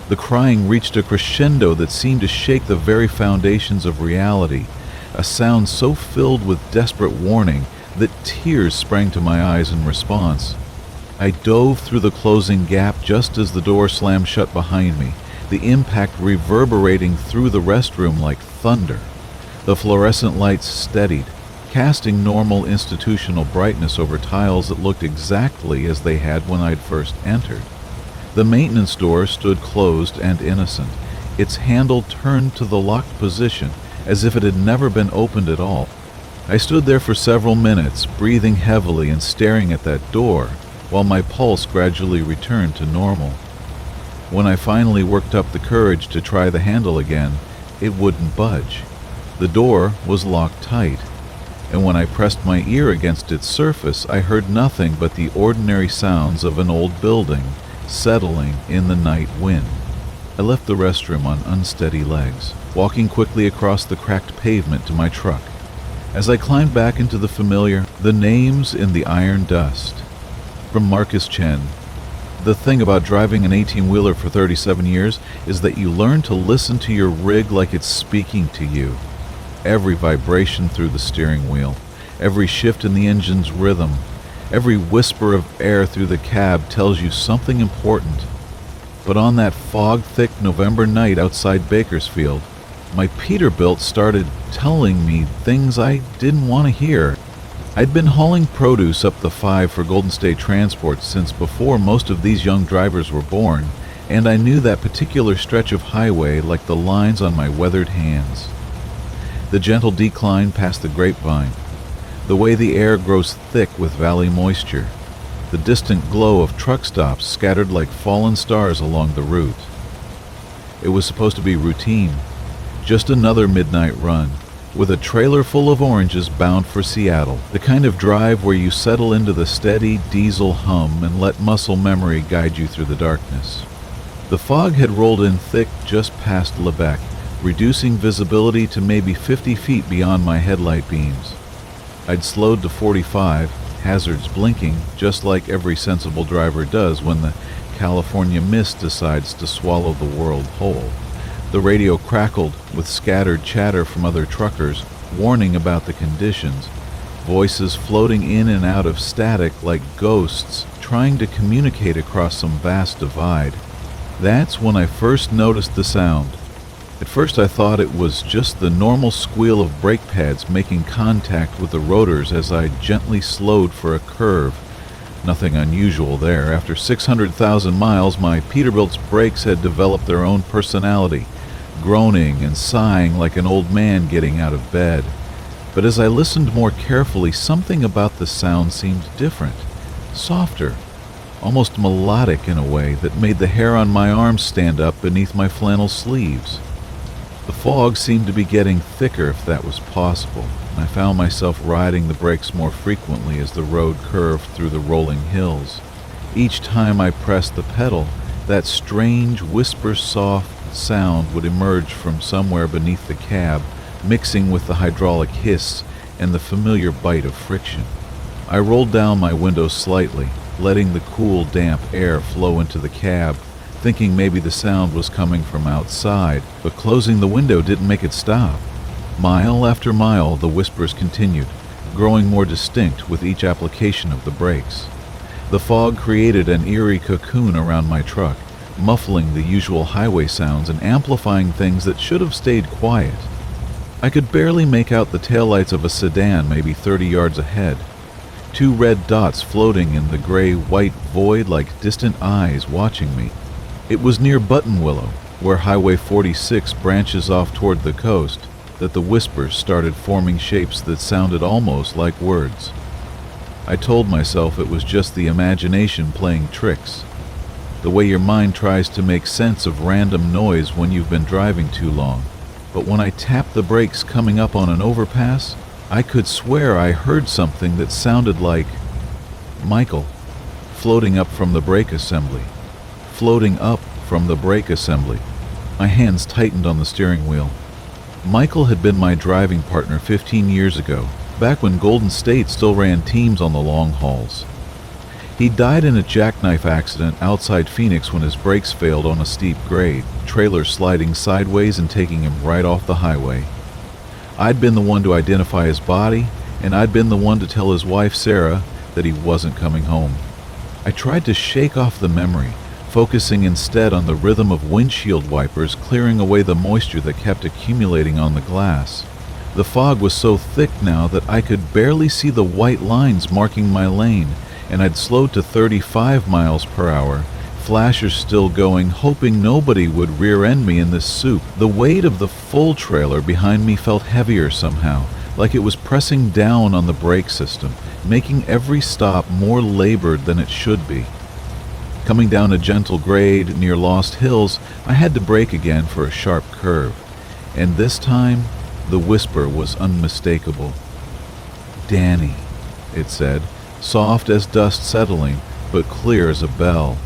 The crying reached a crescendo that seemed to shake the very foundations of reality, a sound so filled with desperate warning that tears sprang to my eyes in response. I dove through the closing gap just as the door slammed shut behind me, the impact reverberating through the restroom like thunder. The fluorescent lights steadied, casting normal institutional brightness over tiles that looked exactly as they had when I'd first entered. The maintenance door stood closed and innocent, its handle turned to the locked position as if it had never been opened at all. I stood there for several minutes, breathing heavily and staring at that door, while my pulse gradually returned to normal. When I finally worked up the courage to try the handle again, it wouldn't budge. The door was locked tight, and when I pressed my ear against its surface, I heard nothing but the ordinary sounds of an old building settling in the night wind. I left the restroom on unsteady legs, walking quickly across the cracked pavement to my truck. As I climbed back into the familiar, the names in the iron dust. From Marcus Chen. The thing about driving an 18-wheeler for 37 years is that you learn to listen to your rig like it's speaking to you. Every vibration through the steering wheel, every shift in the engine's rhythm, every whisper of air through the cab tells you something important. But on that fog-thick November night outside Bakersfield, my Peterbilt started telling me things I didn't want to hear. I'd been hauling produce up the 5 for Golden State Transport since before most of these young drivers were born, and I knew that particular stretch of highway like the lines on my weathered hands. The gentle decline past the grapevine, The way the air grows thick with valley moisture. The distant glow of truck stops scattered like fallen stars along the route. It was supposed to be routine, just another midnight run, with a trailer full of oranges bound for Seattle, the kind of drive where you settle into the steady diesel hum and let muscle memory guide you through the darkness. The fog had rolled in thick just past Lebec, reducing visibility to maybe 50 feet beyond my headlight beams. I'd slowed to 45, hazards blinking, just like every sensible driver does when the California mist decides to swallow the world whole. The radio crackled with scattered chatter from other truckers, warning about the conditions, voices floating in and out of static like ghosts trying to communicate across some vast divide. That's when I first noticed the sound. At first I thought it was just the normal squeal of brake pads making contact with the rotors as I gently slowed for a curve. Nothing unusual there. After 600,000 miles, my Peterbilt's brakes had developed their own personality, groaning and sighing like an old man getting out of bed. But as I listened more carefully, something about the sound seemed different, softer, almost melodic in a way that made the hair on my arms stand up beneath my flannel sleeves. The fog seemed to be getting thicker, if that was possible, and I found myself riding the brakes more frequently as the road curved through the rolling hills. Each time I pressed the pedal, that strange, whisper-soft sound would emerge from somewhere beneath the cab, mixing with the hydraulic hiss and the familiar bite of friction. I rolled down my window slightly, letting the cool, damp air flow into the cab, thinking maybe the sound was coming from outside, but closing the window didn't make it stop. Mile after mile, the whispers continued, growing more distinct with each application of the brakes. The fog created an eerie cocoon around my truck, muffling the usual highway sounds and amplifying things that should have stayed quiet. I could barely make out the taillights of a sedan maybe 30 yards ahead. 2 red dots floating in the gray-white void like distant eyes watching me. It was near Buttonwillow, where Highway 46 branches off toward the coast, that the whispers started forming shapes that sounded almost like words. I told myself it was just the imagination playing tricks, the way your mind tries to make sense of random noise when you've been driving too long. But when I tapped the brakes coming up on an overpass, I could swear I heard something that sounded like Michael, floating up from the brake assembly. Floating up from the brake assembly. My hands tightened on the steering wheel. Michael had been my driving partner 15 years ago, back when Golden State still ran teams on the long hauls. He died in a jackknife accident outside Phoenix when his brakes failed on a steep grade, trailer sliding sideways and taking him right off the highway. I'd been the one to identify his body, and I'd been the one to tell his wife Sarah that he wasn't coming home. I tried to shake off the memory, focusing instead on the rhythm of windshield wipers clearing away the moisture that kept accumulating on the glass. The fog was so thick now that I could barely see the white lines marking my lane, and I'd slowed to 35 miles per hour, flashers still going, hoping nobody would rear-end me in this soup. The weight of the full trailer behind me felt heavier somehow, like it was pressing down on the brake system, making every stop more labored than it should be. Coming down a gentle grade near Lost Hills, I had to brake again for a sharp curve, and this time the whisper was unmistakable. "Danny," it said, soft as dust settling, but clear as a bell.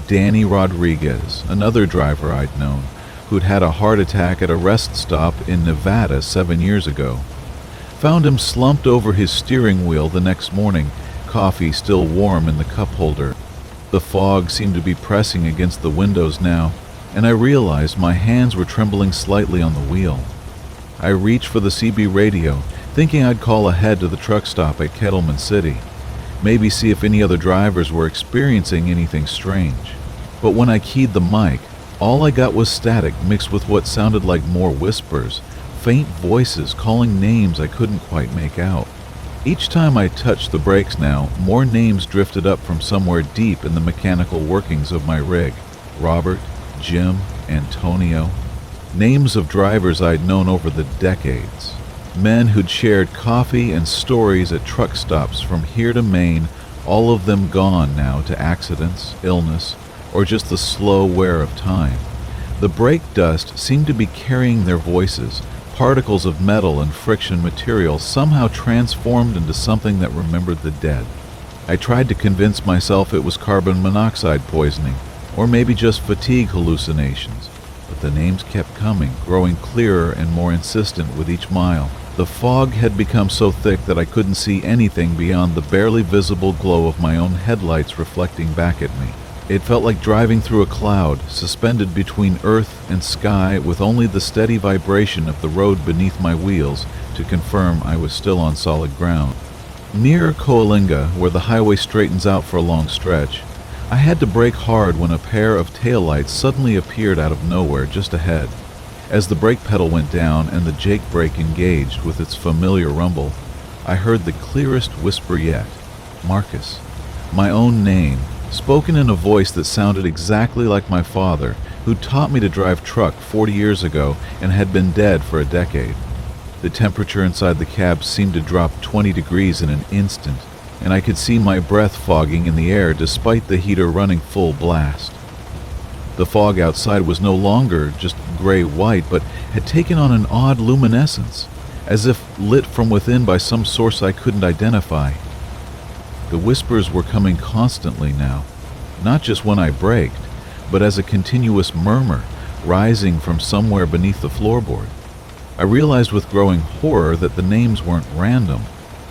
Danny Rodriguez, another driver I'd known, who'd had a heart attack at a rest stop in Nevada 7 years ago. Found him slumped over his steering wheel the next morning, coffee still warm in the cup holder. The fog seemed to be pressing against the windows now, and I realized my hands were trembling slightly on the wheel. I reached for the CB radio, thinking I'd call ahead to the truck stop at Kettleman City, maybe see if any other drivers were experiencing anything strange. But when I keyed the mic, all I got was static mixed with what sounded like more whispers, faint voices calling names I couldn't quite make out. Each time I touched the brakes now, more names drifted up from somewhere deep in the mechanical workings of my rig. Robert, Jim, Antonio. Names of drivers I'd known over the decades. Men who'd shared coffee and stories at truck stops from here to Maine, all of them gone now to accidents, illness, or just the slow wear of time. The brake dust seemed to be carrying their voices, particles of metal and friction material somehow transformed into something that remembered the dead. I tried to convince myself it was carbon monoxide poisoning, or maybe just fatigue hallucinations, but the names kept coming, growing clearer and more insistent with each mile. The fog had become so thick that I couldn't see anything beyond the barely visible glow of my own headlights reflecting back at me. It felt like driving through a cloud, suspended between earth and sky, with only the steady vibration of the road beneath my wheels to confirm I was still on solid ground. Near Coalinga, where the highway straightens out for a long stretch, I had to brake hard when a pair of taillights suddenly appeared out of nowhere just ahead. As the brake pedal went down and the Jake brake engaged with its familiar rumble, I heard the clearest whisper yet. Marcus. My own name, spoken in a voice that sounded exactly like my father, who taught me to drive truck 40 years ago and had been dead for a decade. The temperature inside the cab seemed to drop 20 degrees in an instant, and I could see my breath fogging in the air despite the heater running full blast. The fog outside was no longer just gray-white, but had taken on an odd luminescence, as if lit from within by some source I couldn't identify. The whispers were coming constantly now, not just when I braked, but as a continuous murmur rising from somewhere beneath the floorboard. I realized with growing horror that the names weren't random.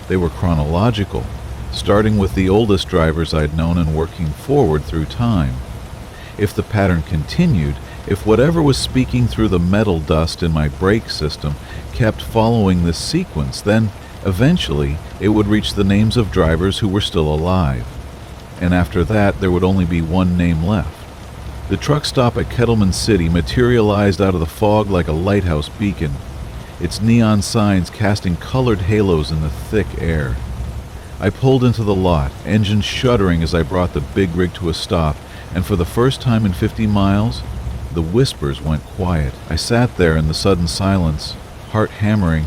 They were chronological, starting with the oldest drivers I'd known and working forward through time. If the pattern continued, if whatever was speaking through the metal dust in my brake system kept following this sequence, then eventually it would reach the names of drivers who were still alive. And after that, there would only be one name left. The truck stop at Kettleman City materialized out of the fog like a lighthouse beacon, its neon signs casting colored halos in the thick air. I pulled into the lot, engine shuddering as I brought the big rig to a stop, and for the first time in 50 miles, the whispers went quiet. I sat there in the sudden silence, heart hammering,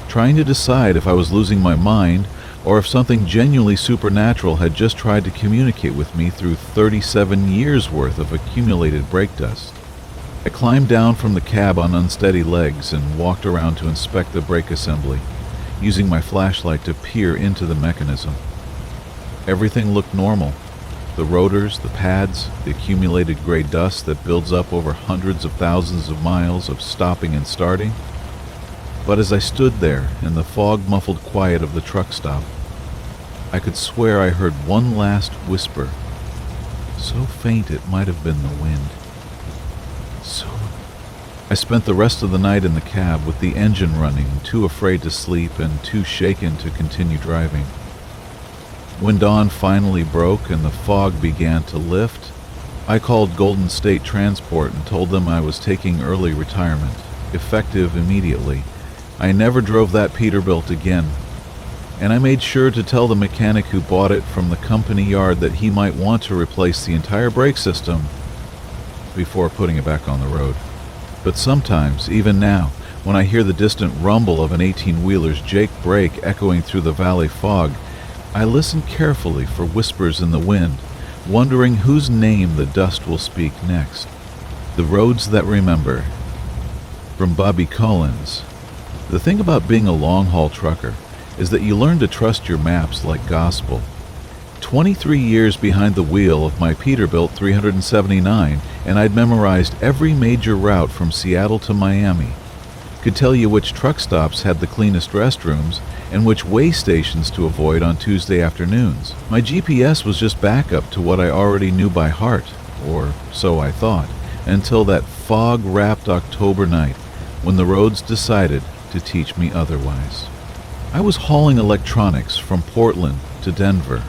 trying to decide if I was losing my mind or if something genuinely supernatural had just tried to communicate with me through 37 years' worth of accumulated brake dust. I climbed down from the cab on unsteady legs and walked around to inspect the brake assembly, using my flashlight to peer into the mechanism. Everything looked normal. The rotors, the pads, the accumulated gray dust that builds up over hundreds of thousands of miles of stopping and starting. But as I stood there in the fog-muffled quiet of the truck stop, I could swear I heard one last whisper, so faint it might have been the wind. I spent the rest of the night in the cab with the engine running, too afraid to sleep and too shaken to continue driving. When dawn finally broke and the fog began to lift, I called Golden State Transport and told them I was taking early retirement, effective immediately. I never drove that Peterbilt again, and I made sure to tell the mechanic who bought it from the company yard that he might want to replace the entire brake system before putting it back on the road. But sometimes, even now, when I hear the distant rumble of an 18-wheeler's Jake brake echoing through the valley fog, I listen carefully for whispers in the wind, wondering whose name the dust will speak next. The Roads That Remember. From Bobby Collins. The thing about being a long-haul trucker is that you learn to trust your maps like gospel. 23 years behind the wheel of my Peterbilt 379, and I'd memorized every major route from Seattle to Miami. Could tell you which truck stops had the cleanest restrooms and which way stations to avoid on Tuesday afternoons. My GPS was just backup to what I already knew by heart, or so I thought, until that fog-wrapped October night when the roads decided to teach me otherwise. I was hauling electronics from Portland to Denver,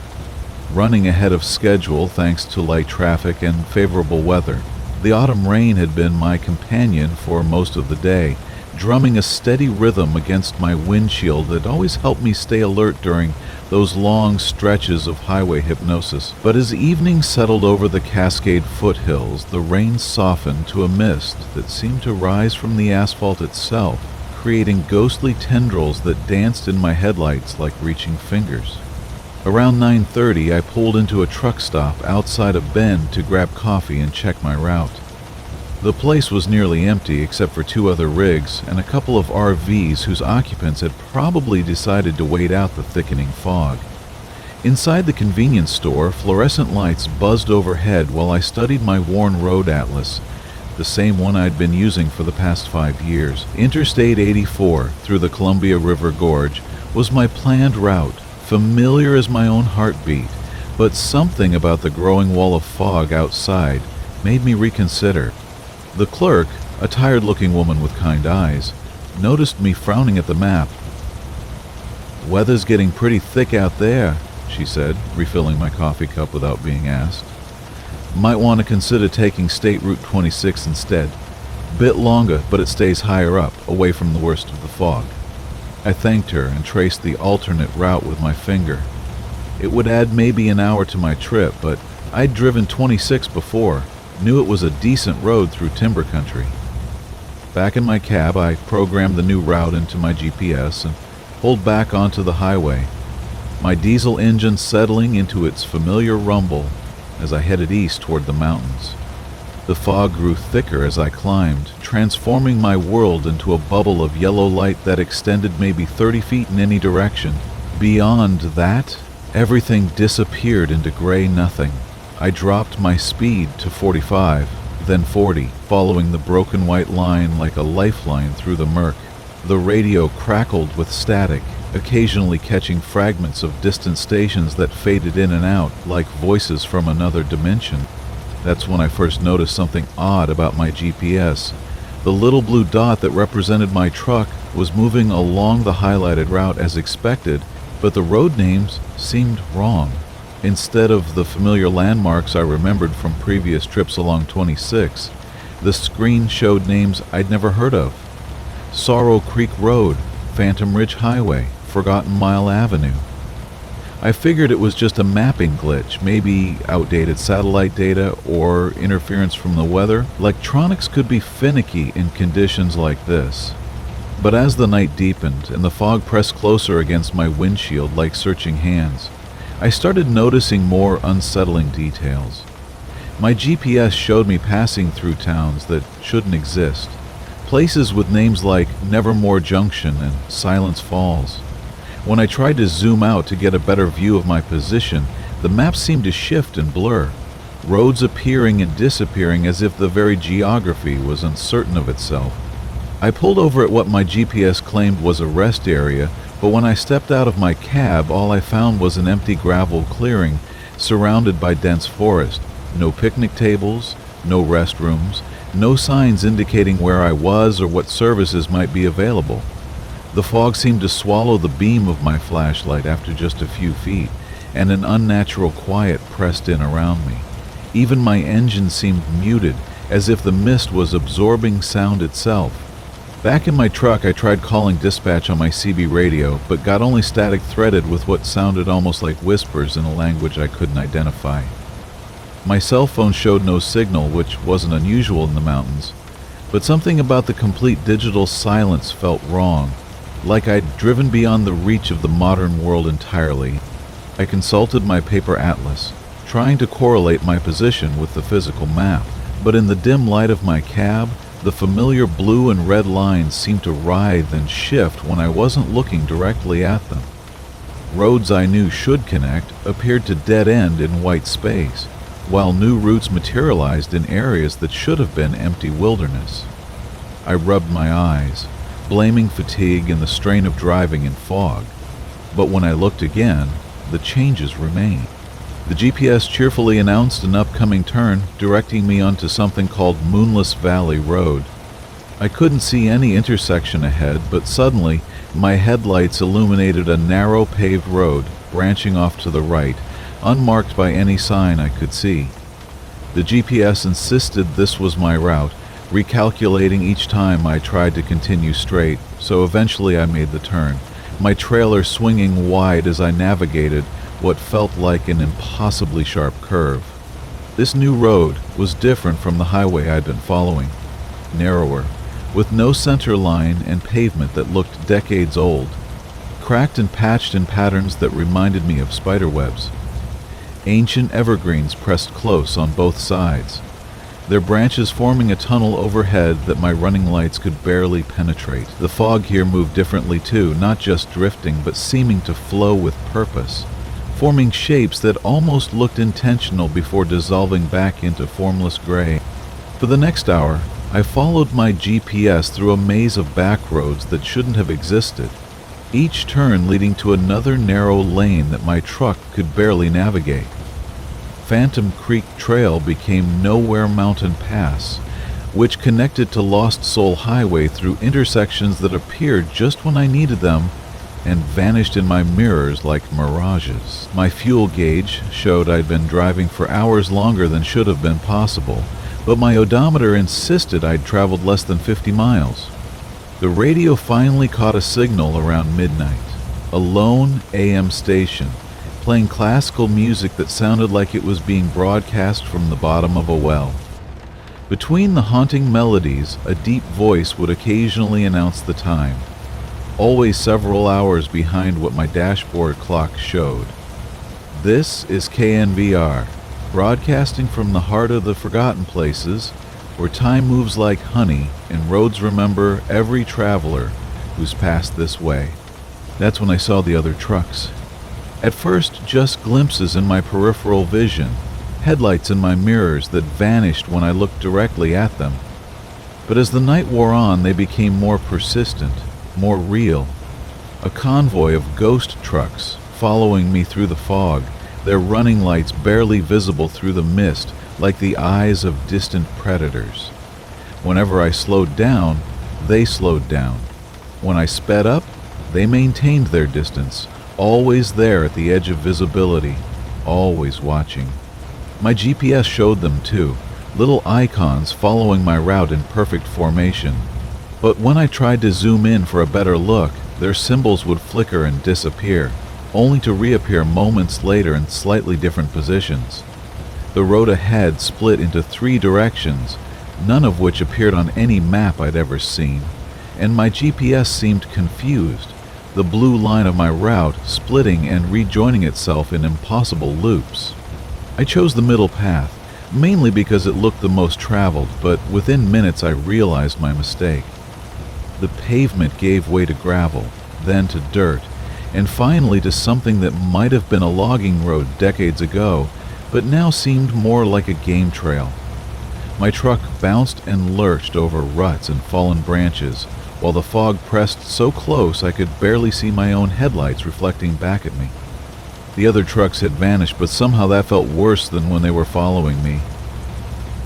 running ahead of schedule thanks to light traffic and favorable weather. The autumn rain had been my companion for most of the day, drumming a steady rhythm against my windshield that always helped me stay alert during those long stretches of highway hypnosis. But as evening settled over the Cascade foothills, the rain softened to a mist that seemed to rise from the asphalt itself, creating ghostly tendrils that danced in my headlights like reaching fingers. Around 9:30, I pulled into a truck stop outside a bend to grab coffee and check my route. The place was nearly empty except for 2 other rigs and a couple of RVs whose occupants had probably decided to wait out the thickening fog. Inside the convenience store, fluorescent lights buzzed overhead while I studied my worn road atlas, the same one I'd been using for the past 5 years. Interstate 84 through the Columbia River Gorge was my planned route, familiar as my own heartbeat, but something about the growing wall of fog outside made me reconsider. The clerk, a tired-looking woman with kind eyes, noticed me frowning at the map. "Weather's getting pretty thick out there," she said, refilling my coffee cup without being asked. "Might want to consider taking State Route 26 instead. Bit longer, but it stays higher up, away from the worst of the fog." I thanked her and traced the alternate route with my finger. It would add maybe an hour to my trip, but I'd driven 26 before, knew it was a decent road through timber country. Back in my cab, I programmed the new route into my GPS and pulled back onto the highway, my diesel engine settling into its familiar rumble as I headed east toward the mountains. The fog grew thicker as I climbed, transforming my world into a bubble of yellow light that extended maybe 30 feet in any direction. Beyond that, everything disappeared into gray nothing. I dropped my speed to 45, then 40, following the broken white line like a lifeline through the murk. The radio crackled with static, occasionally catching fragments of distant stations that faded in and out like voices from another dimension. That's when I first noticed something odd about my GPS. The little blue dot that represented my truck was moving along the highlighted route as expected, but the road names seemed wrong. Instead of the familiar landmarks I remembered from previous trips along 26, the screen showed names I'd never heard of. Sorrow Creek Road, Phantom Ridge Highway, Forgotten Mile Avenue. I figured it was just a mapping glitch, maybe outdated satellite data or interference from the weather. Electronics could be finicky in conditions like this. But as the night deepened and the fog pressed closer against my windshield like searching hands, I started noticing more unsettling details. My GPS showed me passing through towns that shouldn't exist, places with names like Nevermore Junction and Silence Falls. When I tried to zoom out to get a better view of my position, the map seemed to shift and blur, roads appearing and disappearing as if the very geography was uncertain of itself. I pulled over at what my GPS claimed was a rest area, but when I stepped out of my cab, all I found was an empty gravel clearing surrounded by dense forest. No picnic tables, no restrooms, no signs indicating where I was or what services might be available. The fog seemed to swallow the beam of my flashlight after just a few feet, and an unnatural quiet pressed in around me. Even my engine seemed muted, as if the mist was absorbing sound itself. Back in my truck, I tried calling dispatch on my CB radio, but got only static threaded with what sounded almost like whispers in a language I couldn't identify. My cell phone showed no signal, which wasn't unusual in the mountains, but something about the complete digital silence felt wrong, like I'd driven beyond the reach of the modern world entirely. I consulted my paper atlas, trying to correlate my position with the physical map, but in the dim light of my cab, the familiar blue and red lines seemed to writhe and shift when I wasn't looking directly at them. Roads I knew should connect appeared to dead end in white space, while new routes materialized in areas that should have been empty wilderness. I rubbed my eyes, blaming fatigue and the strain of driving in fog, but when I looked again, the changes remained. The GPS cheerfully announced an upcoming turn, directing me onto something called Moonless Valley Road. I couldn't see any intersection ahead, but suddenly my headlights illuminated a narrow paved road branching off to the right, unmarked by any sign I could see. The GPS insisted this was my route, recalculating each time I tried to continue straight, so eventually I made the turn, my trailer swinging wide as I navigated what felt like an impossibly sharp curve. This new road was different from the highway I'd been following. Narrower, with no center line and pavement that looked decades old, cracked and patched in patterns that reminded me of spiderwebs. Ancient evergreens pressed close on both sides, their branches forming a tunnel overhead that my running lights could barely penetrate. The fog here moved differently too, not just drifting, but seeming to flow with purpose, forming shapes that almost looked intentional before dissolving back into formless gray. For the next hour, I followed my GPS through a maze of backroads that shouldn't have existed, each turn leading to another narrow lane that my truck could barely navigate. Phantom Creek Trail became Nowhere Mountain Pass, which connected to Lost Soul Highway through intersections that appeared just when I needed them and vanished in my mirrors like mirages. My fuel gauge showed I'd been driving for hours longer than should have been possible, but my odometer insisted I'd traveled less than 50 miles. The radio finally caught a signal around midnight, a lone AM station, playing classical music that sounded like it was being broadcast from the bottom of a well. Between the haunting melodies, a deep voice would occasionally announce the time, always several hours behind what my dashboard clock showed. This is KNVR, broadcasting from the heart of the forgotten places, where time moves like honey and roads remember every traveler who's passed this way. That's when I saw the other trucks. At first, just glimpses in my peripheral vision, headlights in my mirrors that vanished when I looked directly at them. But as the night wore on, they became more persistent, more real. A convoy of ghost trucks following me through the fog, their running lights barely visible through the mist like the eyes of distant predators. Whenever I slowed down, they slowed down. When I sped up, they maintained their distance, always there at the edge of visibility, always watching. My GPS showed them too, little icons following my route in perfect formation. But when I tried to zoom in for a better look, their symbols would flicker and disappear, only to reappear moments later in slightly different positions. The road ahead split into 3 directions, none of which appeared on any map I'd ever seen, and my GPS seemed confused, the blue line of my route splitting and rejoining itself in impossible loops. I chose the middle path, mainly because it looked the most traveled, but within minutes I realized my mistake. The pavement gave way to gravel, then to dirt, and finally to something that might have been a logging road decades ago, but now seemed more like a game trail. My truck bounced and lurched over ruts and fallen branches, while the fog pressed so close I could barely see my own headlights reflecting back at me. The other trucks had vanished, but somehow that felt worse than when they were following me.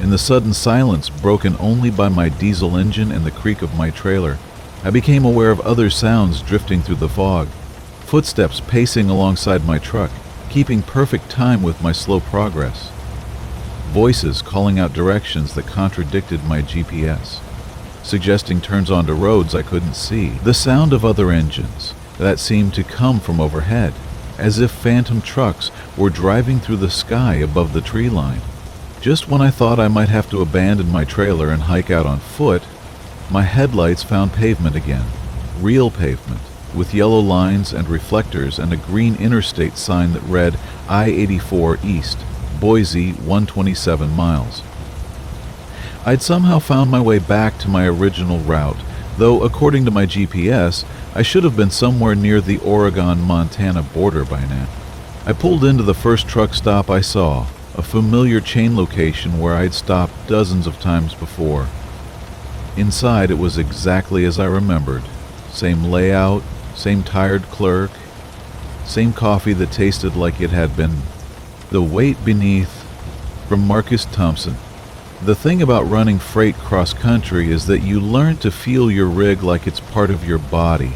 In the sudden silence, broken only by my diesel engine and the creak of my trailer, I became aware of other sounds drifting through the fog, footsteps pacing alongside my truck, keeping perfect time with my slow progress. Voices calling out directions that contradicted my GPS, suggesting turns onto roads I couldn't see. The sound of other engines that seemed to come from overhead, as if phantom trucks were driving through the sky above the tree line. Just when I thought I might have to abandon my trailer and hike out on foot, my headlights found pavement again, real pavement, with yellow lines and reflectors and a green interstate sign that read I-84 East, Boise 127 miles. I'd somehow found my way back to my original route, though according to my GPS, I should have been somewhere near the Oregon-Montana border by now. I pulled into the first truck stop I saw, a familiar chain location where I'd stopped dozens of times before. Inside, it was exactly as I remembered. Same layout, same tired clerk, same coffee that tasted like it had been. The Weight Beneath, from Marcus Thompson. The thing about running freight cross-country is that you learn to feel your rig like it's part of your body.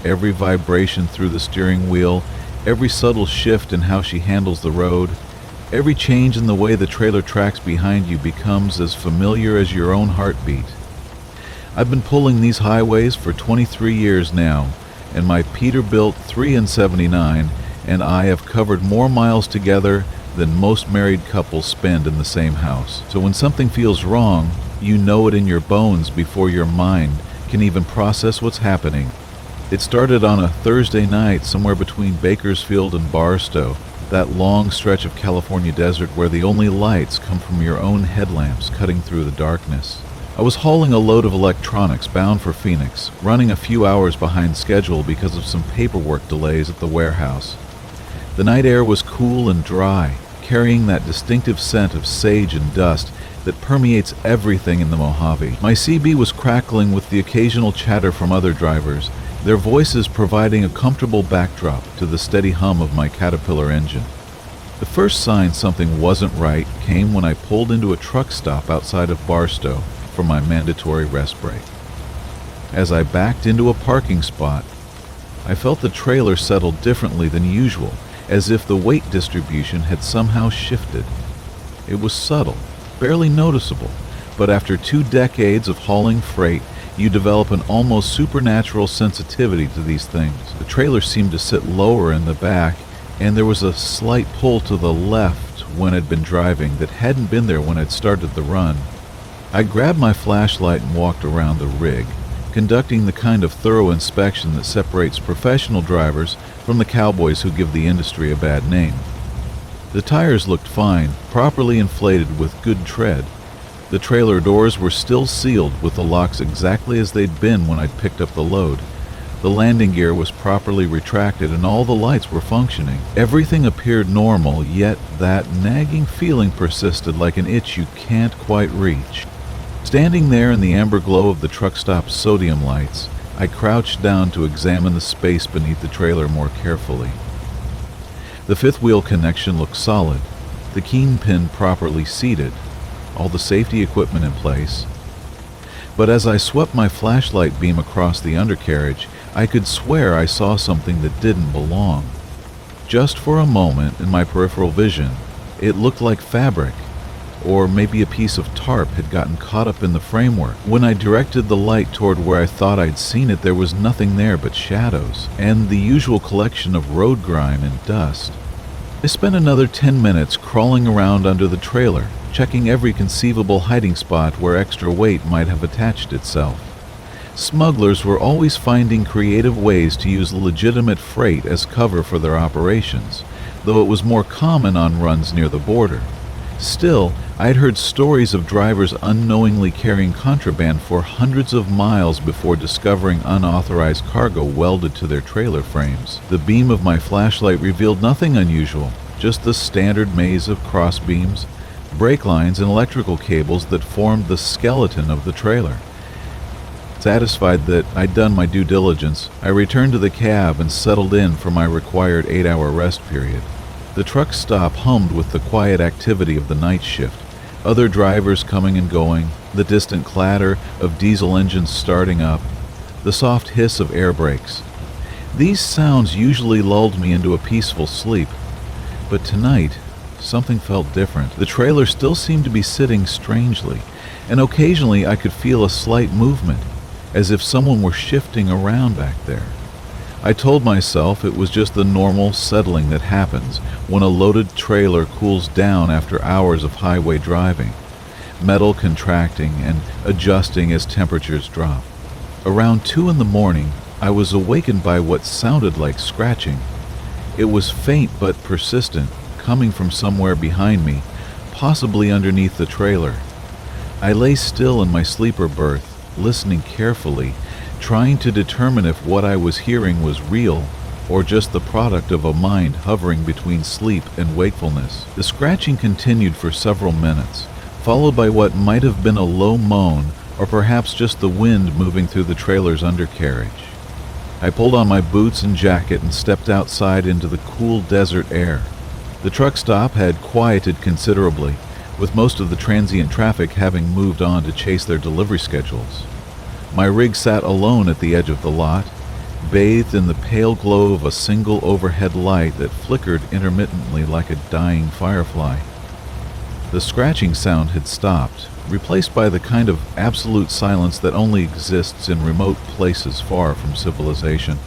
Every vibration through the steering wheel, every subtle shift in how she handles the road, every change in the way the trailer tracks behind you becomes as familiar as your own heartbeat. I've been pulling these highways for 23 years now, and my Peterbilt 3 and 79 and I have covered more miles together than most married couples spend in the same house. So when something feels wrong, You know it in your bones before your mind can even process what's happening. It started on a Thursday night somewhere between Bakersfield and Barstow, that long stretch of California desert where the only lights come from your own headlamps cutting through the darkness. I was hauling a load of electronics bound for Phoenix, running a few hours behind schedule because of some paperwork delays at the warehouse. The night air was cool and dry, carrying that distinctive scent of sage and dust that permeates everything in the Mojave. My CB was crackling with the occasional chatter from other drivers, their voices providing a comfortable backdrop to the steady hum of my Caterpillar engine. The first sign something wasn't right came when I pulled into a truck stop outside of Barstow for my mandatory rest break. As I backed into a parking spot, I felt the trailer settle differently than usual, as if the weight distribution had somehow shifted. It was subtle, barely noticeable, but after 2 decades of hauling freight, you develop an almost supernatural sensitivity to these things. The trailer seemed to sit lower in the back, and there was a slight pull to the left when I'd been driving that hadn't been there when I'd started the run. I grabbed my flashlight and walked around the rig, conducting the kind of thorough inspection that separates professional drivers from the cowboys who give the industry a bad name. The tires looked fine, properly inflated with good tread. The trailer doors were still sealed with the locks exactly as they'd been when I'd picked up the load. The landing gear was properly retracted and all the lights were functioning. Everything appeared normal, yet that nagging feeling persisted like an itch you can't quite reach. Standing there in the amber glow of the truck stop's sodium lights, I crouched down to examine the space beneath the trailer more carefully. The fifth wheel connection looked solid, the keen pin properly seated, all the safety equipment in place. But as I swept my flashlight beam across the undercarriage, I could swear I saw something that didn't belong. Just for a moment in my peripheral vision, it looked like fabric, or maybe a piece of tarp had gotten caught up in the framework. When I directed the light toward where I thought I'd seen it, there was nothing there but shadows, and the usual collection of road grime and dust. I spent another 10 minutes crawling around under the trailer, checking every conceivable hiding spot where extra weight might have attached itself. Smugglers were always finding creative ways to use legitimate freight as cover for their operations, though it was more common on runs near the border. Still, I'd heard stories of drivers unknowingly carrying contraband for hundreds of miles before discovering unauthorized cargo welded to their trailer frames. The beam of my flashlight revealed nothing unusual, just the standard maze of cross beams, brake lines, and electrical cables that formed the skeleton of the trailer. Satisfied that I'd done my due diligence, I returned to the cab and settled in for my required 8-hour rest period. The truck stop hummed with the quiet activity of the night shift, other drivers coming and going, the distant clatter of diesel engines starting up, the soft hiss of air brakes. These sounds usually lulled me into a peaceful sleep, but tonight, something felt different. The trailer still seemed to be sitting strangely, and occasionally I could feel a slight movement, as if someone were shifting around back there. I told myself it was just the normal settling that happens when a loaded trailer cools down after hours of highway driving, metal contracting and adjusting as temperatures drop. Around 2 in the morning, I was awakened by what sounded like scratching. It was faint but persistent, coming from somewhere behind me, possibly underneath the trailer. I lay still in my sleeper berth, listening carefully, trying to determine if what I was hearing was real or just the product of a mind hovering between sleep and wakefulness. The scratching continued for several minutes, followed by what might have been a low moan or perhaps just the wind moving through the trailer's undercarriage. I pulled on my boots and jacket and stepped outside into the cool desert air. The truck stop had quieted considerably, with most of the transient traffic having moved on to chase their delivery schedules. My rig sat alone at the edge of the lot, bathed in the pale glow of a single overhead light that flickered intermittently like a dying firefly. The scratching sound had stopped, replaced by the kind of absolute silence that only exists in remote places far from civilization.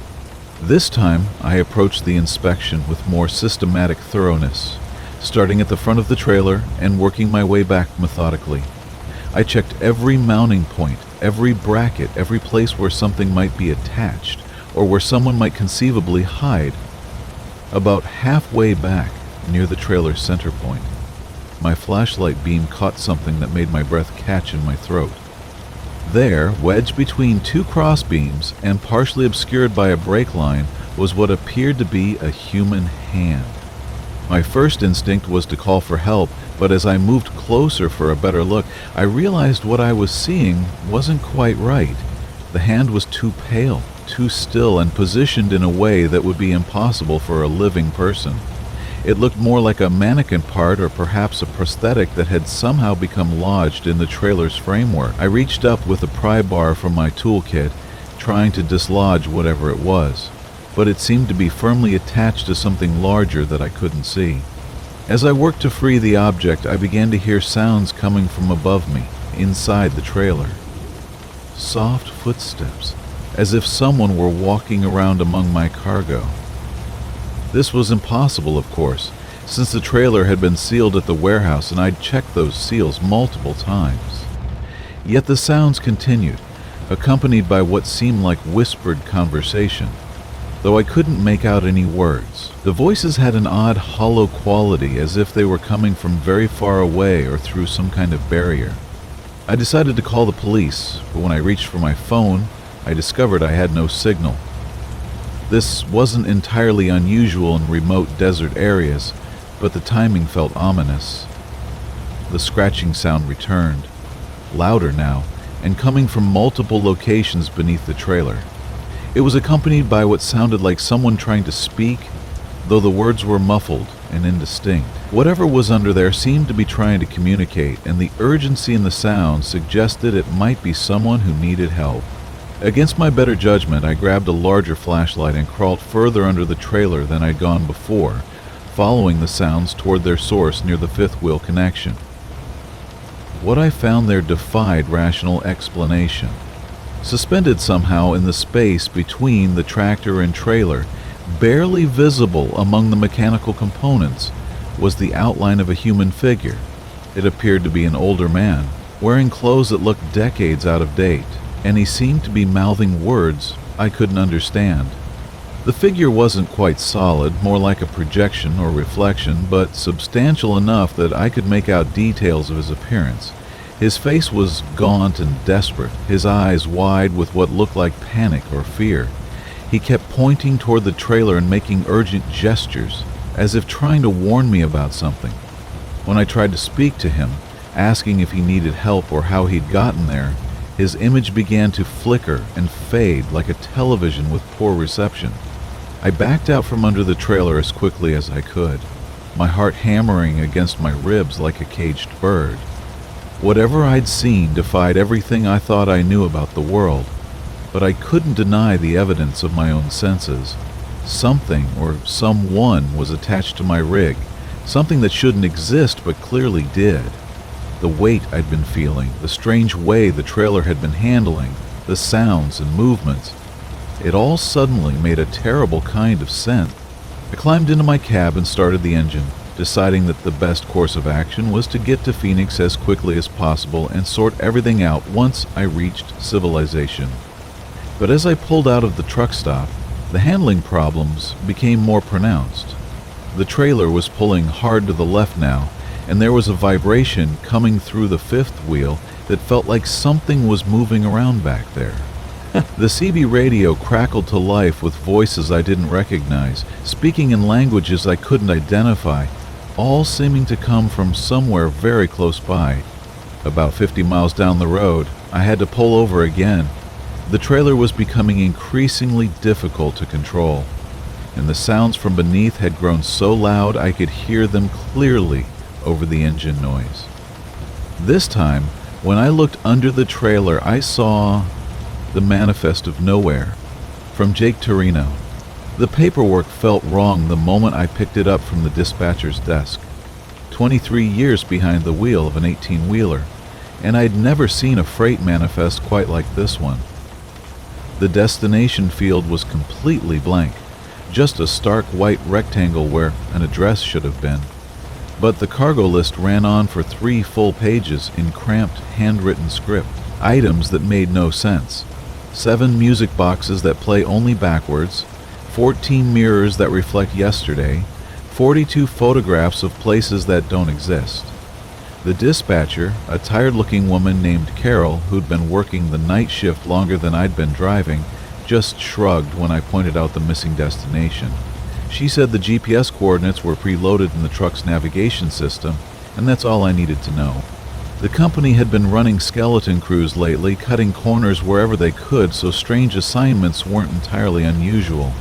This time, I approached the inspection with more systematic thoroughness, starting at the front of the trailer and working my way back methodically. I checked every mounting point, every bracket, every place where something might be attached, or where someone might conceivably hide. About halfway back, near the trailer's center point, my flashlight beam caught something that made my breath catch in my throat. There, wedged between two cross beams and partially obscured by a brake line, was what appeared to be a human hand. My first instinct was to call for help, but as I moved closer for a better look, I realized what I was seeing wasn't quite right. The hand was too pale, too still, and positioned in a way that would be impossible for a living person. It looked more like a mannequin part or perhaps a prosthetic that had somehow become lodged in the trailer's framework. I reached up with a pry bar from my toolkit, trying to dislodge whatever it was, but it seemed to be firmly attached to something larger that I couldn't see. As I worked to free the object, I began to hear sounds coming from above me, inside the trailer. Soft footsteps, as if someone were walking around among my cargo. This was impossible, of course, since the trailer had been sealed at the warehouse and I'd checked those seals multiple times. Yet the sounds continued, accompanied by what seemed like whispered conversation, though I couldn't make out any words. The voices had an odd, hollow quality, as if they were coming from very far away or through some kind of barrier. I decided to call the police, but when I reached for my phone, I discovered I had no signal. This wasn't entirely unusual in remote desert areas, but the timing felt ominous. The scratching sound returned, louder now, and coming from multiple locations beneath the trailer. It was accompanied by what sounded like someone trying to speak, though the words were muffled and indistinct. Whatever was under there seemed to be trying to communicate, and the urgency in the sound suggested it might be someone who needed help. Against my better judgment, I grabbed a larger flashlight and crawled further under the trailer than I'd gone before, following the sounds toward their source near the fifth wheel connection. What I found there defied rational explanation. Suspended somehow in the space between the tractor and trailer, barely visible among the mechanical components, was the outline of a human figure. It appeared to be an older man, wearing clothes that looked decades out of date, and he seemed to be mouthing words I couldn't understand. The figure wasn't quite solid, more like a projection or reflection, but substantial enough that I could make out details of his appearance. His face was gaunt and desperate, his eyes wide with what looked like panic or fear. He kept pointing toward the trailer and making urgent gestures, as if trying to warn me about something. When I tried to speak to him, asking if he needed help or how he'd gotten there, his image began to flicker and fade like a television with poor reception. I backed out from under the trailer as quickly as I could, my heart hammering against my ribs like a caged bird. Whatever I'd seen defied everything I thought I knew about the world, but I couldn't deny the evidence of my own senses. Something or someone was attached to my rig, something that shouldn't exist but clearly did. The weight I'd been feeling, the strange way the trailer had been handling, the sounds and movements, it all suddenly made a terrible kind of sense. I climbed into my cab and started the engine, deciding that the best course of action was to get to Phoenix as quickly as possible and sort everything out once I reached civilization. But as I pulled out of the truck stop, the handling problems became more pronounced. The trailer was pulling hard to the left now, and there was a vibration coming through the fifth wheel that felt like something was moving around back there. The CB radio crackled to life with voices I didn't recognize, speaking in languages I couldn't identify, all seeming to come from somewhere very close by. About 50 miles down the road, I had to pull over again. The trailer was becoming increasingly difficult to control, and the sounds from beneath had grown so loud I could hear them clearly over the engine noise. This time, when I looked under the trailer, I saw the Manifest of Nowhere from Jake Torino. The paperwork felt wrong the moment I picked it up from the dispatcher's desk. 23 years behind the wheel of an 18-wheeler, and I'd never seen a freight manifest quite like this one. The destination field was completely blank, just a stark white rectangle where an address should have been. But the cargo list ran on for 3 full pages in cramped, handwritten script. Items that made no sense. 7 music boxes that play only backwards, 14 mirrors that reflect yesterday, 42 photographs of places that don't exist. The dispatcher, a tired-looking woman named Carol who'd been working the night shift longer than I'd been driving, just shrugged when I pointed out the missing destination. She said the GPS coordinates were preloaded in the truck's navigation system, and that's all I needed to know. The company had been running skeleton crews lately, cutting corners wherever they could, so strange assignments weren't entirely unusual.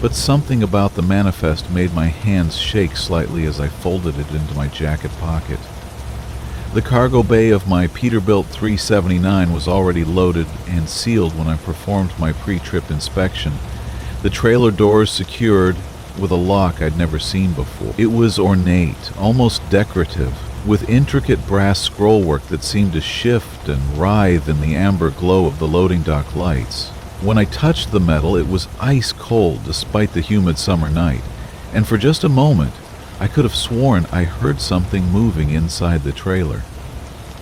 But something about the manifest made my hands shake slightly as I folded it into my jacket pocket. The cargo bay of my Peterbilt 379 was already loaded and sealed when I performed my pre-trip inspection. The trailer doors secured with a lock I'd never seen before. It was ornate, almost decorative, with intricate brass scrollwork that seemed to shift and writhe in the amber glow of the loading dock lights. When I touched the metal, it was ice cold despite the humid summer night, and for just a moment, I could have sworn I heard something moving inside the trailer.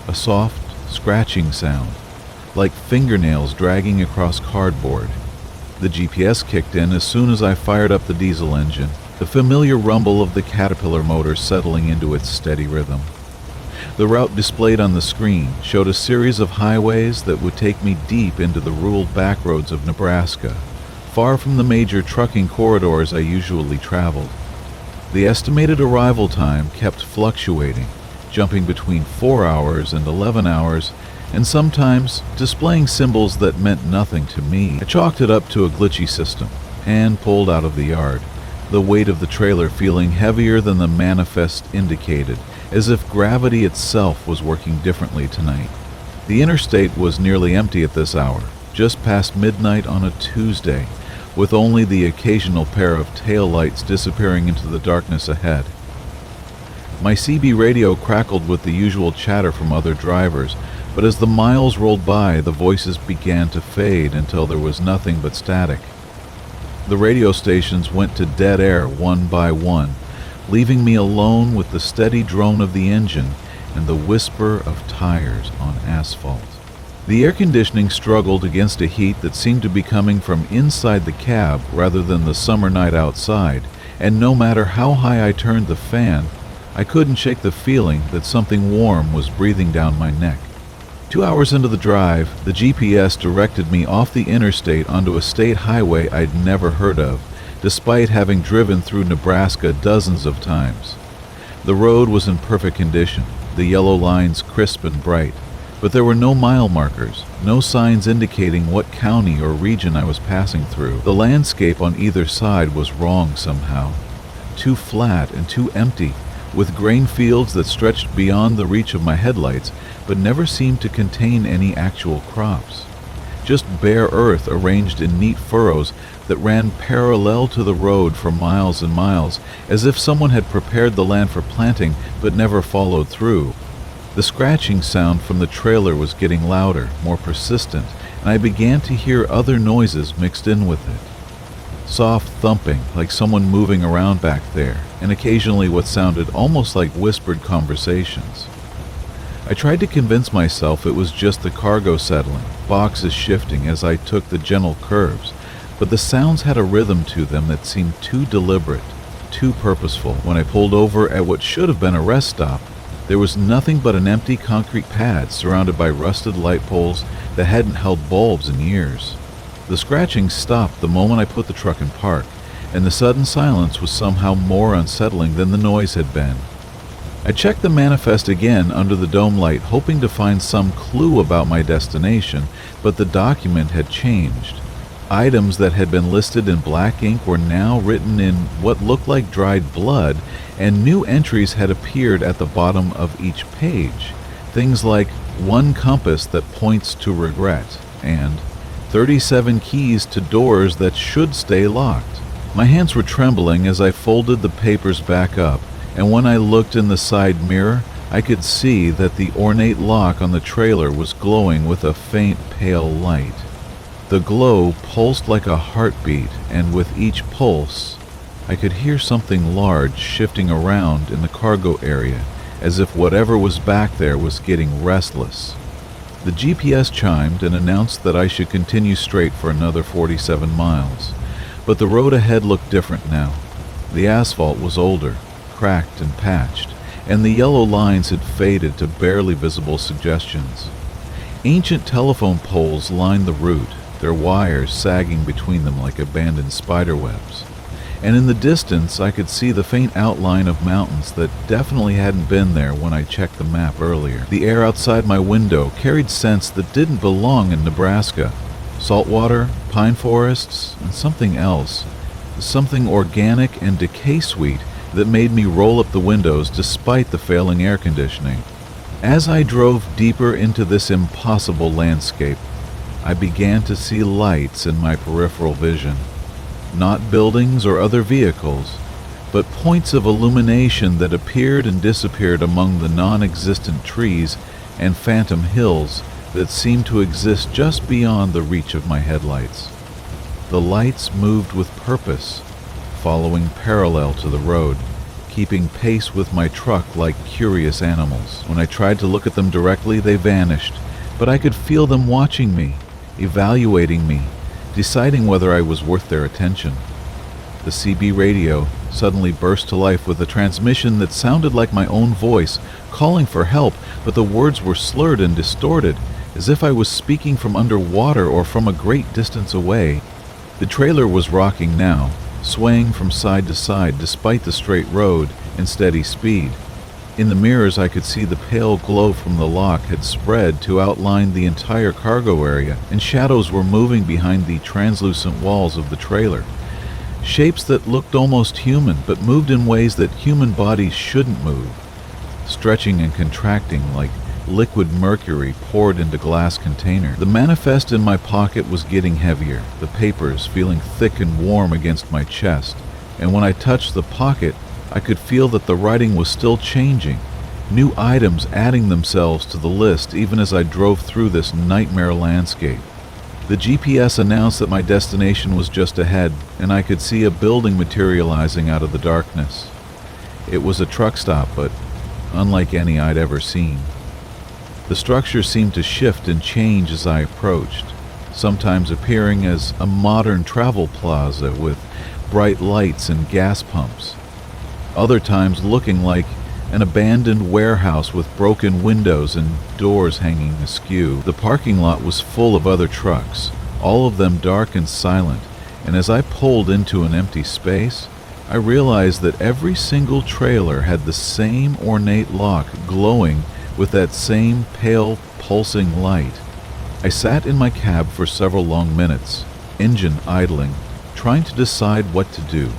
A soft, scratching sound, like fingernails dragging across cardboard. The GPS kicked in as soon as I fired up the diesel engine, the familiar rumble of the Caterpillar motor settling into its steady rhythm. The route displayed on the screen showed a series of highways that would take me deep into the rural backroads of Nebraska, far from the major trucking corridors I usually traveled. The estimated arrival time kept fluctuating, jumping between 4 hours and 11 hours, and sometimes displaying symbols that meant nothing to me. I chalked it up to a glitchy system and pulled out of the yard, the weight of the trailer feeling heavier than the manifest indicated, as if gravity itself was working differently tonight. The interstate was nearly empty at this hour, just past midnight on a Tuesday, with only the occasional pair of tail lights disappearing into the darkness ahead. My CB radio crackled with the usual chatter from other drivers, but as the miles rolled by, the voices began to fade until there was nothing but static. The radio stations went to dead air one by one, leaving me alone with the steady drone of the engine and the whisper of tires on asphalt. The air conditioning struggled against a heat that seemed to be coming from inside the cab rather than the summer night outside, and no matter how high I turned the fan, I couldn't shake the feeling that something warm was breathing down my neck. 2 hours into the drive, the GPS directed me off the interstate onto a state highway I'd never heard of, despite having driven through Nebraska dozens of times. The road was in perfect condition, the yellow lines crisp and bright, but there were no mile markers, no signs indicating what county or region I was passing through. The landscape on either side was wrong somehow, too flat and too empty, with grain fields that stretched beyond the reach of my headlights, but never seemed to contain any actual crops. Just bare earth arranged in neat furrows that ran parallel to the road for miles and miles, as if someone had prepared the land for planting but never followed through. The scratching sound from the trailer was getting louder, more persistent, and I began to hear other noises mixed in with it. Soft thumping, like someone moving around back there, and occasionally what sounded almost like whispered conversations. I tried to convince myself it was just the cargo settling, boxes shifting as I took the gentle curves, but the sounds had a rhythm to them that seemed too deliberate, too purposeful. When I pulled over at what should have been a rest stop, there was nothing but an empty concrete pad surrounded by rusted light poles that hadn't held bulbs in years. The scratching stopped the moment I put the truck in park, and the sudden silence was somehow more unsettling than the noise had been. I checked the manifest again under the dome light, hoping to find some clue about my destination, but the document had changed. Items that had been listed in black ink were now written in what looked like dried blood, and new entries had appeared at the bottom of each page. Things like 1 compass that points to regret, and 37 keys to doors that should stay locked. My hands were trembling as I folded the papers back up, and when I looked in the side mirror, I could see that the ornate lock on the trailer was glowing with a faint pale light. The glow pulsed like a heartbeat, and with each pulse, I could hear something large shifting around in the cargo area, as if whatever was back there was getting restless. The GPS chimed and announced that I should continue straight for another 47 miles, but the road ahead looked different now. The asphalt was older, cracked and patched, and the yellow lines had faded to barely visible suggestions. Ancient telephone poles lined the route, their wires sagging between them like abandoned spiderwebs. And in the distance I could see the faint outline of mountains that definitely hadn't been there when I checked the map earlier. The air outside my window carried scents that didn't belong in Nebraska. Saltwater, pine forests, and something else. Something organic and decay-sweet that made me roll up the windows despite the failing air conditioning. As I drove deeper into this impossible landscape, I began to see lights in my peripheral vision. Not buildings or other vehicles, but points of illumination that appeared and disappeared among the non-existent trees and phantom hills that seemed to exist just beyond the reach of my headlights. The lights moved with purpose, following parallel to the road, keeping pace with my truck like curious animals. When I tried to look at them directly, they vanished, but I could feel them watching me, evaluating me, deciding whether I was worth their attention. The CB radio suddenly burst to life with a transmission that sounded like my own voice, calling for help, but the words were slurred and distorted, as if I was speaking from underwater or from a great distance away. The trailer was rocking now, swaying from side to side despite the straight road and steady speed. In the mirrors I could see the pale glow from the lock had spread to outline the entire cargo area, and shadows were moving behind the translucent walls of the trailer. Shapes that looked almost human, but moved in ways that human bodies shouldn't move, stretching and contracting like liquid mercury poured into glass container. The manifest in my pocket was getting heavier, the papers feeling thick and warm against my chest, and when I touched the pocket, I could feel that the writing was still changing, new items adding themselves to the list even as I drove through this nightmare landscape. The GPS announced that my destination was just ahead, and I could see a building materializing out of the darkness. It was a truck stop, but unlike any I'd ever seen. The structure seemed to shift and change as I approached, sometimes appearing as a modern travel plaza with bright lights and gas pumps, other times looking like an abandoned warehouse with broken windows and doors hanging askew. The parking lot was full of other trucks, all of them dark and silent, and as I pulled into an empty space, I realized that every single trailer had the same ornate lock glowing with that same pale, pulsing light. I sat in my cab for several long minutes, engine idling, trying to decide what to do.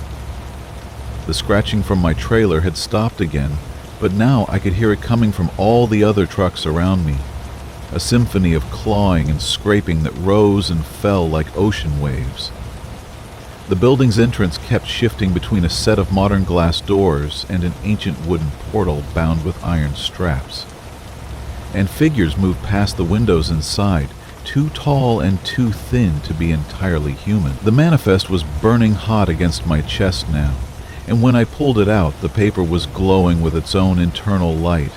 The scratching from my trailer had stopped again, but now I could hear it coming from all the other trucks around me, a symphony of clawing and scraping that rose and fell like ocean waves. The building's entrance kept shifting between a set of modern glass doors and an ancient wooden portal bound with iron straps. And figures moved past the windows inside, too tall and too thin to be entirely human. The manifest was burning hot against my chest now, and when I pulled it out, the paper was glowing with its own internal light.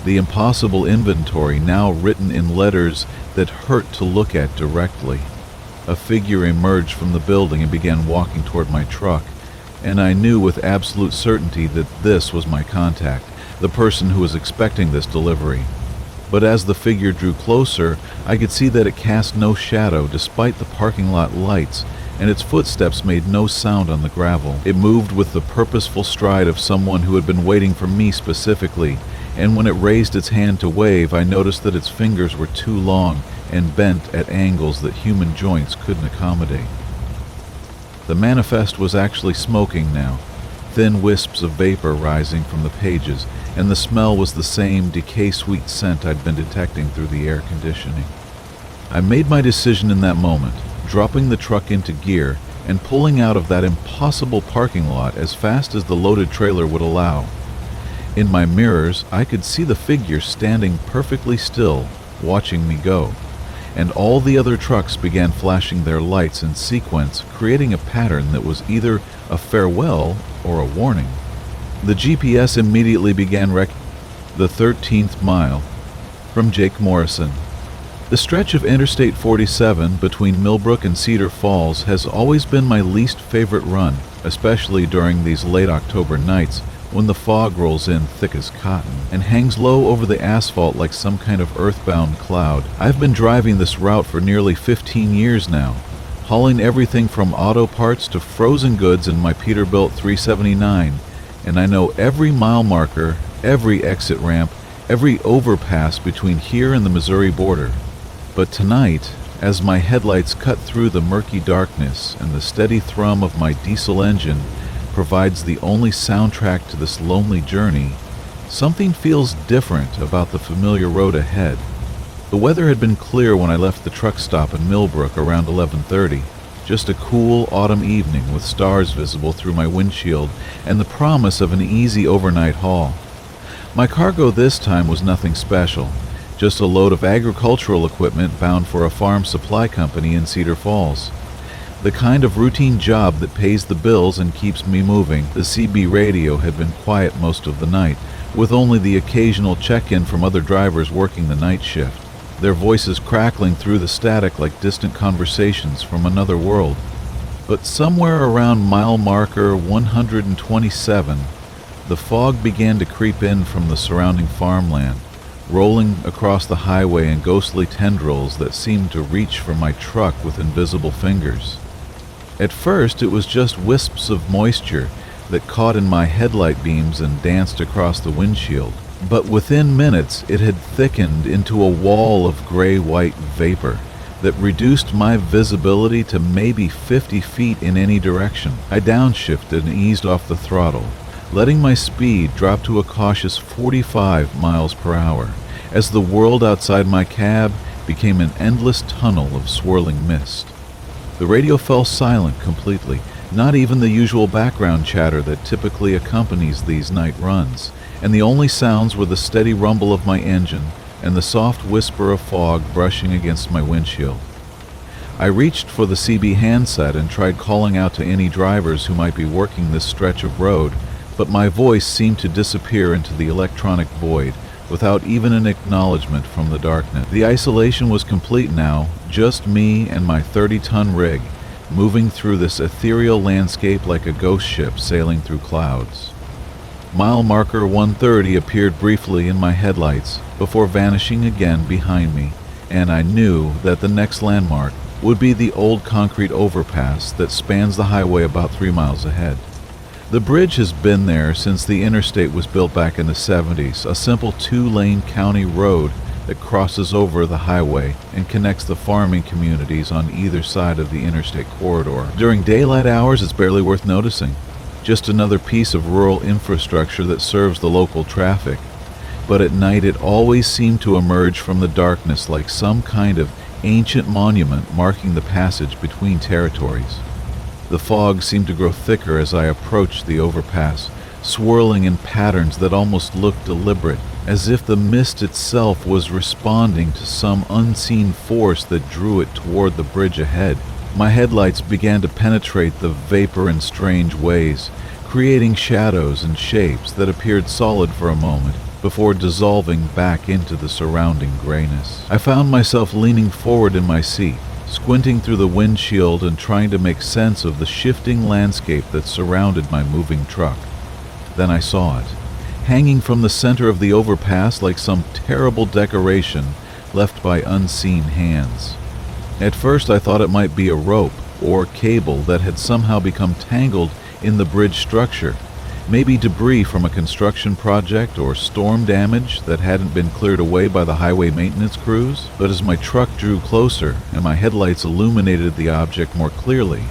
The impossible inventory now written in letters that hurt to look at directly. A figure emerged from the building and began walking toward my truck, and I knew with absolute certainty that this was my contact, the person who was expecting this delivery. But as the figure drew closer, I could see that it cast no shadow despite the parking lot lights, and its footsteps made no sound on the gravel. It moved with the purposeful stride of someone who had been waiting for me specifically, and when it raised its hand to wave, I noticed that its fingers were too long and bent at angles that human joints couldn't accommodate. The manifest was actually smoking now, thin wisps of vapor rising from the pages, and the smell was the same decay-sweet scent I'd been detecting through the air conditioning. I made my decision in that moment, dropping the truck into gear and pulling out of that impossible parking lot as fast as the loaded trailer would allow. In my mirrors, I could see the figure standing perfectly still, watching me go. and all the other trucks began flashing their lights in sequence, creating a pattern that was either a farewell or a warning. The GPS immediately began the 13th mile. From Jake Morrison. The stretch of Interstate 47 between Millbrook and Cedar Falls has always been my least favorite run, especially during these late October nights when the fog rolls in thick as cotton and hangs low over the asphalt like some kind of earthbound cloud. I've been driving this route for nearly 15 years now, hauling everything from auto parts to frozen goods in my Peterbilt 379, and I know every mile marker, every exit ramp, every overpass between here and the Missouri border. But tonight, as my headlights cut through the murky darkness and the steady thrum of my diesel engine provides the only soundtrack to this lonely journey, something feels different about the familiar road ahead. The weather had been clear when I left the truck stop in Millbrook around 11:30, just a cool autumn evening with stars visible through my windshield and the promise of an easy overnight haul. My cargo this time was nothing special, just a load of agricultural equipment bound for a farm supply company in Cedar Falls. The kind of routine job that pays the bills and keeps me moving. The CB radio had been quiet most of the night, with only the occasional check-in from other drivers working the night shift, their voices crackling through the static like distant conversations from another world. But somewhere around mile marker 127, the fog began to creep in from the surrounding farmland, rolling across the highway in ghostly tendrils that seemed to reach for my truck with invisible fingers. At first, it was just wisps of moisture that caught in my headlight beams and danced across the windshield. But within minutes, it had thickened into a wall of gray-white vapor that reduced my visibility to maybe 50 feet in any direction. I downshifted and eased off the throttle, letting my speed drop to a cautious 45 miles per hour, as the world outside my cab became an endless tunnel of swirling mist. The radio fell silent completely, not even the usual background chatter that typically accompanies these night runs, and the only sounds were the steady rumble of my engine and the soft whisper of fog brushing against my windshield. I reached for the CB handset and tried calling out to any drivers who might be working this stretch of road, but my voice seemed to disappear into the electronic void without even an acknowledgement from the darkness. The isolation was complete now, just me and my 30-ton rig, moving through this ethereal landscape like a ghost ship sailing through clouds. Mile marker 130 appeared briefly in my headlights before vanishing again behind me, and I knew that the next landmark would be the old concrete overpass that spans the highway about 3 miles ahead. The bridge has been there since the interstate was built back in the 70s, a simple 2-lane county road that crosses over the highway and connects the farming communities on either side of the interstate corridor. During daylight hours, it's barely worth noticing. Just another piece of rural infrastructure that serves the local traffic. But at night, it always seemed to emerge from the darkness like some kind of ancient monument marking the passage between territories. The fog seemed to grow thicker as I approached the overpass, swirling in patterns that almost looked deliberate, as if the mist itself was responding to some unseen force that drew it toward the bridge ahead. My headlights began to penetrate the vapor in strange ways, creating shadows and shapes that appeared solid for a moment before dissolving back into the surrounding grayness. I found myself leaning forward in my seat, squinting through the windshield and trying to make sense of the shifting landscape that surrounded my moving truck. Then I saw it, hanging from the center of the overpass like some terrible decoration left by unseen hands. At first I thought it might be a rope or cable that had somehow become tangled in the bridge structure, maybe debris from a construction project or storm damage that hadn't been cleared away by the highway maintenance crews. But as my truck drew closer and my headlights illuminated the object more clearly,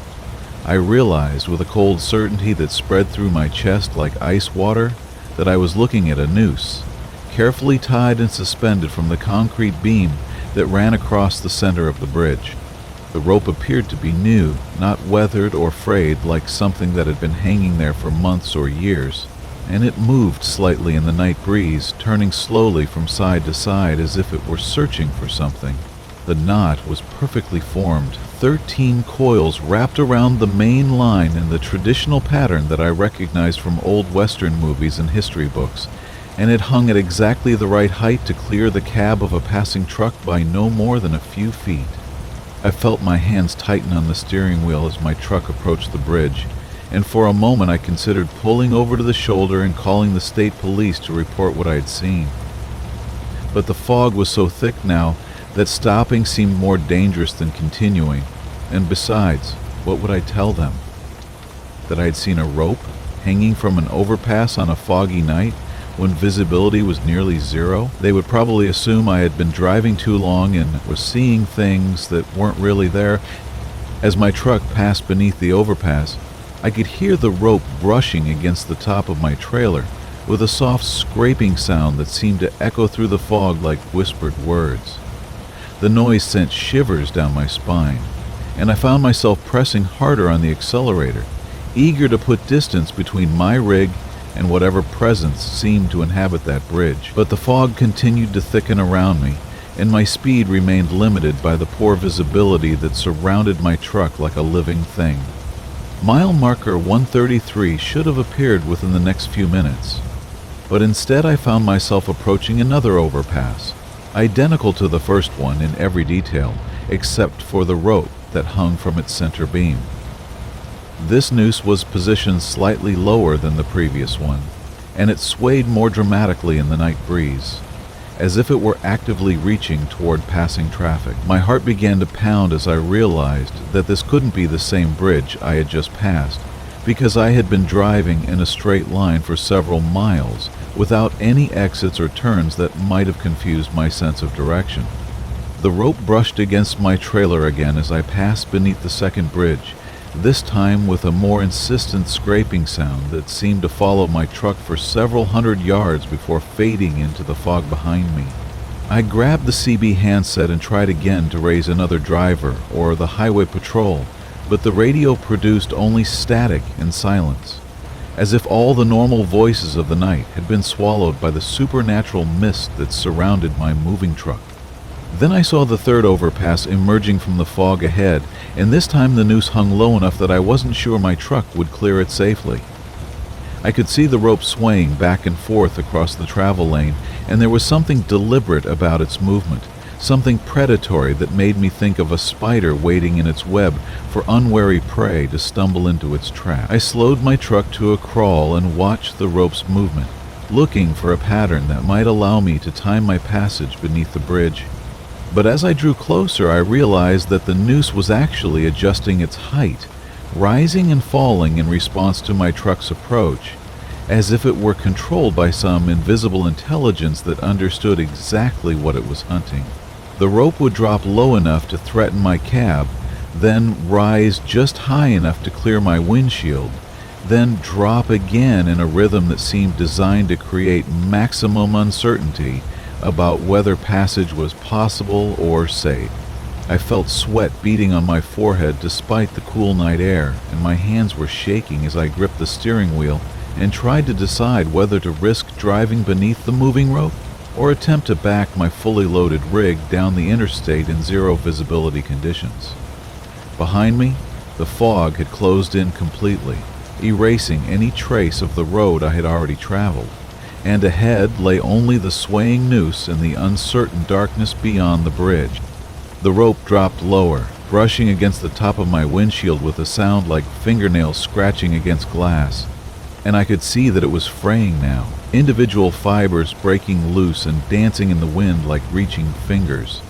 I realized with a cold certainty that spread through my chest like ice water that I was looking at a noose, carefully tied and suspended from the concrete beam that ran across the center of the bridge. The rope appeared to be new, not weathered or frayed like something that had been hanging there for months or years, and it moved slightly in the night breeze, turning slowly from side to side as if it were searching for something. The knot was perfectly formed, 13 coils wrapped around the main line in the traditional pattern that I recognized from old Western movies and history books, and it hung at exactly the right height to clear the cab of a passing truck by no more than a few feet. I felt my hands tighten on the steering wheel as my truck approached the bridge, and for a moment I considered pulling over to the shoulder and calling the state police to report what I had seen. But the fog was so thick now that stopping seemed more dangerous than continuing, and besides, what would I tell them? That I had seen a rope hanging from an overpass on a foggy night when visibility was nearly zero? They would probably assume I had been driving too long and was seeing things that weren't really there. As my truck passed beneath the overpass, I could hear the rope brushing against the top of my trailer with a soft scraping sound that seemed to echo through the fog like whispered words. The noise sent shivers down my spine, and I found myself pressing harder on the accelerator, eager to put distance between my rig and whatever presence seemed to inhabit that bridge. But the fog continued to thicken around me, and my speed remained limited by the poor visibility that surrounded my truck like a living thing. Mile marker 133 should have appeared within the next few minutes, but instead I found myself approaching another overpass, identical to the first one in every detail, except for the rope that hung from its center beam. This noose was positioned slightly lower than the previous one, and it swayed more dramatically in the night breeze, as if it were actively reaching toward passing traffic. My heart began to pound as I realized that this couldn't be the same bridge I had just passed, because I had been driving in a straight line for several miles without any exits or turns that might have confused my sense of direction. The rope brushed against my trailer again as I passed beneath the second bridge, this time with a more insistent scraping sound that seemed to follow my truck for several hundred yards before fading into the fog behind me. I grabbed the CB handset and tried again to raise another driver or the highway patrol, but the radio produced only static and silence, as if all the normal voices of the night had been swallowed by the supernatural mist that surrounded my moving truck. Then I saw the third overpass emerging from the fog ahead, and this time the noose hung low enough that I wasn't sure my truck would clear it safely. I could see the rope swaying back and forth across the travel lane, and there was something deliberate about its movement, something predatory that made me think of a spider waiting in its web for unwary prey to stumble into its trap. I slowed my truck to a crawl and watched the rope's movement, looking for a pattern that might allow me to time my passage beneath the bridge. But as I drew closer, I realized that the noose was actually adjusting its height, rising and falling in response to my truck's approach, as if it were controlled by some invisible intelligence that understood exactly what it was hunting. The rope would drop low enough to threaten my cab, then rise just high enough to clear my windshield, then drop again in a rhythm that seemed designed to create maximum uncertainty about whether passage was possible or safe. I felt sweat beating on my forehead despite the cool night air, and my hands were shaking as I gripped the steering wheel and tried to decide whether to risk driving beneath the moving rope or attempt to back my fully loaded rig down the interstate in zero visibility conditions. Behind me, the fog had closed in completely, erasing any trace of the road I had already traveled, and ahead lay only the swaying noose and the uncertain darkness beyond the bridge. The rope dropped lower, brushing against the top of my windshield with a sound like fingernails scratching against glass, and I could see that it was fraying now, individual fibers breaking loose and dancing in the wind like reaching fingers.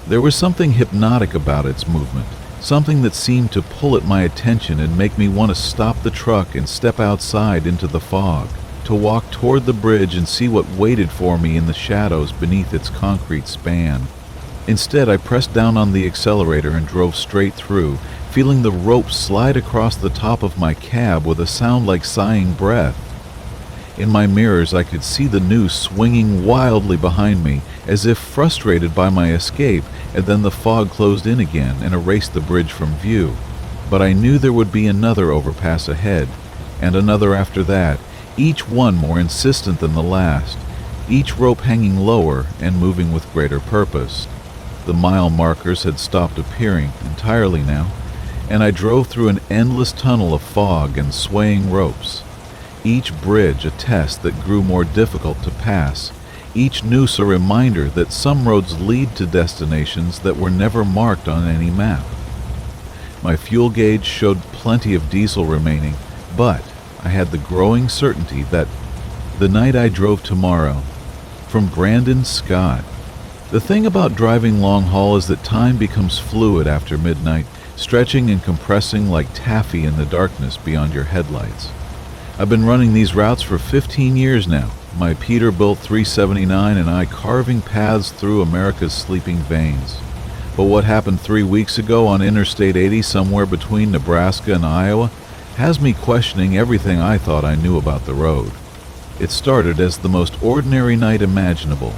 There was something hypnotic about its movement, something that seemed to pull at my attention and make me want to stop the truck and step outside into the fog, to walk toward the bridge and see what waited for me in the shadows beneath its concrete span. Instead, I pressed down on the accelerator and drove straight through, feeling the rope slide across the top of my cab with a sound like sighing breath. In my mirrors, I could see the noose swinging wildly behind me, as if frustrated by my escape, and then the fog closed in again and erased the bridge from view. But I knew there would be another overpass ahead, and another after that, each one more insistent than the last, each rope hanging lower and moving with greater purpose. The mile markers had stopped appearing entirely now, and I drove through an endless tunnel of fog and swaying ropes. Each bridge a test that grew more difficult to pass, each noose a reminder that some roads lead to destinations that were never marked on any map. My fuel gauge showed plenty of diesel remaining, but I had the growing certainty that the night I drove tomorrow, from Brandon Scott. The thing about driving long haul is that time becomes fluid after midnight, stretching and compressing like taffy in the darkness beyond your headlights. I've been running these routes for 15 years now, my Peterbilt 379 and I carving paths through America's sleeping veins. But what happened 3 weeks ago on Interstate 80 somewhere between Nebraska and Iowa has me questioning everything I thought I knew about the road. It started as the most ordinary night imaginable.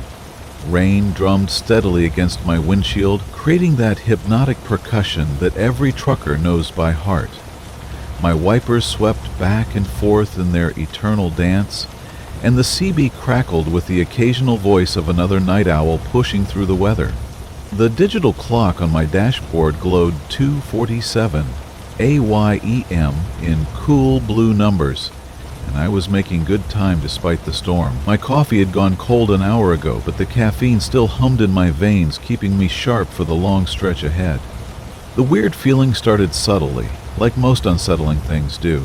Rain drummed steadily against my windshield, creating that hypnotic percussion that every trucker knows by heart. My wipers swept back and forth in their eternal dance, and the CB crackled with the occasional voice of another night owl pushing through the weather. The digital clock on my dashboard glowed 2:47 AYEM in cool blue numbers, and I was making good time despite the storm. My coffee had gone cold an hour ago, but the caffeine still hummed in my veins, keeping me sharp for the long stretch ahead. The weird feeling started subtly, like most unsettling things do.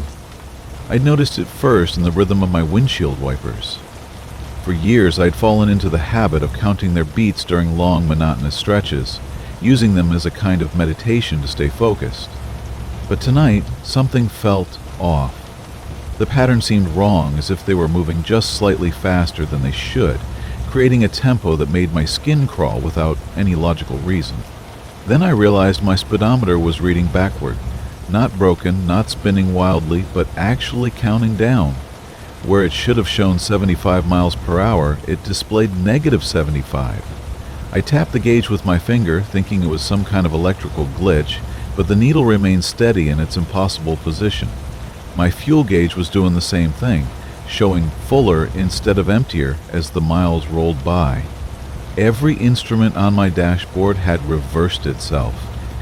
I'd noticed it first in the rhythm of my windshield wipers. For years, I'd fallen into the habit of counting their beats during long, monotonous stretches, using them as a kind of meditation to stay focused. But tonight, something felt off. The pattern seemed wrong, as if they were moving just slightly faster than they should, creating a tempo that made my skin crawl without any logical reason. Then I realized my speedometer was reading backward, not broken, not spinning wildly, but actually counting down. Where it should have shown 75 miles per hour, it displayed -75. I tapped the gauge with my finger, thinking it was some kind of electrical glitch, but the needle remained steady in its impossible position. My fuel gauge was doing the same thing, showing fuller instead of emptier as the miles rolled by. Every instrument on my dashboard had reversed itself,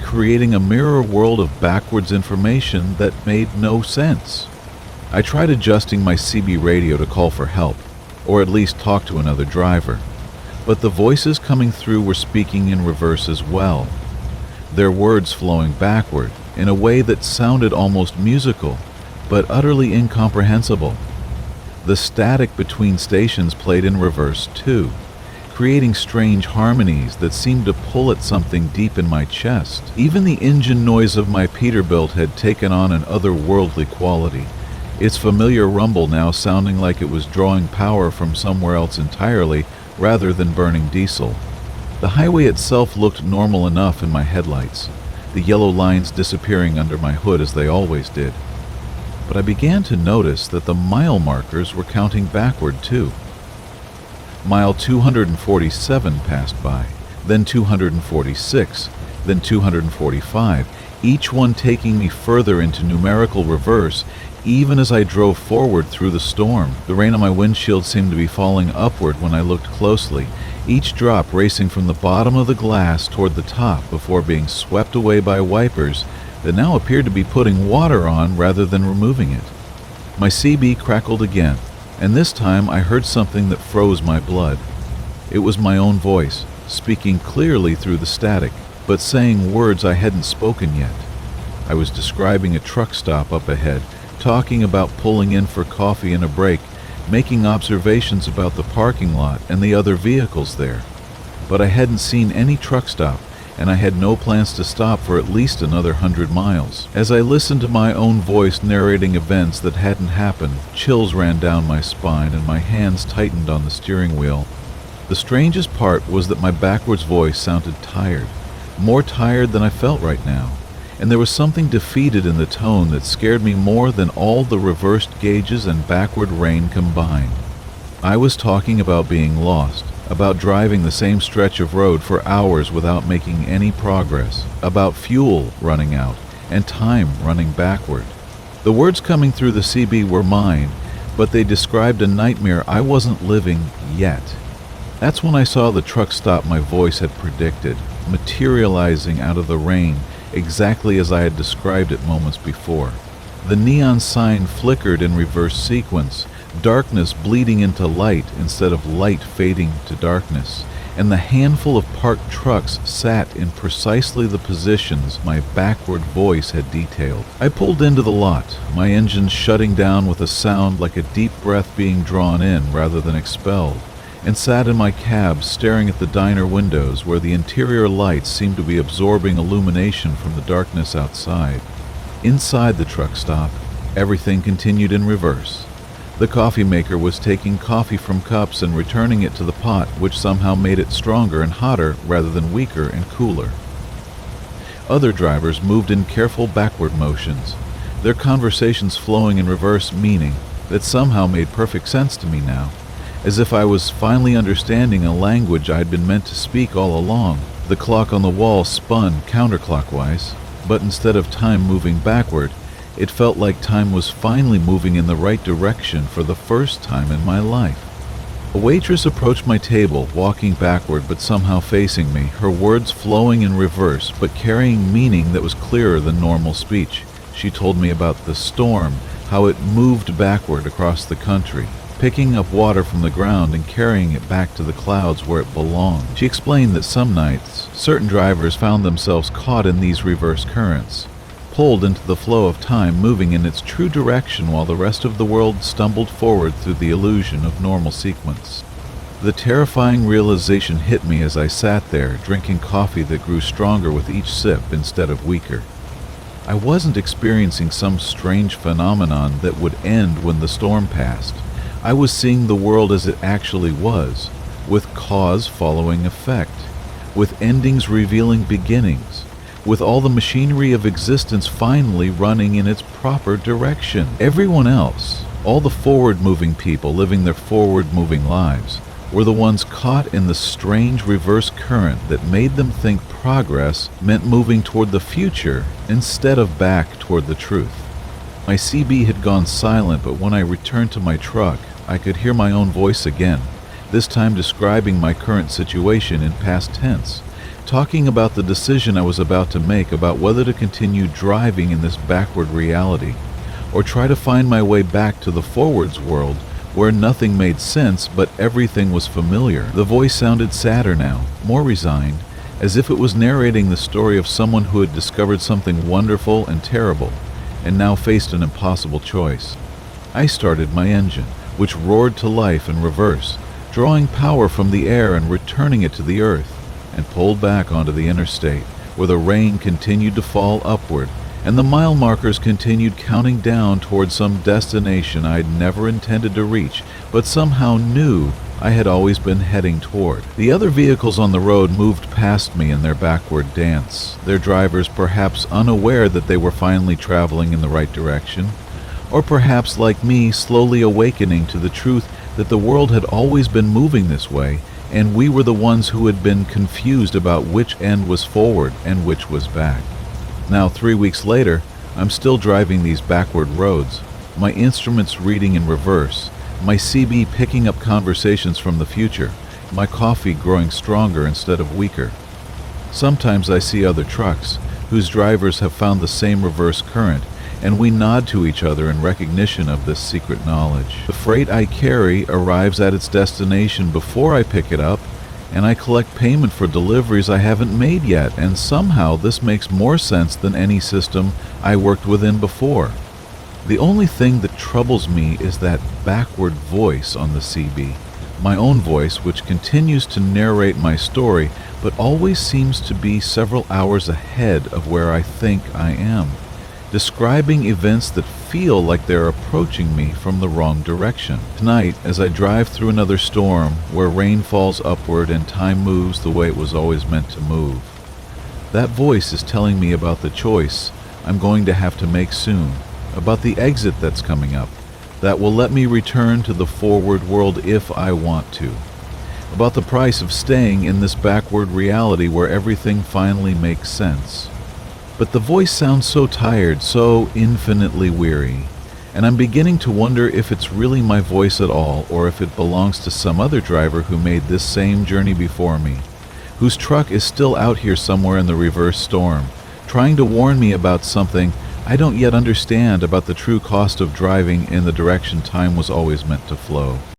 creating a mirror world of backwards information that made no sense. I tried adjusting my CB radio to call for help, or at least talk to another driver, but the voices coming through were speaking in reverse as well, their words flowing backward in a way that sounded almost musical, but utterly incomprehensible. The static between stations played in reverse too, creating strange harmonies that seemed to pull at something deep in my chest. Even the engine noise of my Peterbilt had taken on an otherworldly quality, its familiar rumble now sounding like it was drawing power from somewhere else entirely rather than burning diesel. The highway itself looked normal enough in my headlights, the yellow lines disappearing under my hood as they always did. But I began to notice that the mile markers were counting backward too. Mile 247 passed by, then 246, then 245, each one taking me further into numerical reverse even as I drove forward through the storm. The rain on my windshield seemed to be falling upward when I looked closely, each drop racing from the bottom of the glass toward the top before being swept away by wipers that now appeared to be putting water on rather than removing it. My CB crackled again, and this time I heard something that froze my blood. It was my own voice, speaking clearly through the static, but saying words I hadn't spoken yet. I was describing a truck stop up ahead, talking about pulling in for coffee and a break, making observations about the parking lot and the other vehicles there. But I hadn't seen any truck stop, and I had no plans to stop for at least another 100 miles. As I listened to my own voice narrating events that hadn't happened, chills ran down my spine and my hands tightened on the steering wheel. The strangest part was that my backwards voice sounded tired, more tired than I felt right now, and there was something defeated in the tone that scared me more than all the reversed gauges and backward rain combined. I was talking about being lost, about driving the same stretch of road for hours without making any progress, about fuel running out and time running backward. The words coming through the CB were mine, but they described a nightmare I wasn't living yet. That's when I saw the truck stop my voice had predicted. materializing out of the rain exactly as I had described it moments before. The neon sign flickered in reverse sequence, darkness bleeding into light instead of light fading to darkness, and the handful of parked trucks sat in precisely the positions my backward voice had detailed. I pulled into the lot, my engine shutting down with a sound like a deep breath being drawn in rather than expelled, and sat in my cab staring at the diner windows where the interior lights seemed to be absorbing illumination from the darkness outside. Inside the truck stop, everything continued in reverse. The coffee maker was taking coffee from cups and returning it to the pot, which somehow made it stronger and hotter rather than weaker and cooler. Other drivers moved in careful backward motions, their conversations flowing in reverse, meaning that somehow made perfect sense to me now, as if I was finally understanding a language I had been meant to speak all along. The clock on the wall spun counterclockwise, but instead of time moving backward, it felt like time was finally moving in the right direction for the first time in my life. A waitress approached my table, walking backward but somehow facing me, her words flowing in reverse but carrying meaning that was clearer than normal speech. She told me about the storm, how it moved backward across the country, picking up water from the ground and carrying it back to the clouds where it belonged. She explained that some nights, certain drivers found themselves caught in these reverse currents, pulled into the flow of time moving in its true direction while the rest of the world stumbled forward through the illusion of normal sequence. The terrifying realization hit me as I sat there, drinking coffee that grew stronger with each sip instead of weaker. I wasn't experiencing some strange phenomenon that would end when the storm passed. I was seeing the world as it actually was, with cause following effect, with endings revealing beginnings, with all the machinery of existence finally running in its proper direction. Everyone else, all the forward-moving people living their forward-moving lives, were the ones caught in the strange reverse current that made them think progress meant moving toward the future instead of back toward the truth. My CB had gone silent, but when I returned to my truck, I could hear my own voice again, this time describing my current situation in past tense, talking about the decision I was about to make about whether to continue driving in this backward reality, or try to find my way back to the forwards world where nothing made sense but everything was familiar. The voice sounded sadder now, more resigned, as if it was narrating the story of someone who had discovered something wonderful and terrible, and now faced an impossible choice. I started my engine, which roared to life in reverse, drawing power from the air and returning it to the earth, and pulled back onto the interstate, where the rain continued to fall upward, and the mile markers continued counting down toward some destination I had never intended to reach, but somehow knew I had always been heading toward. The other vehicles on the road moved past me in their backward dance, their drivers perhaps unaware that they were finally traveling in the right direction, or perhaps like me slowly awakening to the truth that the world had always been moving this way, and we were the ones who had been confused about which end was forward and which was back. Now, 3 weeks later, I'm still driving these backward roads, my instruments reading in reverse, my CB picking up conversations from the future, my coffee growing stronger instead of weaker. Sometimes I see other trucks, whose drivers have found the same reverse current, and we nod to each other in recognition of this secret knowledge. The freight I carry arrives at its destination before I pick it up, and I collect payment for deliveries I haven't made yet, and somehow this makes more sense than any system I worked within before. The only thing that troubles me is that backward voice on the CB, my own voice, which continues to narrate my story, but always seems to be several hours ahead of where I think I am, describing events that feel like they're approaching me from the wrong direction. Tonight, as I drive through another storm where rain falls upward and time moves the way it was always meant to move, that voice is telling me about the choice I'm going to have to make soon, about the exit that's coming up, that will let me return to the forward world if I want to, about the price of staying in this backward reality where everything finally makes sense. But the voice sounds so tired, so infinitely weary, and I'm beginning to wonder if it's really my voice at all, or if it belongs to some other driver who made this same journey before me, whose truck is still out here somewhere in the reverse storm, trying to warn me about something I don't yet understand about the true cost of driving in the direction time was always meant to flow.